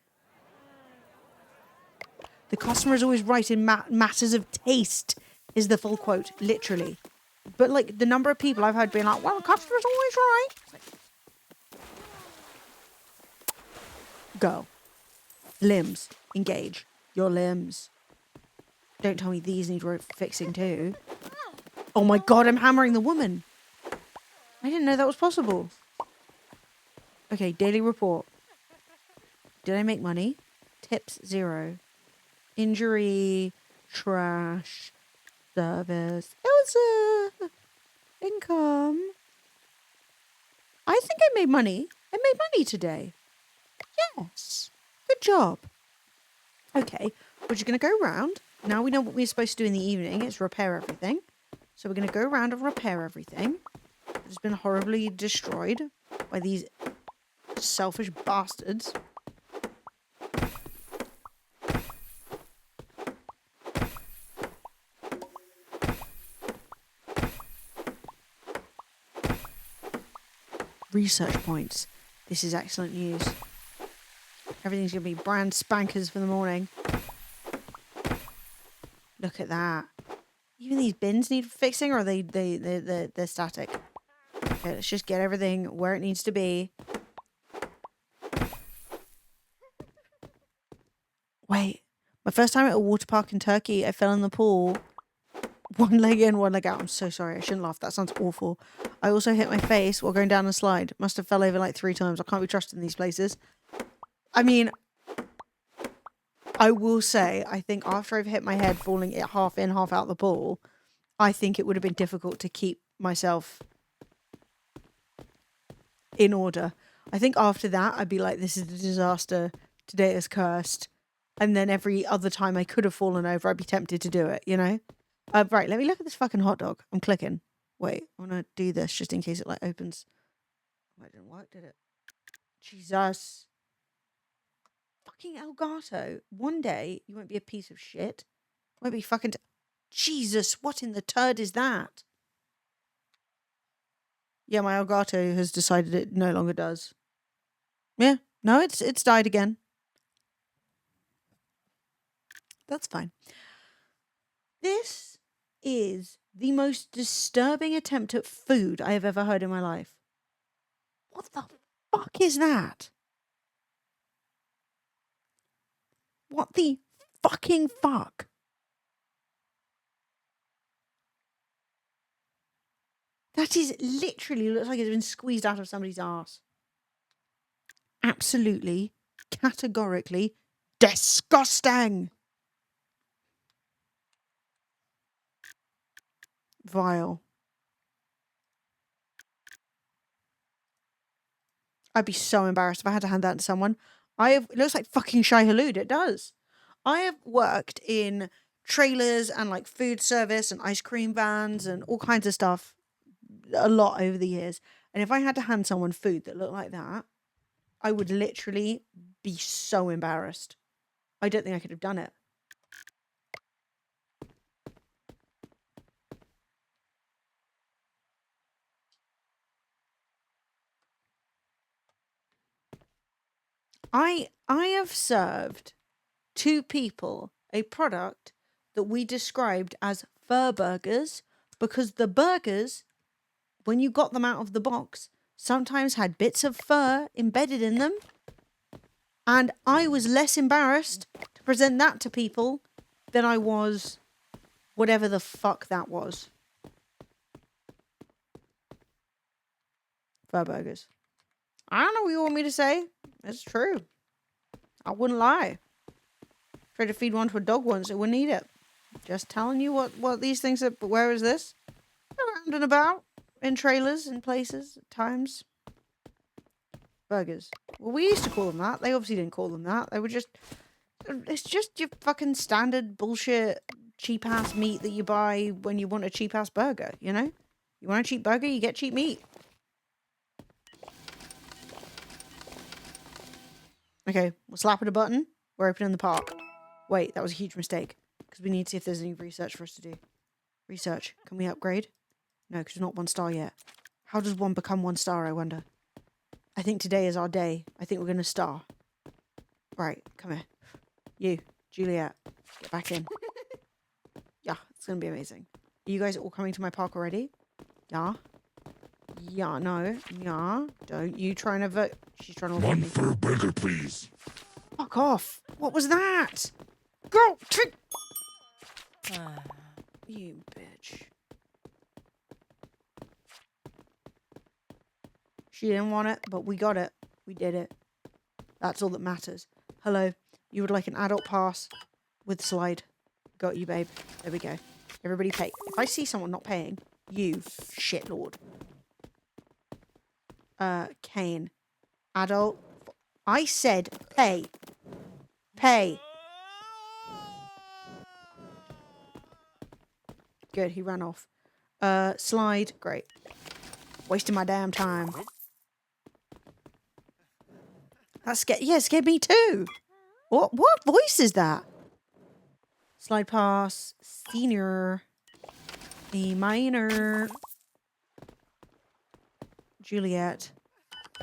The customer is always right in matters of taste, is the full quote, literally. But, like, the number of people I've heard being like, well, the customer's always right. Go. Limbs. Engage. Your limbs. Don't tell me these need fixing too. Oh my god, I'm hammering the woman. I didn't know that was possible. Okay, daily report. Did I make money? Tips 0. Injury. Trash. Service. Elsa. Income. I think I made money. I made money today. Yes. Good job. Okay, we're just going to go around. Now we know what we're supposed to do in the evening. It's repair everything. So we're going to go around and repair everything. It's been horribly destroyed by these selfish bastards. Research points. This is excellent news. Everything's going to be brand spankers for the morning. Look at that. Even these bins need fixing, or they're static. Okay, let's just get everything where it needs to be. Wait. My first time at a water park in Turkey, I fell in the pool. One leg in, one leg out. I'm so sorry. I shouldn't laugh. That sounds awful. I also hit my face while going down a slide. Must have fell over like 3 times. I can't be trusted in these places. I mean, I will say, I think after I've hit my head falling it half in, half out the pool, I think it would have been difficult to keep myself in order. I think after that, I'd be like, this is a disaster. Today is cursed. And then every other time I could have fallen over, I'd be tempted to do it, you know? Right, let me look at this fucking hot dog. I'm clicking. Wait, I want to do this just in case it like opens. That didn't work, did it? Jesus. Fucking Elgato. One day, you won't be a piece of shit. Won't be fucking... Jesus, what in the turd is that? Yeah, my Elgato has decided it no longer does. Yeah, no, it's died again. That's fine. This is the most disturbing attempt at food I have ever heard in my life. What the fuck is that? What the fucking fuck? That is literally looks like it's been squeezed out of somebody's ass. Absolutely, categorically disgusting. Vile. I'd be so embarrassed if I had to hand that to someone. It looks like fucking Shai Hulud. It does. I have worked in trailers and like food service and ice cream vans and all kinds of stuff a lot over the years. And if I had to hand someone food that looked like that, I would literally be so embarrassed. I don't think I could have done it. I have served 2 people a product that we described as fur burgers because the burgers, when you got them out of the box, sometimes had bits of fur embedded in them. And I was less embarrassed to present that to people than I was whatever the fuck that was. Fur burgers. I don't know what you want me to say. It's true. I wouldn't lie. Tried to feed one to a dog once, it wouldn't eat it. Just telling you what these things are. But where is this? Around and about. In trailers, in places, at times. Burgers. Well, we used to call them that. They obviously didn't call them that. They were just... It's just your fucking standard bullshit cheap-ass meat that you buy when you want a cheap-ass burger, you know? You want a cheap burger, you get cheap meat. Okay, we're slapping a button. We're opening the park. Wait, that was a huge mistake. Because we need to see if there's any research for us to do. Research. Can we upgrade? No, because we're not 1 star yet. How does one become 1 star, I wonder? I think today is our day. I think we're going to star. Right, come here. You, Juliet, get back in. Yeah, it's going to be amazing. Are you guys all coming to my park already? Yeah? Yeah, no. Yeah. Don't you try and avert... She's trying to avoid me. 1 fur burger, please. Fuck off. What was that? Go! You bitch. She didn't want it, but we got it. We did it. That's all that matters. Hello. You would like an adult pass with slide. Got you, babe. There we go. Everybody pay. If I see someone not paying, you shitlord. Kane. Adult. I said pay. Pay. Good, he ran off. Slide. Great. Wasting my damn time. That scared... Yeah, it scared me too. What voice is that? Slide pass. Senior. E minor. Juliet.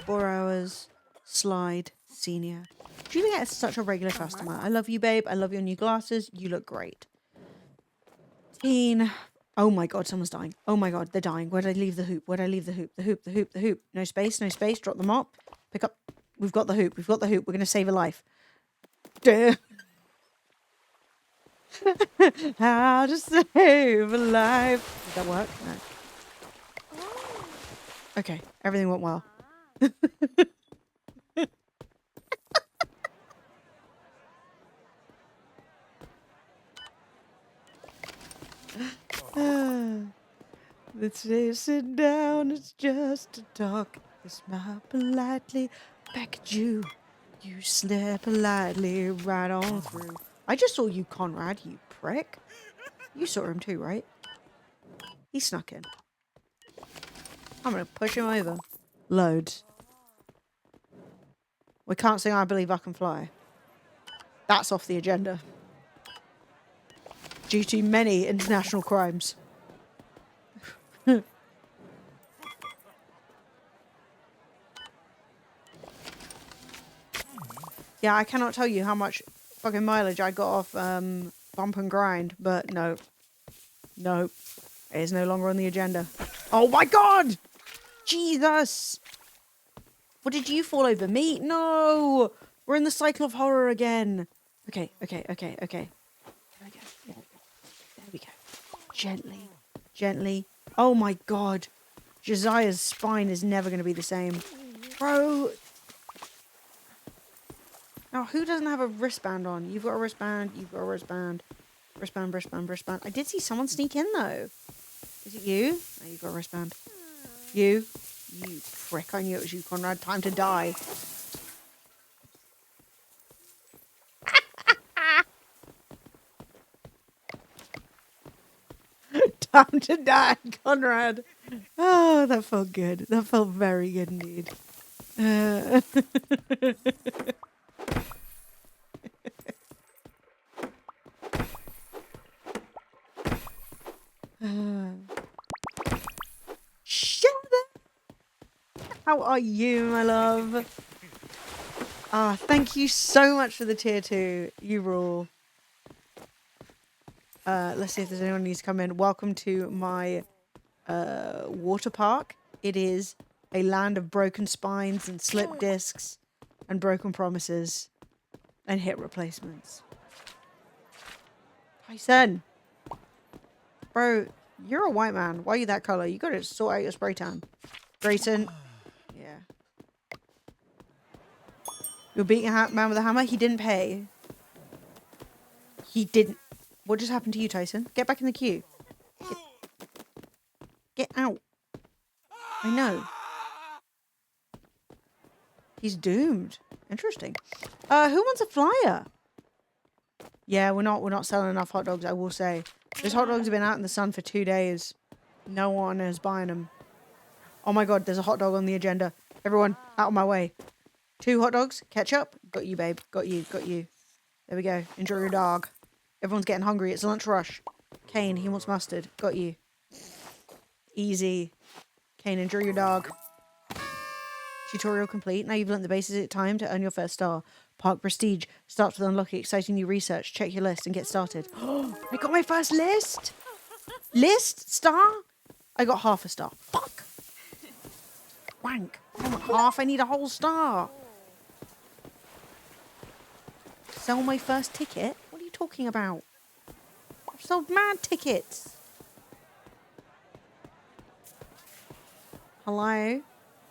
4 hours. Slide. Senior. Juliet is such a regular customer. I love you, babe. I love your new glasses. You look great. Teen. Oh my god, someone's dying. Oh my god, they're dying. Where'd I leave the hoop? Where'd I leave the hoop? The hoop, the hoop, the hoop. No space, no space. Drop the mop. Pick up. We've got the hoop. We've got the hoop. We're going to save a life. Duh. How to save a life. Did that work? No. Okay, everything went well. Let's sit down, it's just a talk. They smile politely back at you. You slip politely right on through. I just saw you, Conrad, you prick. You saw him too, right? He snuck in. I'm gonna push him over. Loads. We can't sing I Believe I Can Fly. That's off the agenda. Due to many international crimes. Yeah, I cannot tell you how much fucking mileage I got off Bump and Grind, but no. No. It is no longer on the agenda. Oh my god! Jesus! What did you fall over? Me? No! We're in the cycle of horror again. Okay. There we go. There we go. Gently. Gently. Oh my god. Josiah's spine is never going to be the same. Bro. Now, who doesn't have a wristband on? You've got a wristband. You've got a wristband. Wristband. I did see someone sneak in, though. Is it you? Oh, you've got a wristband. You prick. I knew it was you, Conrad. Time to die. Time to die, Conrad. Oh, that felt good. That felt very good indeed. Shut up. How are you, my love? Ah, thank you so much for the tier 2. You rule. Let's see if there's anyone who needs to come in. Welcome to my water park. It is a land of broken spines and slip discs and broken promises and hip replacements. Tyson. Bro, you're a white man. Why are you that color? You gotta sort out your spray tan. Grayson. Yeah. You're beating a man with a hammer? He didn't pay. He didn't. What just happened to you, Tyson? Get back in the queue. Get out. I know. He's doomed. Interesting. Who wants a flyer? Yeah, we're not selling enough hot dogs, I will say. Those hot dogs have been out in the sun for 2 days. No one is buying them. Oh my god, there's a hot dog on the agenda. Everyone, out of my way. 2 hot dogs, ketchup. Got you, babe. Got you. There we go. Enjoy your dog. Everyone's getting hungry. It's lunch rush. Kane, he wants mustard. Got you. Easy. Kane, enjoy your dog. Tutorial complete. Now you've learnt the basic time to earn your first star. Park Prestige. Starts with unlocking exciting new research. Check your list and get started. I got my first list. List? Star? I got half a star. Fuck. Wank. I want half. I need a whole star. Sell my first ticket? What are you talking about? I've sold mad tickets. Hello?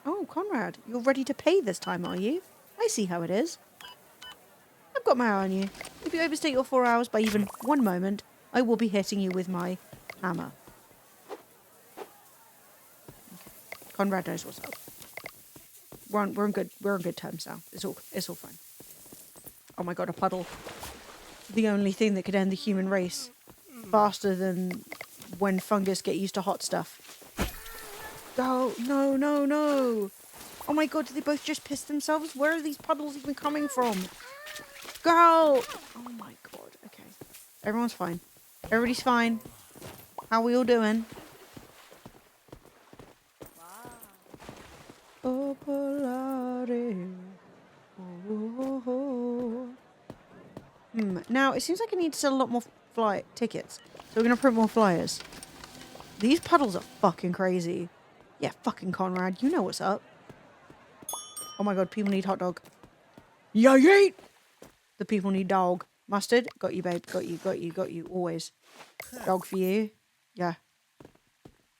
Oh, Conrad, you're ready to pay this time, are you? I see how it is. I've got my eye on you. If you overstay your 4 hours by even 1 moment, I will be hitting you with my hammer. Okay. Conrad knows what's up. We're on good terms now. It's all fine. Oh my god, a puddle. The only thing that could end the human race faster than when fungus get used to hot stuff. Go! No! Oh my god, did they both just piss themselves? Where are these puddles even coming from? Go! Oh my god, okay. Everyone's fine. Everybody's fine. How are we all doing? Oh, Polari. Oh. Now, it seems like I need to sell a lot more flight tickets. So we're going to print more flyers. These puddles are fucking crazy. Yeah, fucking Conrad, you know what's up. Oh my god, people need hot dog. Yeah, yeet! The people need dog. Mustard? Got you, babe. Got you. Always. Dog for you. Yeah.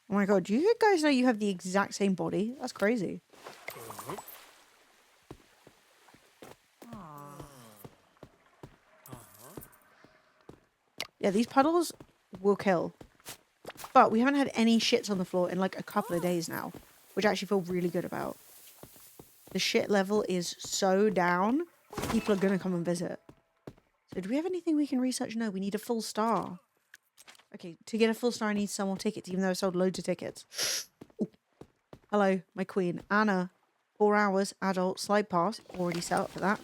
Oh my god, do you guys know you have the exact same body? That's crazy. Yeah, these puddles will kill. But we haven't had any shits on the floor in like a couple of days now, which I actually feel really good about. The shit level is so down, people are going to come and visit. So do we have anything we can research? No, we need a full star. Okay, to get a full star, I need some more tickets, even though I sold loads of tickets. Ooh. Hello, my queen. Anna, 4 hours, adult, slide pass. Already set up for that.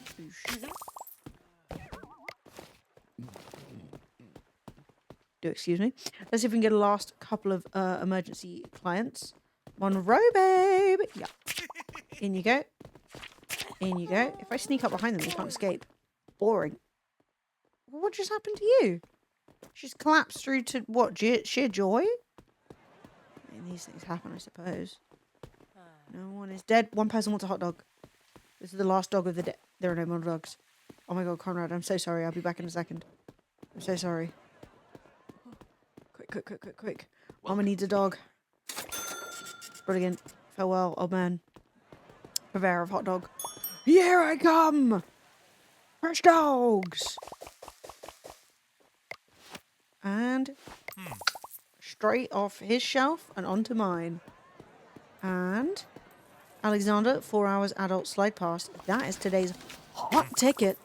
Do excuse me. Let's see if we can get a last couple of emergency clients. Monroe, babe. Yeah. In you go. In you go. If I sneak up behind them, they can't escape. Boring. What just happened to you? She's collapsed through to what? Sheer joy? I mean, these things happen, I suppose. No one is dead. One person wants a hot dog. This is the last dog of the day. There are no more dogs. Oh my god, Conrad, I'm so sorry. I'll be back in a second. I'm so sorry. Quick. Mama needs a dog. Brilliant. Farewell, old man. Purveyor of hot dog. Here I come! Fresh dogs! And straight off his shelf and onto mine. And Alexander, 4 hours adult slide pass. That is today's hot ticket.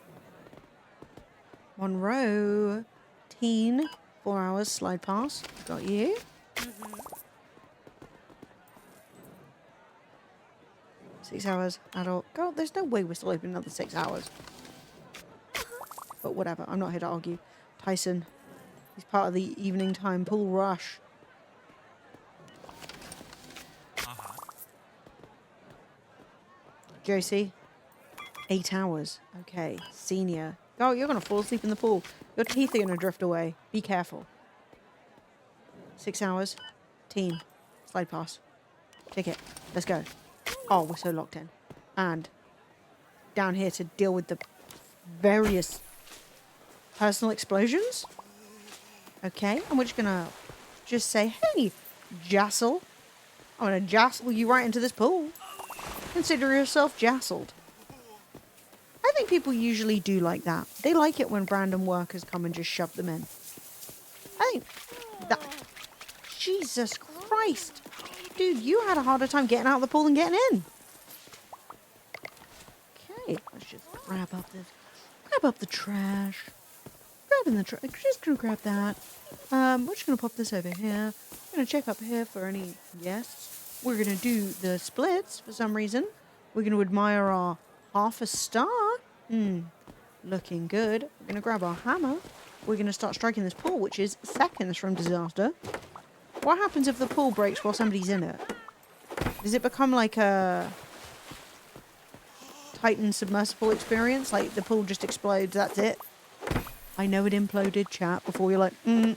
Monroe, teen, 4 hours slide pass. Got you. 6 hours adult. God, there's no way we're still open another 6 hours. But whatever, I'm not here to argue. Tyson, he's part of the evening time pool rush. Josie, 8 hours. Okay, senior. Oh, you're going to fall asleep in the pool. Your teeth are going to drift away. Be careful. 6 hours. Teen. Slide pass. Ticket. Let's go. Oh, we're so locked in. And down here to deal with the various personal explosions. Okay, and we're just going to just say, hey, Jassel. I'm going to jassel you right into this pool. Consider yourself jassled. I think people usually do like that. They like it when random workers come and just shove them in. I think that... Jesus Christ. Dude, you had a harder time getting out of the pool than getting in. Okay, let's just grab up the trash. Grabbing the trash. Just gonna grab that. We're just gonna pop this over here. We're gonna check up here for any guests. We're gonna do the splits for some reason. We're gonna admire our half a star. Looking good. We're gonna grab our hammer. We're gonna start striking this pool, which is seconds from disaster. What happens if the pool breaks while somebody's in it? Does it become like a Titan submersible experience? Like the pool just explodes, that's it? I know it imploded, chat, before you're like, You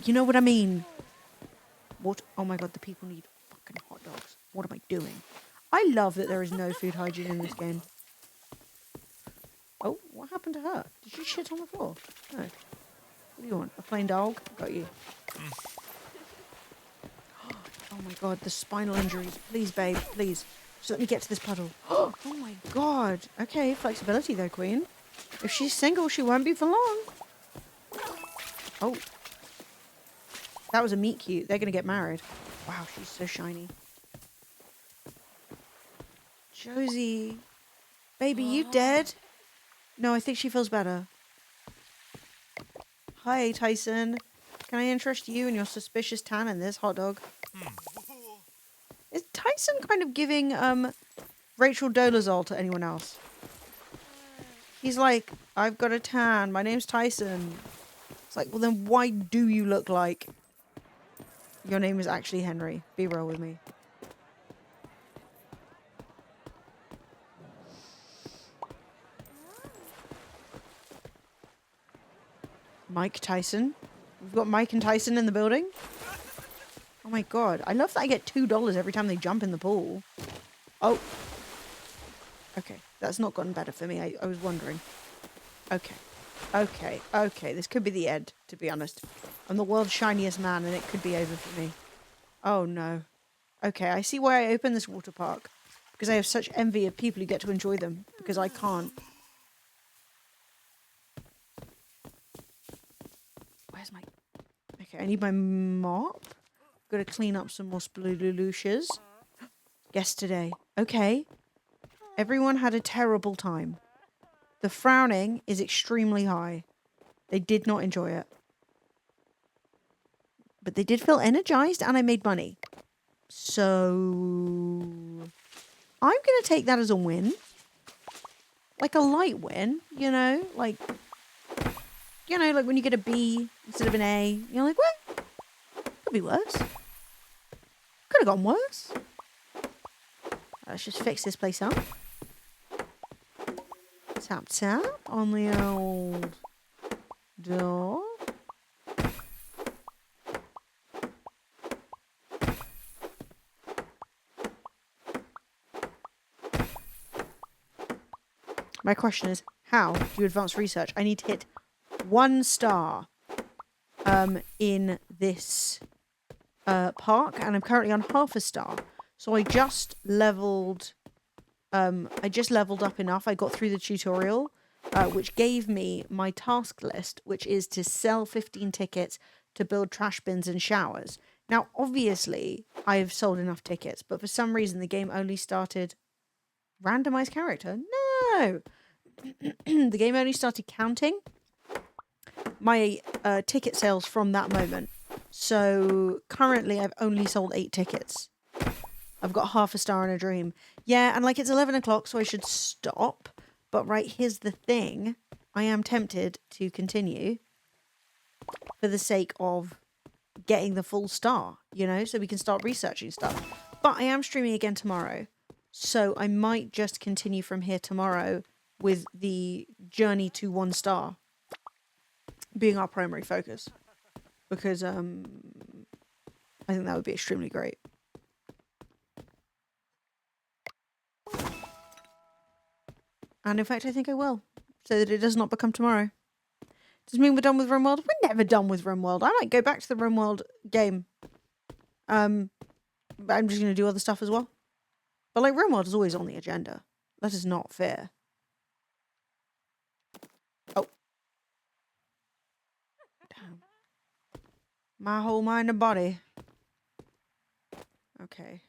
know what I mean? What? Oh my god, the people need fucking hot dogs. What am I doing? I love that there is no food hygiene in this game. Oh, what happened to her? Did she shit on the floor? No. What do you want? A plain dog? Got you. Oh my god, the spinal injuries. Please, babe, please. Just let me get to this puddle. Oh my god. Okay, flexibility though, queen. If she's single, she won't be for long. Oh. That was a meet cute. They're going to get married. Wow, she's so shiny. Josie. Baby, you dead? No, I think she feels better. Hi, Tyson. Can I interest you in your suspicious tan in this hot dog? Is Tyson kind of giving Rachel Dolezal to anyone else? He's like, I've got a tan. My name's Tyson. It's like, well then why do you look like your name is actually Henry? Be real with me. Mike Tyson. We've got Mike and Tyson in the building. Oh my god. I love that I get $2 every time they jump in the pool. Oh. Okay. That's not gotten better for me. I was wondering. Okay. This could be the end, to be honest. I'm the world's shiniest man and it could be over for me. Oh no. Okay, I see why I opened this water park. Because I have such envy of people who get to enjoy them. Because I can't. Where's my... Okay. Okay, I need my mop. Gotta clean up some more sploodalooshes. Yesterday. Okay. Everyone had a terrible time. The frowning is extremely high. They did not enjoy it. But they did feel energized and I made money. So I'm going to take that as a win. Like a light win, you know? Like when you get a B instead of an A. You're like, well, could be worse. Could have gone worse. Let's just fix this place up. Tap tap on the old door. My question is, how do you advance research? I need to hit 1 star in this park, and I'm currently on half a star. So I just leveled up enough. I got through the tutorial, which gave me my task list, which is to sell 15 tickets to build trash bins and showers. Now, obviously, I've sold enough tickets, but for some reason the game only started randomized character. No! The game only started counting my ticket sales from that moment. So currently I've only sold 8 tickets. I've got half a star in a dream. Yeah, and like it's 11 o'clock, so I should stop. But right, here's the thing. I am tempted to continue for the sake of getting the full star, you know, so we can start researching stuff. But I am streaming again tomorrow. So I might just continue from here tomorrow with the journey to 1 star being our primary focus. Because I think that would be extremely great. And in fact, I think I will. So that it does not become tomorrow. Does it mean we're done with RimWorld? We're never done with RimWorld. I might go back to the RimWorld game. But I'm just going to do other stuff as well. But like, RimWorld is always on the agenda. That is not fair. Oh. Damn. My whole mind and body. Okay.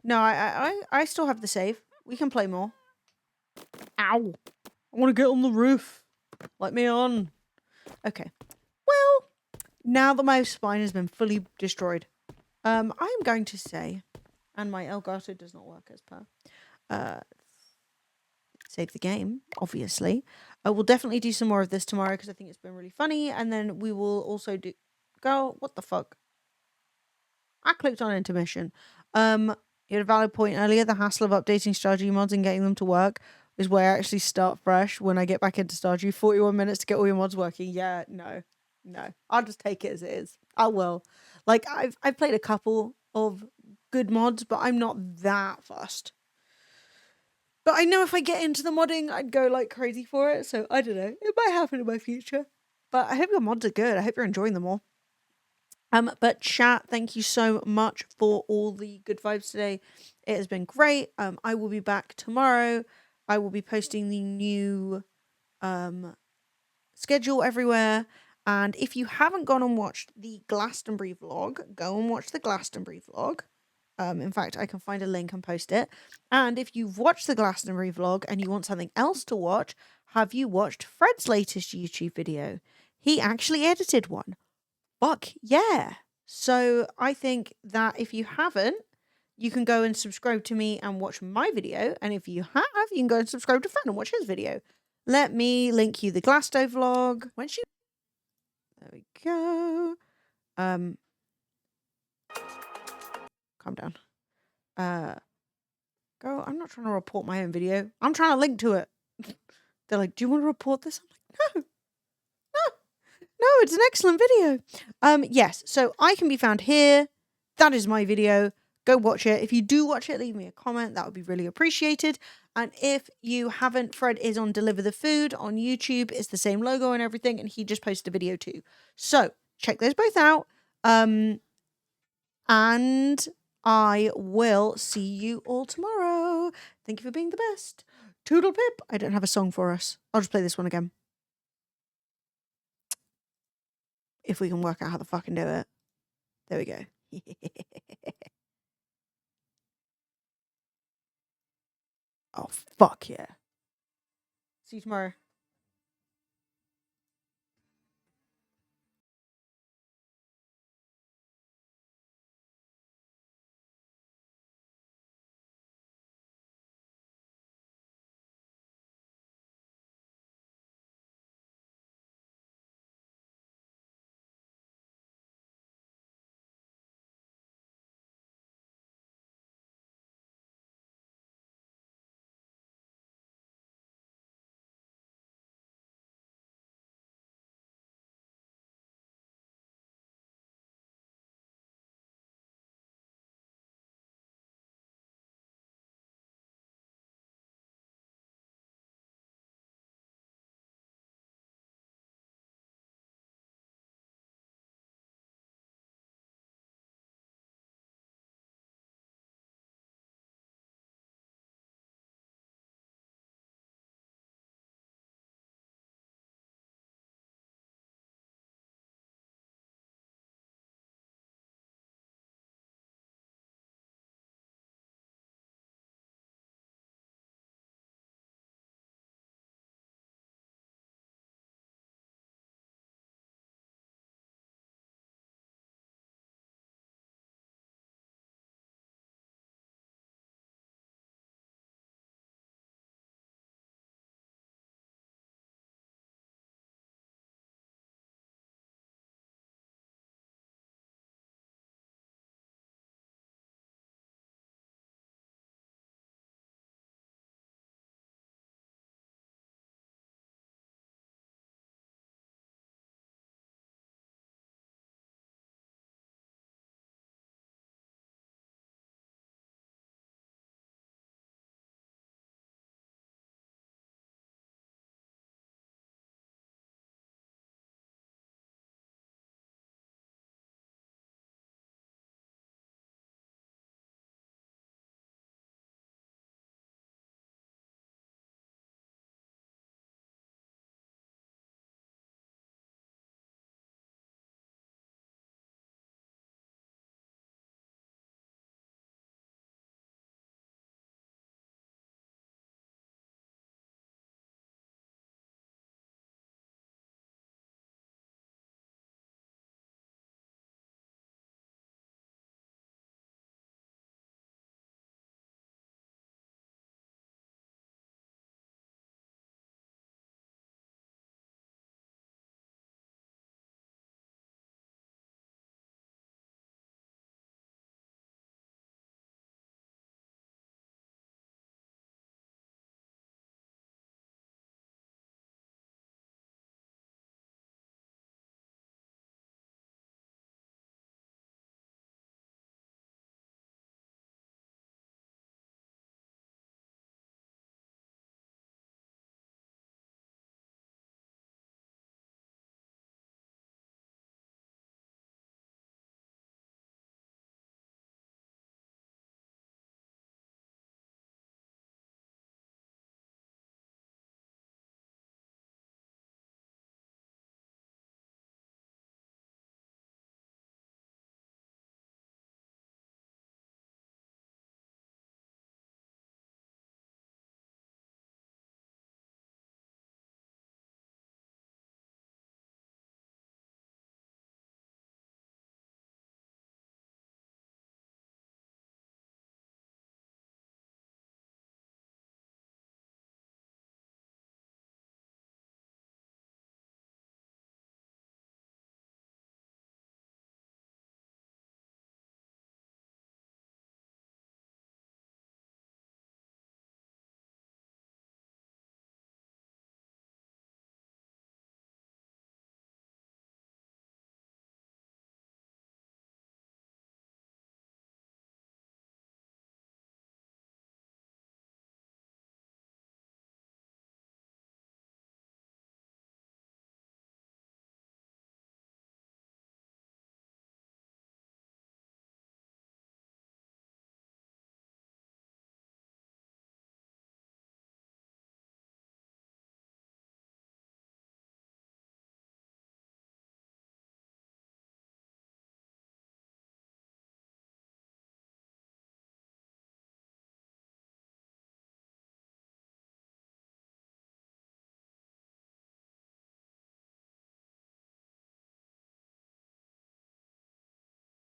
No, I still have the save. We can play more. Ow. I want to get on the roof. Let me on. Okay. Well, now that my spine has been fully destroyed, I'm going to say, and my Elgato does not work as per, save the game, obviously. I will definitely do some more of this tomorrow because I think it's been really funny. And then we will also do... Girl, what the fuck? I clicked on intermission. You had a valid point earlier. The hassle of updating Stardew mods and getting them to work is where I actually start fresh when I get back into Stardew. 41 minutes to get all your mods working. Yeah, no. I'll just take it as it is. I will. Like, I've played a couple of good mods, but I'm not that fussed. But I know if I get into the modding, I'd go like crazy for it. So I don't know. It might happen in my future. But I hope your mods are good. I hope you're enjoying them all. But chat, thank you so much for all the good vibes today. It has been great. I will be back tomorrow. I will be posting the new schedule everywhere. And if you haven't gone and watched the Glastonbury vlog, go and watch the Glastonbury vlog. In fact, I can find a link and post it. And if you've watched the Glastonbury vlog and you want something else to watch, have you watched Fred's latest YouTube video? He actually edited one. Fuck yeah. So I think that if you haven't, you can go and subscribe to me and watch my video. And if you have, you can go and subscribe to Fred and watch his video. Let me link you the Glasto vlog. There we go. Calm down. Girl, I'm not trying to report my own video. I'm trying to link to it. They're like, do you want to report this? I'm like, no, it's an excellent video. Yes, so I can be found here. That is my video. Go watch it. If you do watch it, leave me a comment. That would be really appreciated. And if you haven't, Fred is on Deliver the Food on YouTube. It's the same logo and everything, and he just posted a video too. So check those both out. And I will see you all tomorrow. Thank you for being the best. Toodle pip. I don't have a song for us. I'll just play this one again. If we can work out how to fucking do it. There we go. Oh, fuck yeah. See you tomorrow.